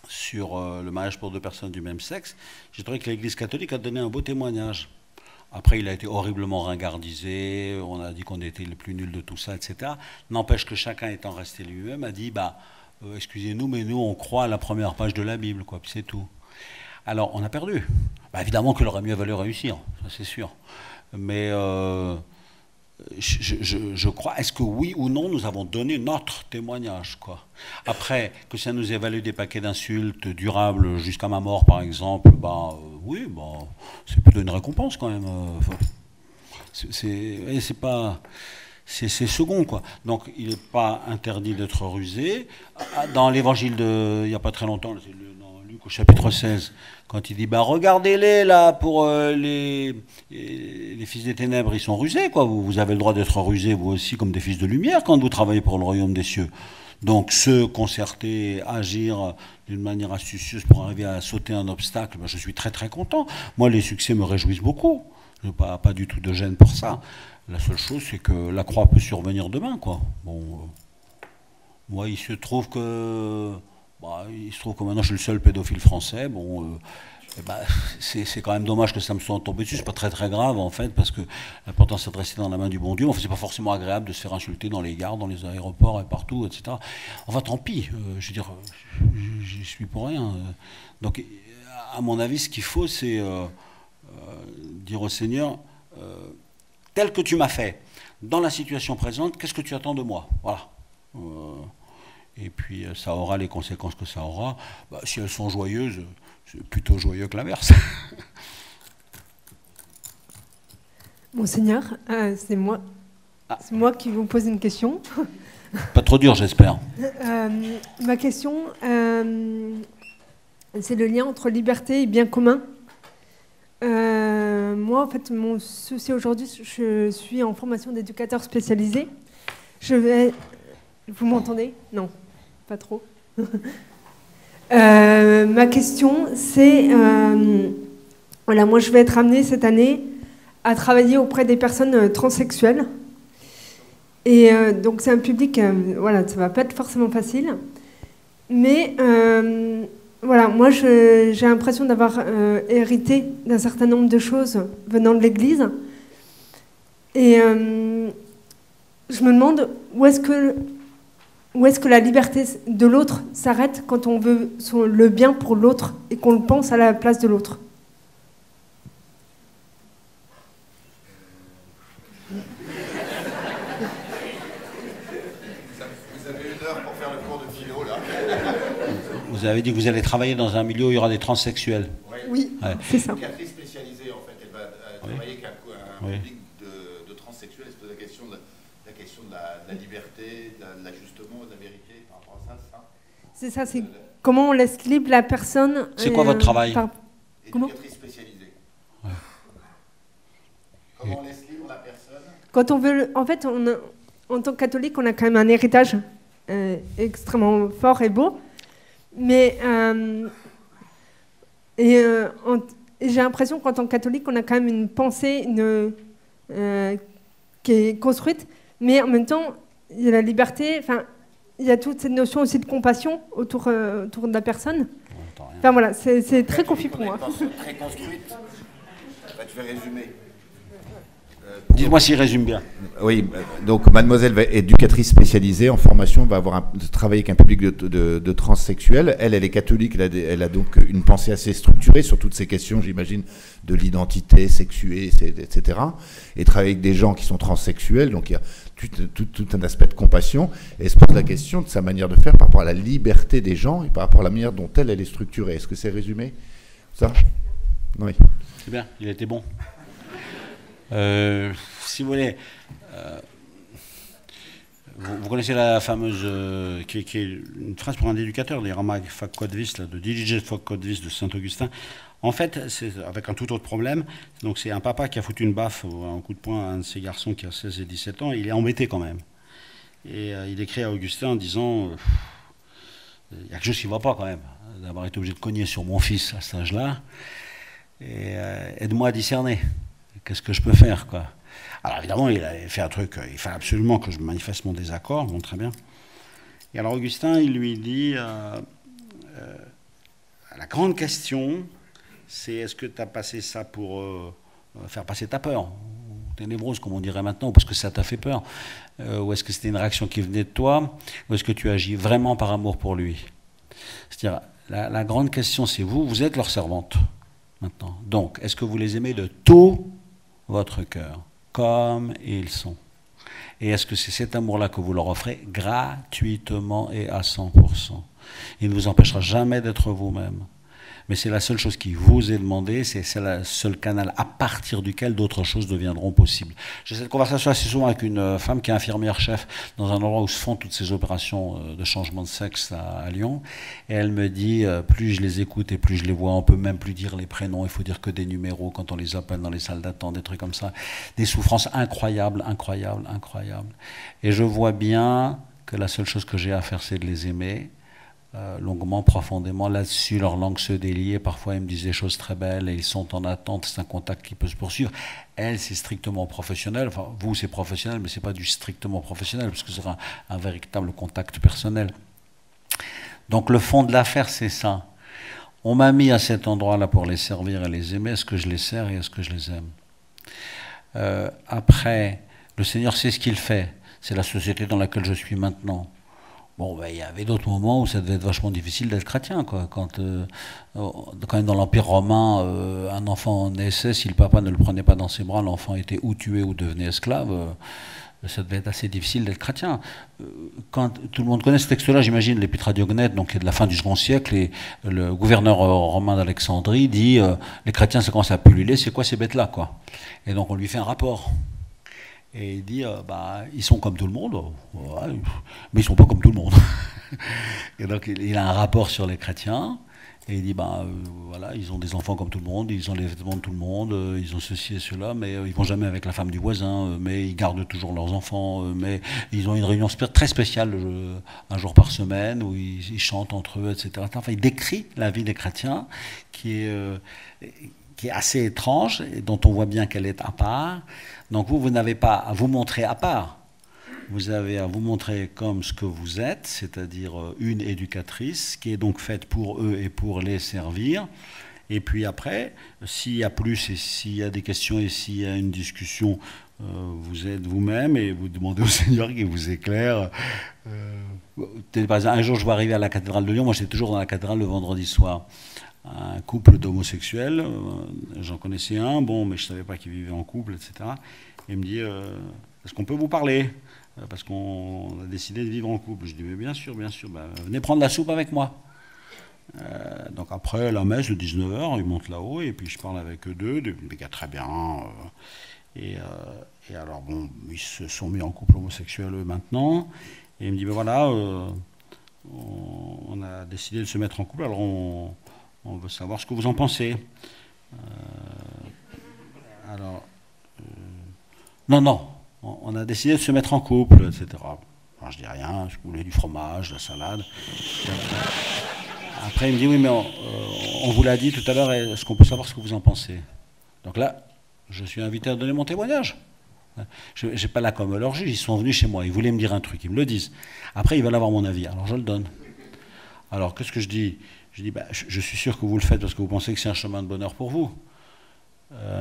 sur le mariage pour 2 personnes du même sexe, j'ai trouvé que l'Église catholique a donné un beau témoignage. Après, il a été horriblement ringardisé, on a dit qu'on était les plus nuls de tout ça, etc. N'empêche que chacun étant resté lui-même a dit, excusez-nous, mais nous, on croit à la première page de la Bible, quoi, puis c'est tout. Alors, on a perdu. Évidemment qu'il aurait mieux valu réussir, ça c'est sûr. Mais je crois, est-ce que oui ou non, nous avons donné notre témoignage, quoi. Après, que ça nous ait valu des paquets d'insultes durables jusqu'à ma mort, par exemple, oui, c'est plutôt une récompense quand même. C'est pas... C'est second, quoi. Donc, il n'est pas interdit d'être rusé. Dans l'évangile il n'y a pas très longtemps, dans Luc au chapitre 16, quand il dit, regardez-les, là, pour les fils des ténèbres, ils sont rusés, quoi. Vous avez le droit d'être rusés, vous aussi, comme des fils de lumière, quand vous travaillez pour le royaume des cieux. Donc, se concerter, agir d'une manière astucieuse pour arriver à sauter un obstacle, je suis très, très content. Moi, les succès me réjouissent beaucoup. Je n'ai pas du tout de gêne pour ça. La seule chose, c'est que la croix peut survenir demain, quoi. Bon, moi, il se trouve que maintenant je suis le seul pédophile français. Bon, c'est quand même dommage que ça me soit tombé dessus. C'est pas très très grave en fait, parce que l'important c'est de rester dans la main du bon Dieu. Enfin, c'est pas forcément agréable de se faire insulter dans les gares, dans les aéroports et partout, etc. Enfin, tant pis. Je veux dire, j'y suis pour rien. Donc, à mon avis, ce qu'il faut, c'est dire au Seigneur, tel que tu m'as fait, dans la situation présente, qu'est-ce que tu attends de moi? Voilà. Et puis ça aura les conséquences que ça aura. Si elles sont joyeuses, c'est plutôt joyeux que l'inverse. Monseigneur, c'est moi. C'est moi qui vous pose une question. Pas trop dur, j'espère. Ma question, c'est le lien entre liberté et bien commun. Moi, en fait, mon souci aujourd'hui, je suis en formation d'éducateur spécialisé. Vous m'entendez? Non, pas trop. Ma question, c'est... voilà, moi, je vais être amenée cette année à travailler auprès des personnes transsexuelles. Et donc, c'est un public... voilà, ça ne va pas être forcément facile. Mais... voilà, moi j'ai l'impression d'avoir hérité d'un certain nombre de choses venant de l'Église. Et je me demande où est-ce que la liberté de l'autre s'arrête quand on veut le bien pour l'autre et qu'on le pense à la place de l'autre. Vous avez dit que vous allez travailler dans un milieu où il y aura des transsexuels. Oui, ouais. C'est ça. Une éducatrice spécialisée, en fait, elle va travailler avec un public de transsexuels. Elle se pose la question de la liberté, de l'ajustement, de la vérité par rapport à ça. C'est ça, c'est comment on laisse libre la personne. C'est quoi votre travail? Éducatrice spécialisée. Ouais. Comment on laisse libre la personne? Quand on veut, en fait, en tant que catholique, on a quand même un héritage extrêmement fort et beau. Mais j'ai l'impression qu'en tant que catholique, on a quand même une pensée qui est construite, mais en même temps, il y a la liberté, enfin, il y a toute cette notion aussi de compassion autour de la personne. Enfin voilà, c'est très confus pour moi. Très construite. Tu vais résumer. Dites-moi s'il résume bien. Oui, donc mademoiselle éducatrice spécialisée en formation va travailler avec un public de transsexuels. Elle est catholique, elle a donc une pensée assez structurée sur toutes ces questions, j'imagine, de l'identité sexuée, etc. Et travailler avec des gens qui sont transsexuels, donc il y a tout un aspect de compassion. Et elle se pose la question de sa manière de faire par rapport à la liberté des gens et par rapport à la manière dont elle est structurée. Est-ce que c'est résumé, ça? Oui. C'est bien, il était bon. Si vous voulez, vous connaissez la fameuse, qui est une phrase pour un éducateur, des Ramak Fakkodvis, de DJ Fakkodvis de Saint-Augustin. En fait, c'est avec un tout autre problème. Donc c'est un papa qui a foutu une baffe, un coup de poing à un de ses garçons qui a 16 et 17 ans, et il est embêté quand même. Et il écrit à Augustin en disant, il y a quelque chose qui ne va pas quand même, d'avoir été obligé de cogner sur mon fils à cet âge-là, et aide-moi à discerner. Qu'est-ce que je peux faire, quoi? Alors évidemment, il a fait un truc, il fallait absolument que je manifeste mon désaccord, bon, très bien. Et alors Augustin, il lui dit, la grande question, c'est est-ce que tu as passé ça pour faire passer ta peur, tes névroses, comme on dirait maintenant, parce que ça t'a fait peur, ou est-ce que c'était une réaction qui venait de toi, ou est-ce que tu agis vraiment par amour pour lui? C'est-à-dire, la grande question, c'est vous êtes leur servante, maintenant. Donc, est-ce que vous les aimez de tout votre cœur, comme ils sont? Et est-ce que c'est cet amour-là que vous leur offrez gratuitement et à 100%? Il ne vous empêchera jamais d'être vous-même. Mais c'est la seule chose qui vous est demandée, c'est le seul canal à partir duquel d'autres choses deviendront possibles. J'ai cette conversation assez souvent avec une femme qui est infirmière-chef dans un endroit où se font toutes ces opérations de changement de sexe à Lyon. Et elle me dit, plus je les écoute et plus je les vois, on peut même plus dire les prénoms, il faut dire que des numéros quand on les appelle dans les salles d'attente, des trucs comme ça. Des souffrances incroyables, incroyables, incroyables. Et je vois bien que la seule chose que j'ai à faire, c'est de les aimer, longuement, profondément là-dessus. Leur langue se déliait. Parfois, ils me disent des choses très belles et ils sont en attente. C'est un contact qui peut se poursuivre. Elle, c'est strictement professionnel. Enfin, vous, c'est professionnel, mais c'est pas du strictement professionnel, parce que c'est un véritable contact personnel. Donc, le fond de l'affaire, c'est ça. On m'a mis à cet endroit-là pour les servir et les aimer. Est-ce que je les sers et est-ce que je les aime? Après, le Seigneur sait ce qu'il fait. C'est la société dans laquelle je suis maintenant. Bon, ben, il y avait d'autres moments où ça devait être vachement difficile d'être chrétien, quoi. Quand même dans l'Empire romain, un enfant naissait, si le papa ne le prenait pas dans ses bras, l'enfant était ou tué ou devenait esclave. Ça devait être assez difficile d'être chrétien. Quand tout le monde connaît ce texte-là, j'imagine, l'Épître à Diognète, donc qui est de la fin du second siècle, et le gouverneur romain d'Alexandrie dit les chrétiens, ça commence à pulluler, c'est quoi ces bêtes-là, quoi? Et donc on lui fait un rapport. Et il dit, ils sont comme tout le monde, ouais, mais ils ne sont pas comme tout le monde. Et donc il a un rapport sur les chrétiens, et il dit, voilà, ils ont des enfants comme tout le monde, ils ont les vêtements de tout le monde, ils ont ceci et cela, mais ils ne vont jamais avec la femme du voisin, mais ils gardent toujours leurs enfants, mais ils ont une réunion très spéciale un jour par semaine, où ils chantent entre eux, etc. Enfin, il décrit la vie des chrétiens, qui est assez étrange, et dont on voit bien qu'elle est à part. Donc vous n'avez pas à vous montrer à part. Vous avez à vous montrer comme ce que vous êtes, c'est-à-dire une éducatrice qui est donc faite pour eux et pour les servir. Et puis après, s'il y a plus et s'il y a des questions et s'il y a une discussion, vous êtes vous-même et vous demandez au Seigneur qu'il vous éclaire. Par exemple, un jour, je vais arriver à la cathédrale de Lyon. Moi, j'étais toujours dans la cathédrale le vendredi soir. Un couple d'homosexuels, j'en connaissais un, bon, mais je ne savais pas qu'ils vivaient en couple, etc. Et il me dit, est-ce qu'on peut vous parler? Parce qu'on a décidé de vivre en couple. Je dis, mais bien sûr, venez prendre la soupe avec moi. Donc après la messe de 19h, ils montent là-haut, et puis je parle avec eux deux, des gars très bien. Et alors, bon, ils se sont mis en couple homosexuel eux maintenant. Et il me dit, ben voilà, on a décidé de se mettre en couple, alors on veut savoir ce que vous en pensez. Non, on a décidé de se mettre en couple, etc. Alors, je dis rien, je voulais du fromage, de la salade. Après, il me dit, oui, mais on vous l'a dit tout à l'heure, est-ce qu'on peut savoir ce que vous en pensez? Donc là, je suis invité à donner mon témoignage. Je n'ai pas là comme leur juge, ils sont venus chez moi, ils voulaient me dire un truc, ils me le disent. Après, ils veulent avoir mon avis, alors je le donne. Alors, qu'est-ce que je dis? Je dis, je suis sûr que vous le faites parce que vous pensez que c'est un chemin de bonheur pour vous.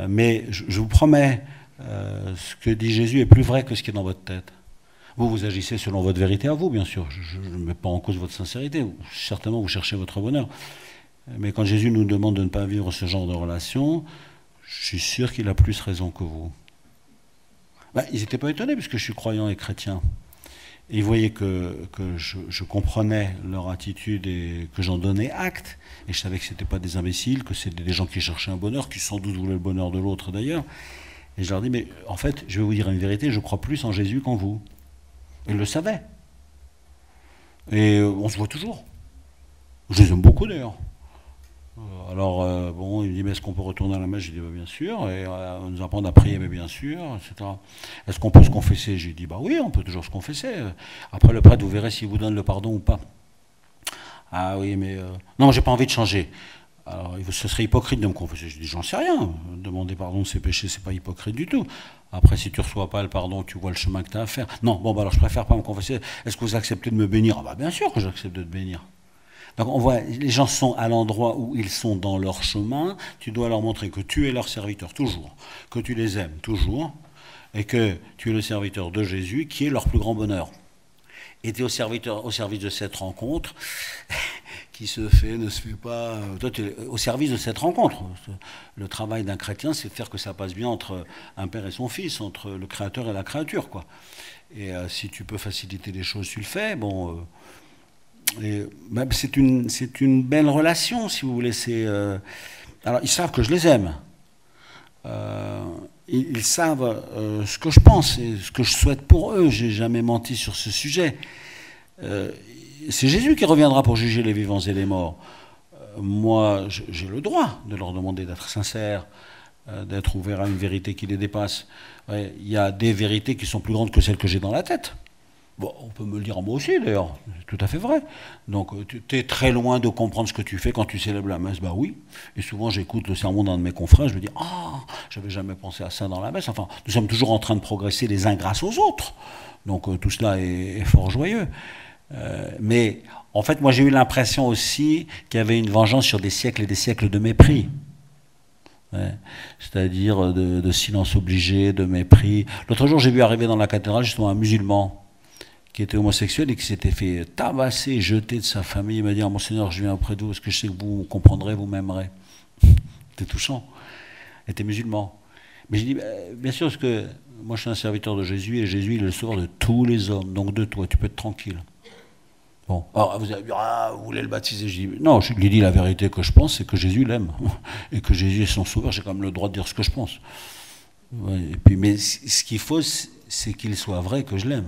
Mais je vous promets, ce que dit Jésus est plus vrai que ce qui est dans votre tête. Vous agissez selon votre vérité à vous, bien sûr. Je ne mets pas en cause votre sincérité. Certainement, vous cherchez votre bonheur. Mais quand Jésus nous demande de ne pas vivre ce genre de relation, je suis sûr qu'il a plus raison que vous. Ils n'étaient pas étonnés puisque je suis croyant et chrétien. Et ils voyaient que je comprenais leur attitude et que j'en donnais acte. Et je savais que ce n'étaient pas des imbéciles, que c'était des gens qui cherchaient un bonheur, qui sans doute voulaient le bonheur de l'autre d'ailleurs. Et je leur dis, mais en fait, je vais vous dire une vérité, je crois plus en Jésus qu'en vous. Ils le savaient. Et on se voit toujours. Je les aime beaucoup d'ailleurs. Alors, bon, il me dit, mais est-ce qu'on peut retourner à la messe? J'ai dit, bien sûr. Et on nous apprend à prier, mais bien sûr, etc. Est-ce qu'on peut se confesser? J'ai dit, oui, on peut toujours se confesser. Après, le prêtre, vous verrez s'il vous donne le pardon ou pas. Ah oui, mais... non, j'ai pas envie de changer. Alors, ce serait hypocrite de me confesser. Je dis, j'en sais rien. Demander pardon de ses péchés, c'est pas hypocrite du tout. Après, si tu reçois pas le pardon, tu vois le chemin que tu as à faire. Non, bon, alors je préfère pas me confesser. Est-ce que vous acceptez de me bénir? Bien sûr que j'accepte de te bénir. Donc on voit, les gens sont à l'endroit où ils sont dans leur chemin. Tu dois leur montrer que tu es leur serviteur toujours, que tu les aimes toujours, et que tu es le serviteur de Jésus qui est leur plus grand bonheur. Et tu es au service de cette rencontre qui se fait, ne se fait pas. Toi, tu es au service de cette rencontre. Le travail d'un chrétien, c'est de faire que ça passe bien entre un père et son fils, entre le créateur et la créature, quoi. Et si tu peux faciliter les choses, tu le fais. Bon. C'est une belle relation, si vous voulez. Alors, ils savent que je les aime. Ils savent ce que je pense et ce que je souhaite pour eux. Je n'ai jamais menti sur ce sujet. C'est Jésus qui reviendra pour juger les vivants et les morts. Moi, j'ai le droit de leur demander d'être sincères, d'être ouverts à une vérité qui les dépasse. Il y a des vérités qui sont plus grandes que celles que j'ai dans la tête. Bon, on peut me le dire à moi aussi, d'ailleurs, c'est tout à fait vrai. Donc, tu es très loin de comprendre ce que tu fais quand tu célèbres la messe. Bah oui. Et souvent, j'écoute le sermon d'un de mes confrères, je me dis, ah, j'avais jamais pensé à ça dans la messe. Enfin, nous sommes toujours en train de progresser les uns grâce aux autres. Donc, tout cela est fort joyeux. Mais, en fait, moi, j'ai eu l'impression aussi qu'il y avait une vengeance sur des siècles et des siècles de mépris. Ouais. C'est-à-dire de silence obligé, de mépris. L'autre jour, j'ai vu arriver dans la cathédrale justement un musulman qui était homosexuel et qui s'était fait tabasser, jeter de sa famille. Il m'a dit, ah, Monseigneur, je viens auprès de vous parce que je sais que vous comprendrez, vous m'aimerez. C'était touchant. Il était musulman. Mais j'ai dit, bien sûr, parce que moi je suis un serviteur de Jésus et Jésus il est le sauveur de tous les hommes, donc de toi, tu peux être tranquille. Bon, alors vous allez dire, ah, vous voulez le baptiser? Je dis, non, je lui ai dit la vérité que je pense, c'est que Jésus l'aime. Et que Jésus est son sauveur, j'ai quand même le droit de dire ce que je pense. Ouais, et puis, mais ce qu'il faut, c'est qu'il soit vrai que je l'aime.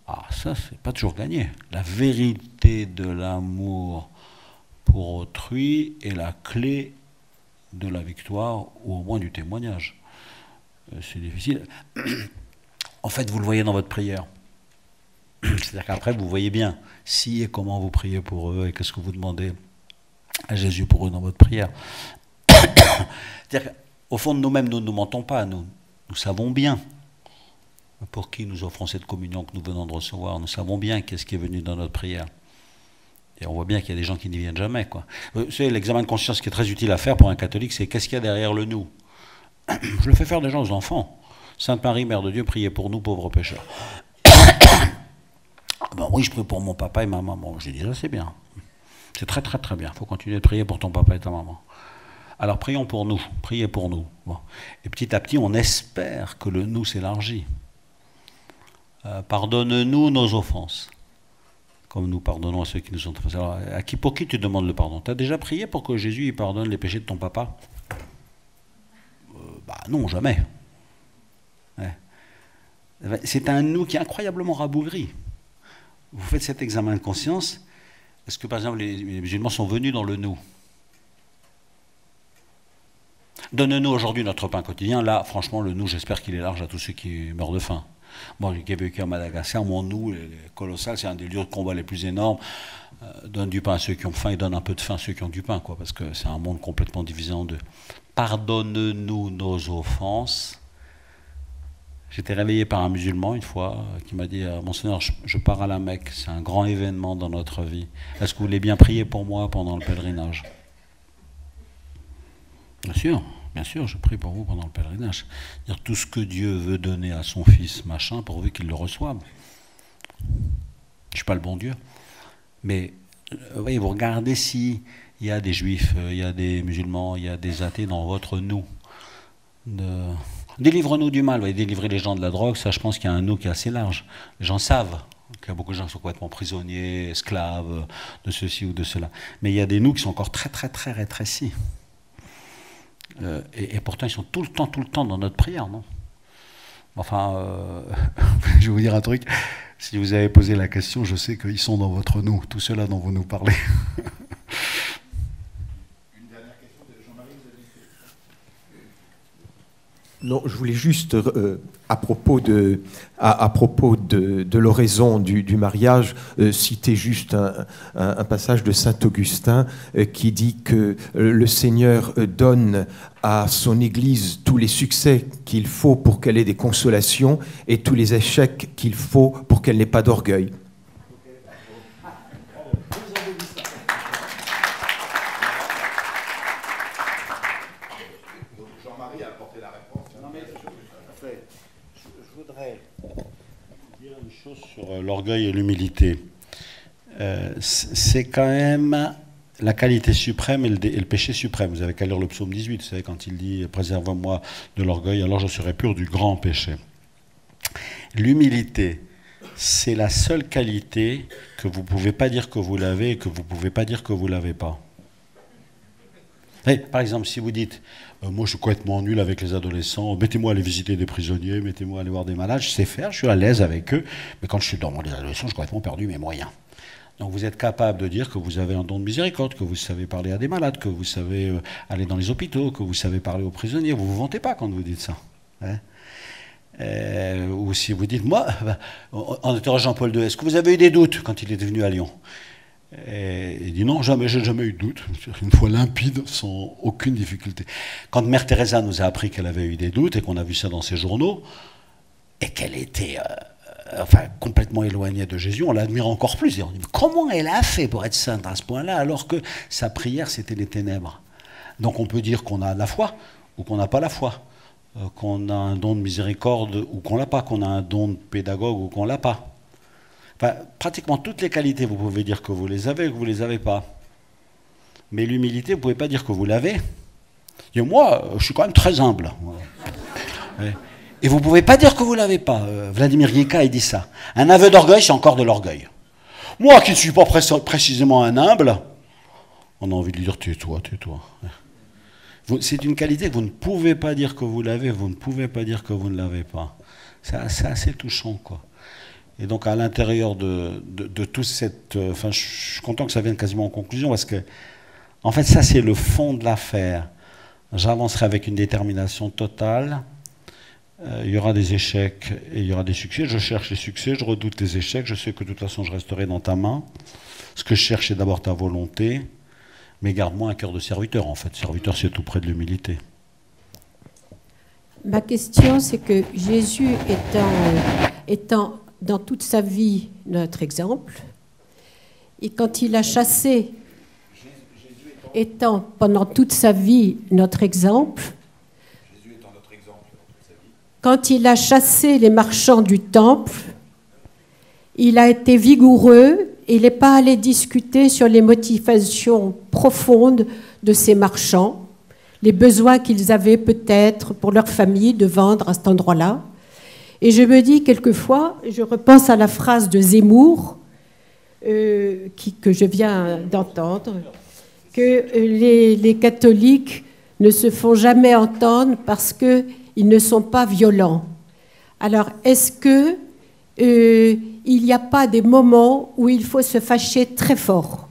Ah, ça, c'est pas toujours gagné. La vérité de l'amour pour autrui est la clé de la victoire, ou au moins du témoignage. C'est difficile. En fait, vous le voyez dans votre prière. C'est-à-dire qu'après, vous voyez bien si et comment vous priez pour eux et qu'est-ce que vous demandez à Jésus pour eux dans votre prière. C'est-à-dire qu'au fond de nous-mêmes, nous ne nous mentons pas. Nous savons bien pour qui nous offrons cette communion que nous venons de recevoir. Nous savons bien qu'est-ce qui est venu dans notre prière. Et on voit bien qu'il y a des gens qui n'y viennent jamais, quoi. Vous savez, l'examen de conscience qui est très utile à faire pour un catholique, c'est qu'est-ce qu'il y a derrière le nous. Je le fais faire déjà aux enfants. Sainte Marie, Mère de Dieu, priez pour nous, pauvres pécheurs. Ben oui, je prie pour mon papa et ma maman. J'ai dit, ça c'est bien. C'est très très très bien. Il faut continuer de prier pour ton papa et ta maman. Alors prions pour nous, priez pour nous. Bon. Et petit à petit, on espère que le nous s'élargit. Pardonne-nous nos offenses, comme nous pardonnons à ceux qui nous ont offensés. Alors, pour qui tu demandes le pardon? Tu as déjà prié pour que Jésus il pardonne les péchés de ton papa? Bah non, jamais. Ouais. C'est un nous qui est incroyablement rabougri. Vous faites cet examen de conscience. Est-ce que, par exemple, les musulmans sont venus dans le nous? Donne-nous aujourd'hui notre pain quotidien. Là, franchement, le nous, j'espère qu'il est large à tous ceux qui meurent de faim. Moi, qui ai vécu à Madagascar, mon nous est colossal. C'est un des lieux de combat les plus énormes. Donne du pain à ceux qui ont faim et donne un peu de faim à ceux qui ont du pain, quoi, parce que c'est un monde complètement divisé en deux. Pardonne-nous nos offenses. J'étais réveillé par un musulman une fois qui m'a dit « Monseigneur, je pars à la Mecque, c'est un grand événement dans notre vie. Est-ce que vous voulez bien prier pour moi pendant le pèlerinage ?» Bien sûr, je prie pour vous pendant le pèlerinage. Dire tout ce que Dieu veut donner à son fils, machin, pourvu qu'il le reçoive. Je ne suis pas le bon Dieu. Mais vous voyez, vous regardez s'il y a des juifs, il y a des musulmans, il y a des athées dans votre nous. Délivre-nous du mal, délivrer les gens de la drogue, ça je pense qu'il y a un nous qui est assez large. Les gens savent qu'il y a beaucoup de gens qui sont complètement prisonniers, esclaves, de ceci ou de cela. Mais il y a des nous qui sont encore très très très rétrécis. Et pourtant ils sont tout le temps dans notre prière, non? Enfin, je vais vous dire un truc, si vous avez posé la question, je sais qu'ils sont dans votre nous, tout cela dont vous nous parlez. Non, je voulais juste, à propos de l'oraison du mariage, citer juste un passage de saint Augustin qui dit que le Seigneur donne à son Église tous les succès qu'il faut pour qu'elle ait des consolations et tous les échecs qu'il faut pour qu'elle n'ait pas d'orgueil. Sur l'orgueil et l'humilité. C'est quand même la qualité suprême et le péché suprême. Vous avez qu'à lire le psaume 18, vous savez, quand il dit « Préserve-moi de l'orgueil, alors je serai pur du grand péché ». L'humilité, c'est la seule qualité que vous ne pouvez pas dire que vous l'avez et que vous ne pouvez pas dire que vous ne l'avez pas. Et, par exemple, si vous dites moi je suis complètement nul avec les adolescents, mettez-moi à aller visiter des prisonniers, mettez-moi à aller voir des malades, je sais faire, je suis à l'aise avec eux, mais quand je suis dans les adolescents, j'ai complètement perdu mes moyens. Donc vous êtes capable de dire que vous avez un don de miséricorde, que vous savez parler à des malades, que vous savez aller dans les hôpitaux, que vous savez parler aux prisonniers. Vous ne vous vantez pas quand vous dites ça. Hein? Ou si vous dites, moi, en interrogeant Jean-Paul II, est-ce que vous avez eu des doutes quand il est venu à Lyon? Il dit non, jamais, j'ai jamais eu de doute. Une fois limpide, sans aucune difficulté. Quand Mère Teresa nous a appris qu'elle avait eu des doutes et qu'on a vu ça dans ses journaux, et qu'elle était complètement éloignée de Jésus, on l'admire encore plus. Et on dit, comment elle a fait pour être sainte à ce point-là, alors que sa prière, c'était les ténèbres? Donc on peut dire qu'on a la foi ou qu'on n'a pas la foi, qu'on a un don de miséricorde ou qu'on l'a pas, qu'on a un don de pédagogue ou qu'on l'a pas. Enfin, pratiquement toutes les qualités, vous pouvez dire que vous les avez ou que vous ne les avez pas. Mais l'humilité, vous ne pouvez pas dire que vous l'avez. Et moi, je suis quand même très humble. Et vous ne pouvez pas dire que vous ne l'avez pas. Vladimir Guica, il dit ça. Un aveu d'orgueil, c'est encore de l'orgueil. Moi, qui ne suis pas précisément un humble, on a envie de lui dire, tais-toi, tais-toi. C'est une qualité que vous ne pouvez pas dire que vous l'avez, vous ne pouvez pas dire que vous ne l'avez pas. C'est assez touchant, quoi. Et donc, à l'intérieur de tout cette... Enfin, je suis content que ça vienne quasiment en conclusion, parce que, en fait, ça, c'est le fond de l'affaire. J'avancerai avec une détermination totale. Il y aura des échecs et il y aura des succès. Je cherche les succès, je redoute les échecs. Je sais que de toute façon, je resterai dans ta main. Ce que je cherche, c'est d'abord ta volonté. Mais garde-moi un cœur de serviteur, en fait. Serviteur, c'est tout près de l'humilité. Ma question, c'est que Jésus étant dans toute sa vie notre exemple, et quand il a chassé, étant pendant toute sa vie notre exemple, quand il a chassé les marchands du temple, il a été vigoureux, et il n'est pas allé discuter sur les motivations profondes de ces marchands, les besoins qu'ils avaient peut-être pour leur famille de vendre à cet endroit-là. Et je me dis quelquefois, je repense à la phrase de Zemmour, que je viens d'entendre, que les catholiques ne se font jamais entendre parce qu'ils ne sont pas violents. Alors, est-ce que il n'y a pas des moments où il faut se fâcher très fort?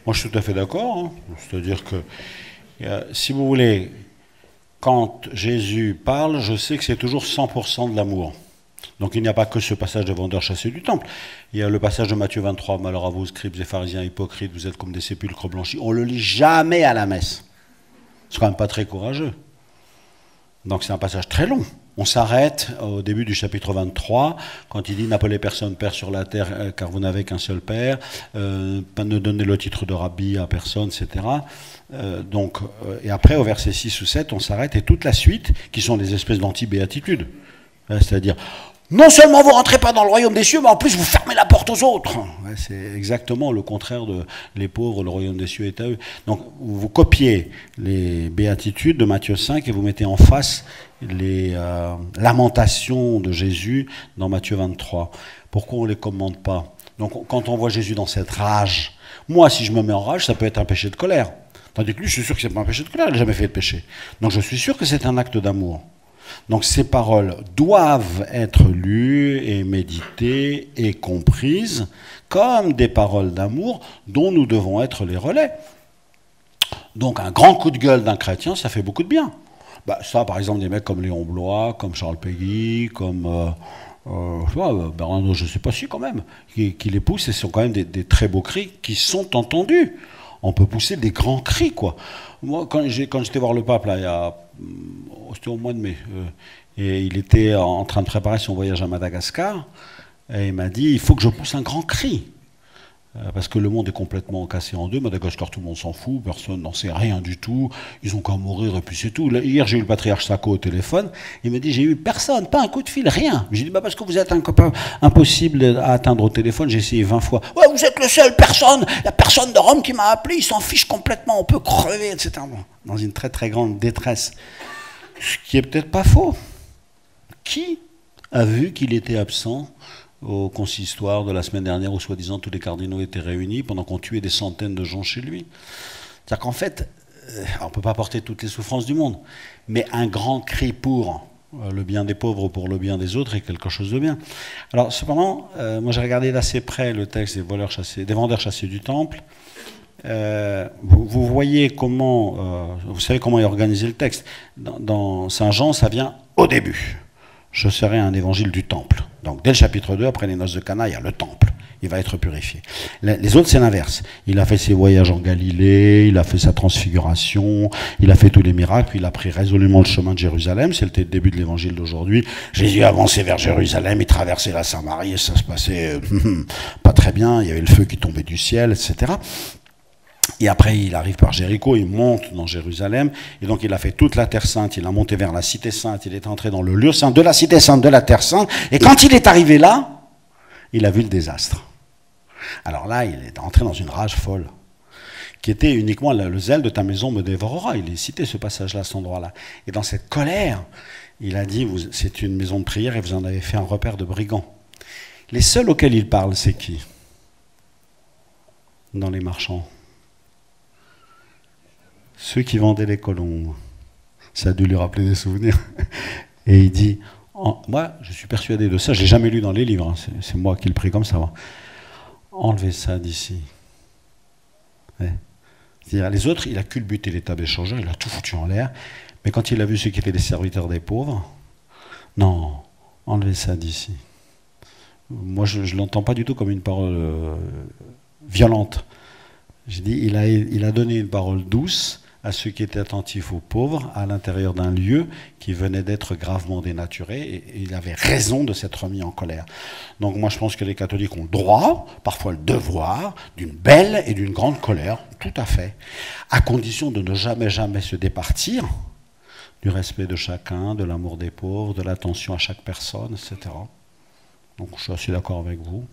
Moi, je suis tout à fait d'accord. Hein. C'est-à-dire que, si vous voulez, quand Jésus parle, je sais que c'est toujours 100% de l'amour. Donc il n'y a pas que ce passage de vendeur chassé du temple. Il y a le passage de Matthieu 23, « Malheur à vous, scribes et pharisiens hypocrites, vous êtes comme des sépulcres blanchis ». On ne le lit jamais à la messe. C'est quand même pas très courageux. Donc c'est un passage très long. On s'arrête au début du chapitre 23, quand il dit « N'appelez personne père sur la terre, car vous n'avez qu'un seul père, ne donnez le titre de rabbi à personne, etc. » Et après, au verset 6 ou 7, on s'arrête, et toute la suite, qui sont des espèces d'anti-béatitudes. C'est-à-dire, non seulement vous ne rentrez pas dans le royaume des cieux, mais en plus vous fermez la porte aux autres. Ouais, c'est exactement le contraire de les pauvres, le royaume des cieux est à eux. Donc vous copiez les béatitudes de Matthieu 5 et vous mettez en face les lamentations de Jésus dans Matthieu 23. Pourquoi on ne les commande pas? Donc quand on voit Jésus dans cette rage, moi si je me mets en rage, ça peut être un péché de colère. Tandis que lui, je suis sûr que ce n'est pas un péché de colère, il n'a jamais fait de péché. Donc je suis sûr que c'est un acte d'amour. Donc ces paroles doivent être lues et méditées et comprises comme des paroles d'amour dont nous devons être les relais. Donc un grand coup de gueule d'un chrétien, ça fait beaucoup de bien. Ça, par exemple, des mecs comme Léon Blois, comme Charles Péguy, comme Bernardo, je ne sais pas si quand même, qui les poussent, et ce sont quand même des très beaux cris qui sont entendus. On peut pousser des grands cris, quoi. Moi, quand j'étais voir le pape, là, c'était au mois de mai, et il était en train de préparer son voyage à Madagascar, et il m'a dit, il faut que je pousse un grand cri, parce que le monde est complètement cassé en deux. Madagascar, tout le monde s'en fout, personne n'en sait rien du tout, ils ont qu'à mourir, et puis c'est tout. Hier, j'ai eu le patriarche Sacco au téléphone, il m'a dit, j'ai eu personne, pas un coup de fil, rien. J'ai dit, parce que vous êtes un copain impossible à atteindre au téléphone, j'ai essayé 20 fois. Ouais, vous êtes le seul, personne, il n'y a personne de Rome qui m'a appelé, il s'en fiche complètement, on peut crever, etc. Dans une très très grande détresse. Ce qui est peut-être pas faux. Qui a vu qu'il était absent au consistoire de la semaine dernière où soi-disant tous les cardinaux étaient réunis pendant qu'on tuait des centaines de gens chez lui? C'est-à-dire qu'en fait, on ne peut pas porter toutes les souffrances du monde, mais un grand cri pour le bien des pauvres, pour le bien des autres, est quelque chose de bien. Alors cependant, moi j'ai regardé d'assez près le texte des vendeurs chassés du temple, Vous voyez comment, vous savez comment est organisé le texte. Dans Saint Jean, ça vient au début. Je serai un évangile du temple. Donc dès le chapitre 2, après les noces de Cana, il y a le temple. Il va être purifié. Les autres, c'est l'inverse. Il a fait ses voyages en Galilée, il a fait sa transfiguration, il a fait tous les miracles, puis il a pris résolument le chemin de Jérusalem. C'est le début de l'évangile d'aujourd'hui. Jésus avançait vers Jérusalem, il traversait la Samarie, et ça se passait pas très bien. Il y avait le feu qui tombait du ciel, etc. Et après, il arrive par Jéricho, il monte dans Jérusalem, et donc il a fait toute la Terre Sainte, il a monté vers la Cité Sainte, il est entré dans le lieu saint de la Cité Sainte de la Terre Sainte, et quand il est arrivé là, il a vu le désastre. Alors là, il est entré dans une rage folle, qui était uniquement le zèle de ta maison me dévorera. Il est cité ce passage-là, à cet endroit-là. Et dans cette colère, il a dit, c'est une maison de prière et vous en avez fait un repère de brigands. Les seuls auxquels il parle, c'est qui? Dans les marchands. Ceux qui vendaient les colombes. Ça a dû lui rappeler des souvenirs. Et il dit, moi, je suis persuadé de ça, je n'ai jamais lu dans les livres, hein. C'est moi qui le prie comme ça. Enlevez ça d'ici. Ouais. C'est-à-dire, les autres, il a culbuté les tables échangeurs, il a tout foutu en l'air, mais quand il a vu ceux qui étaient les serviteurs des pauvres, non, enlevez ça d'ici. Moi, je ne l'entends pas du tout comme une parole violente. J'ai dit, il a donné une parole douce à ceux qui étaient attentifs aux pauvres, à l'intérieur d'un lieu qui venait d'être gravement dénaturé, et il avait raison de s'être mis en colère. Donc moi je pense que les catholiques ont le droit, parfois le devoir, d'une belle et d'une grande colère, tout à fait, à condition de ne jamais se départir du respect de chacun, de l'amour des pauvres, de l'attention à chaque personne, etc. Donc je suis assez d'accord avec vous.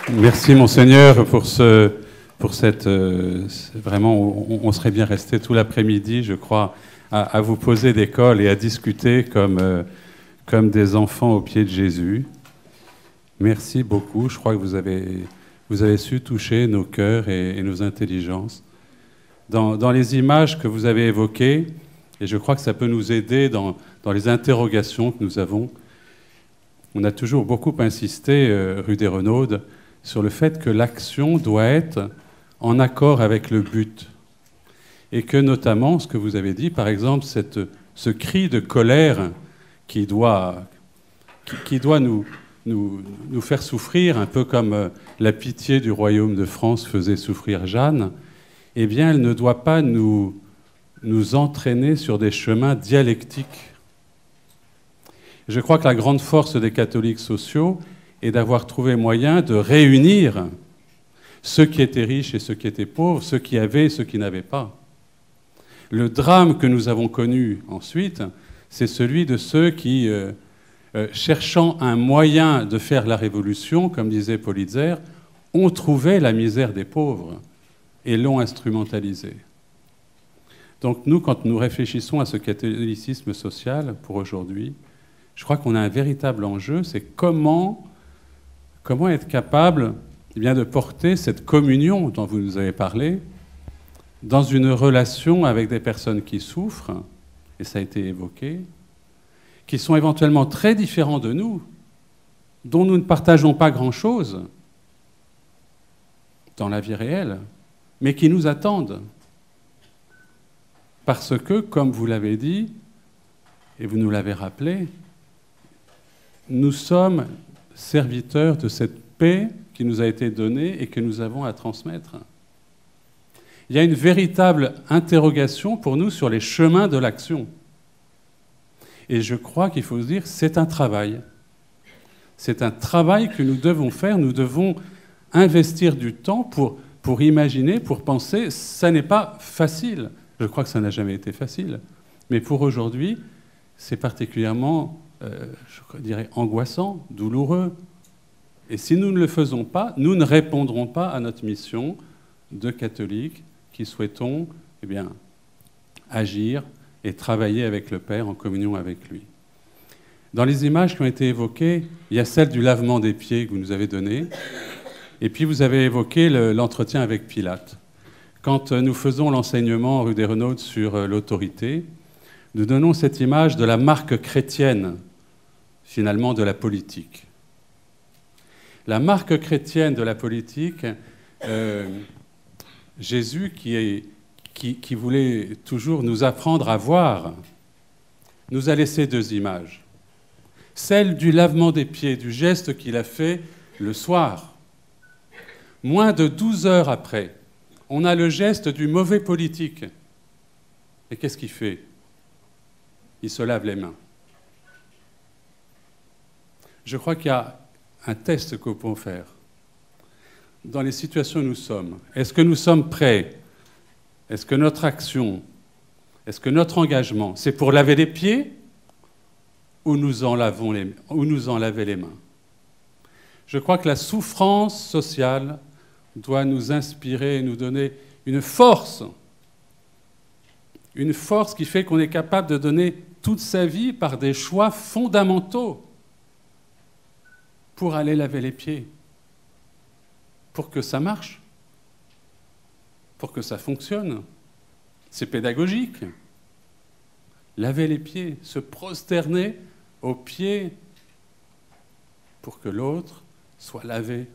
Merci Monseigneur pour cette vraiment on serait bien resté tout l'après-midi, je crois, à vous poser des cols et à discuter comme des enfants au pied de Jésus. Merci beaucoup. Je crois que vous avez su toucher nos cœurs et nos intelligences. Dans les images que vous avez évoquées, et je crois que ça peut nous aider dans les interrogations que nous avons, on a toujours beaucoup insisté, rue des Renaudes, sur le fait que l'action doit être en accord avec le but. Et que notamment, ce que vous avez dit, par exemple, ce cri de colère qui doit nous faire souffrir, un peu comme la pitié du royaume de France faisait souffrir Jeanne, eh bien, elle ne doit pas nous entraîner sur des chemins dialectiques. Je crois que la grande force des catholiques sociaux est d'avoir trouvé moyen de réunir ceux qui étaient riches et ceux qui étaient pauvres, ceux qui avaient et ceux qui n'avaient pas. Le drame que nous avons connu ensuite, c'est celui de ceux qui, cherchant un moyen de faire la révolution, comme disait Politzer, ont trouvé la misère des pauvres et l'ont instrumentalisée. Donc nous, quand nous réfléchissons à ce catholicisme social pour aujourd'hui, je crois qu'on a un véritable enjeu, c'est comment être capable de porter cette communion dont vous nous avez parlé dans une relation avec des personnes qui souffrent, et ça a été évoqué, qui sont éventuellement très différents de nous, dont nous ne partageons pas grand-chose dans la vie réelle, mais qui nous attendent. Parce que, comme vous l'avez dit, et vous nous l'avez rappelé, nous sommes serviteurs de cette paix qui nous a été donnée et que nous avons à transmettre. Il y a une véritable interrogation pour nous sur les chemins de l'action. Et je crois qu'il faut se dire, c'est un travail. C'est un travail que nous devons faire, nous devons investir du temps pour imaginer, pour penser. Ça n'est pas facile. Je crois que ça n'a jamais été facile. Mais pour aujourd'hui, c'est particulièrement je dirais angoissant, douloureux. Et si nous ne le faisons pas, nous ne répondrons pas à notre mission de catholiques qui souhaitons agir et travailler avec le Père en communion avec lui. Dans les images qui ont été évoquées, il y a celle du lavement des pieds que vous nous avez donnée. Et puis vous avez évoqué l'entretien avec Pilate. Quand nous faisons l'enseignement rue des Renaud sur l'autorité, nous donnons cette image de la marque chrétienne, finalement, de la politique. La marque chrétienne de la politique, Jésus qui voulait toujours nous apprendre à voir, nous a laissé deux images. Celle du lavement des pieds, du geste qu'il a fait le soir. Moins de 12 heures après, on a le geste du mauvais politique. Et qu'est-ce qu'il fait? Il se lave les mains. Je crois qu'il y a un test qu'on peut faire. Dans les situations où nous sommes, est-ce que nous sommes prêts? Est-ce que notre action, est-ce que notre engagement, c'est pour laver les pieds ou nous en laver les mains? Je crois que la souffrance sociale doit nous inspirer et nous donner une force qui fait qu'on est capable de donner toute sa vie par des choix fondamentaux pour aller laver les pieds, pour que ça marche, pour que ça fonctionne. C'est pédagogique. Laver les pieds, se prosterner aux pieds pour que l'autre soit lavé.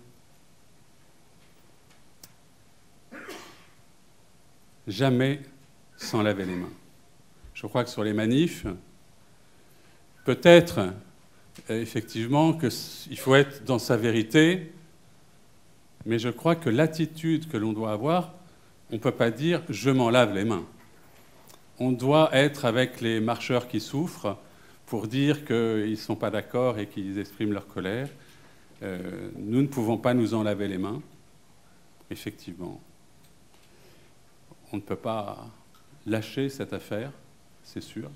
Jamais sans laver les mains. Je crois que sur les manifs, peut-être effectivement qu'il faut être dans sa vérité, mais je crois que l'attitude que l'on doit avoir, on ne peut pas dire « je m'en lave les mains ». On doit être avec les marcheurs qui souffrent pour dire qu'ils ne sont pas d'accord et qu'ils expriment leur colère. Nous ne pouvons pas nous en laver les mains, effectivement. On ne peut pas lâcher cette affaire, c'est sûr.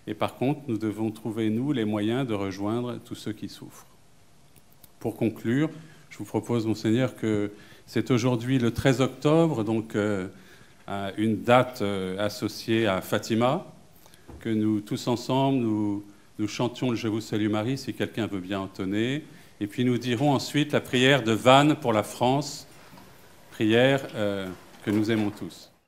Et par contre, nous devons trouver, nous, les moyens de rejoindre tous ceux qui souffrent. Pour conclure, je vous propose, Monseigneur, que c'est aujourd'hui le 13 octobre, donc une date associée à Fatima, que nous, tous ensemble, nous chantions le « Je vous salue Marie », si quelqu'un veut bien entonner. Et puis nous dirons ensuite la prière de Vannes pour la France, prière que nous aimons tous.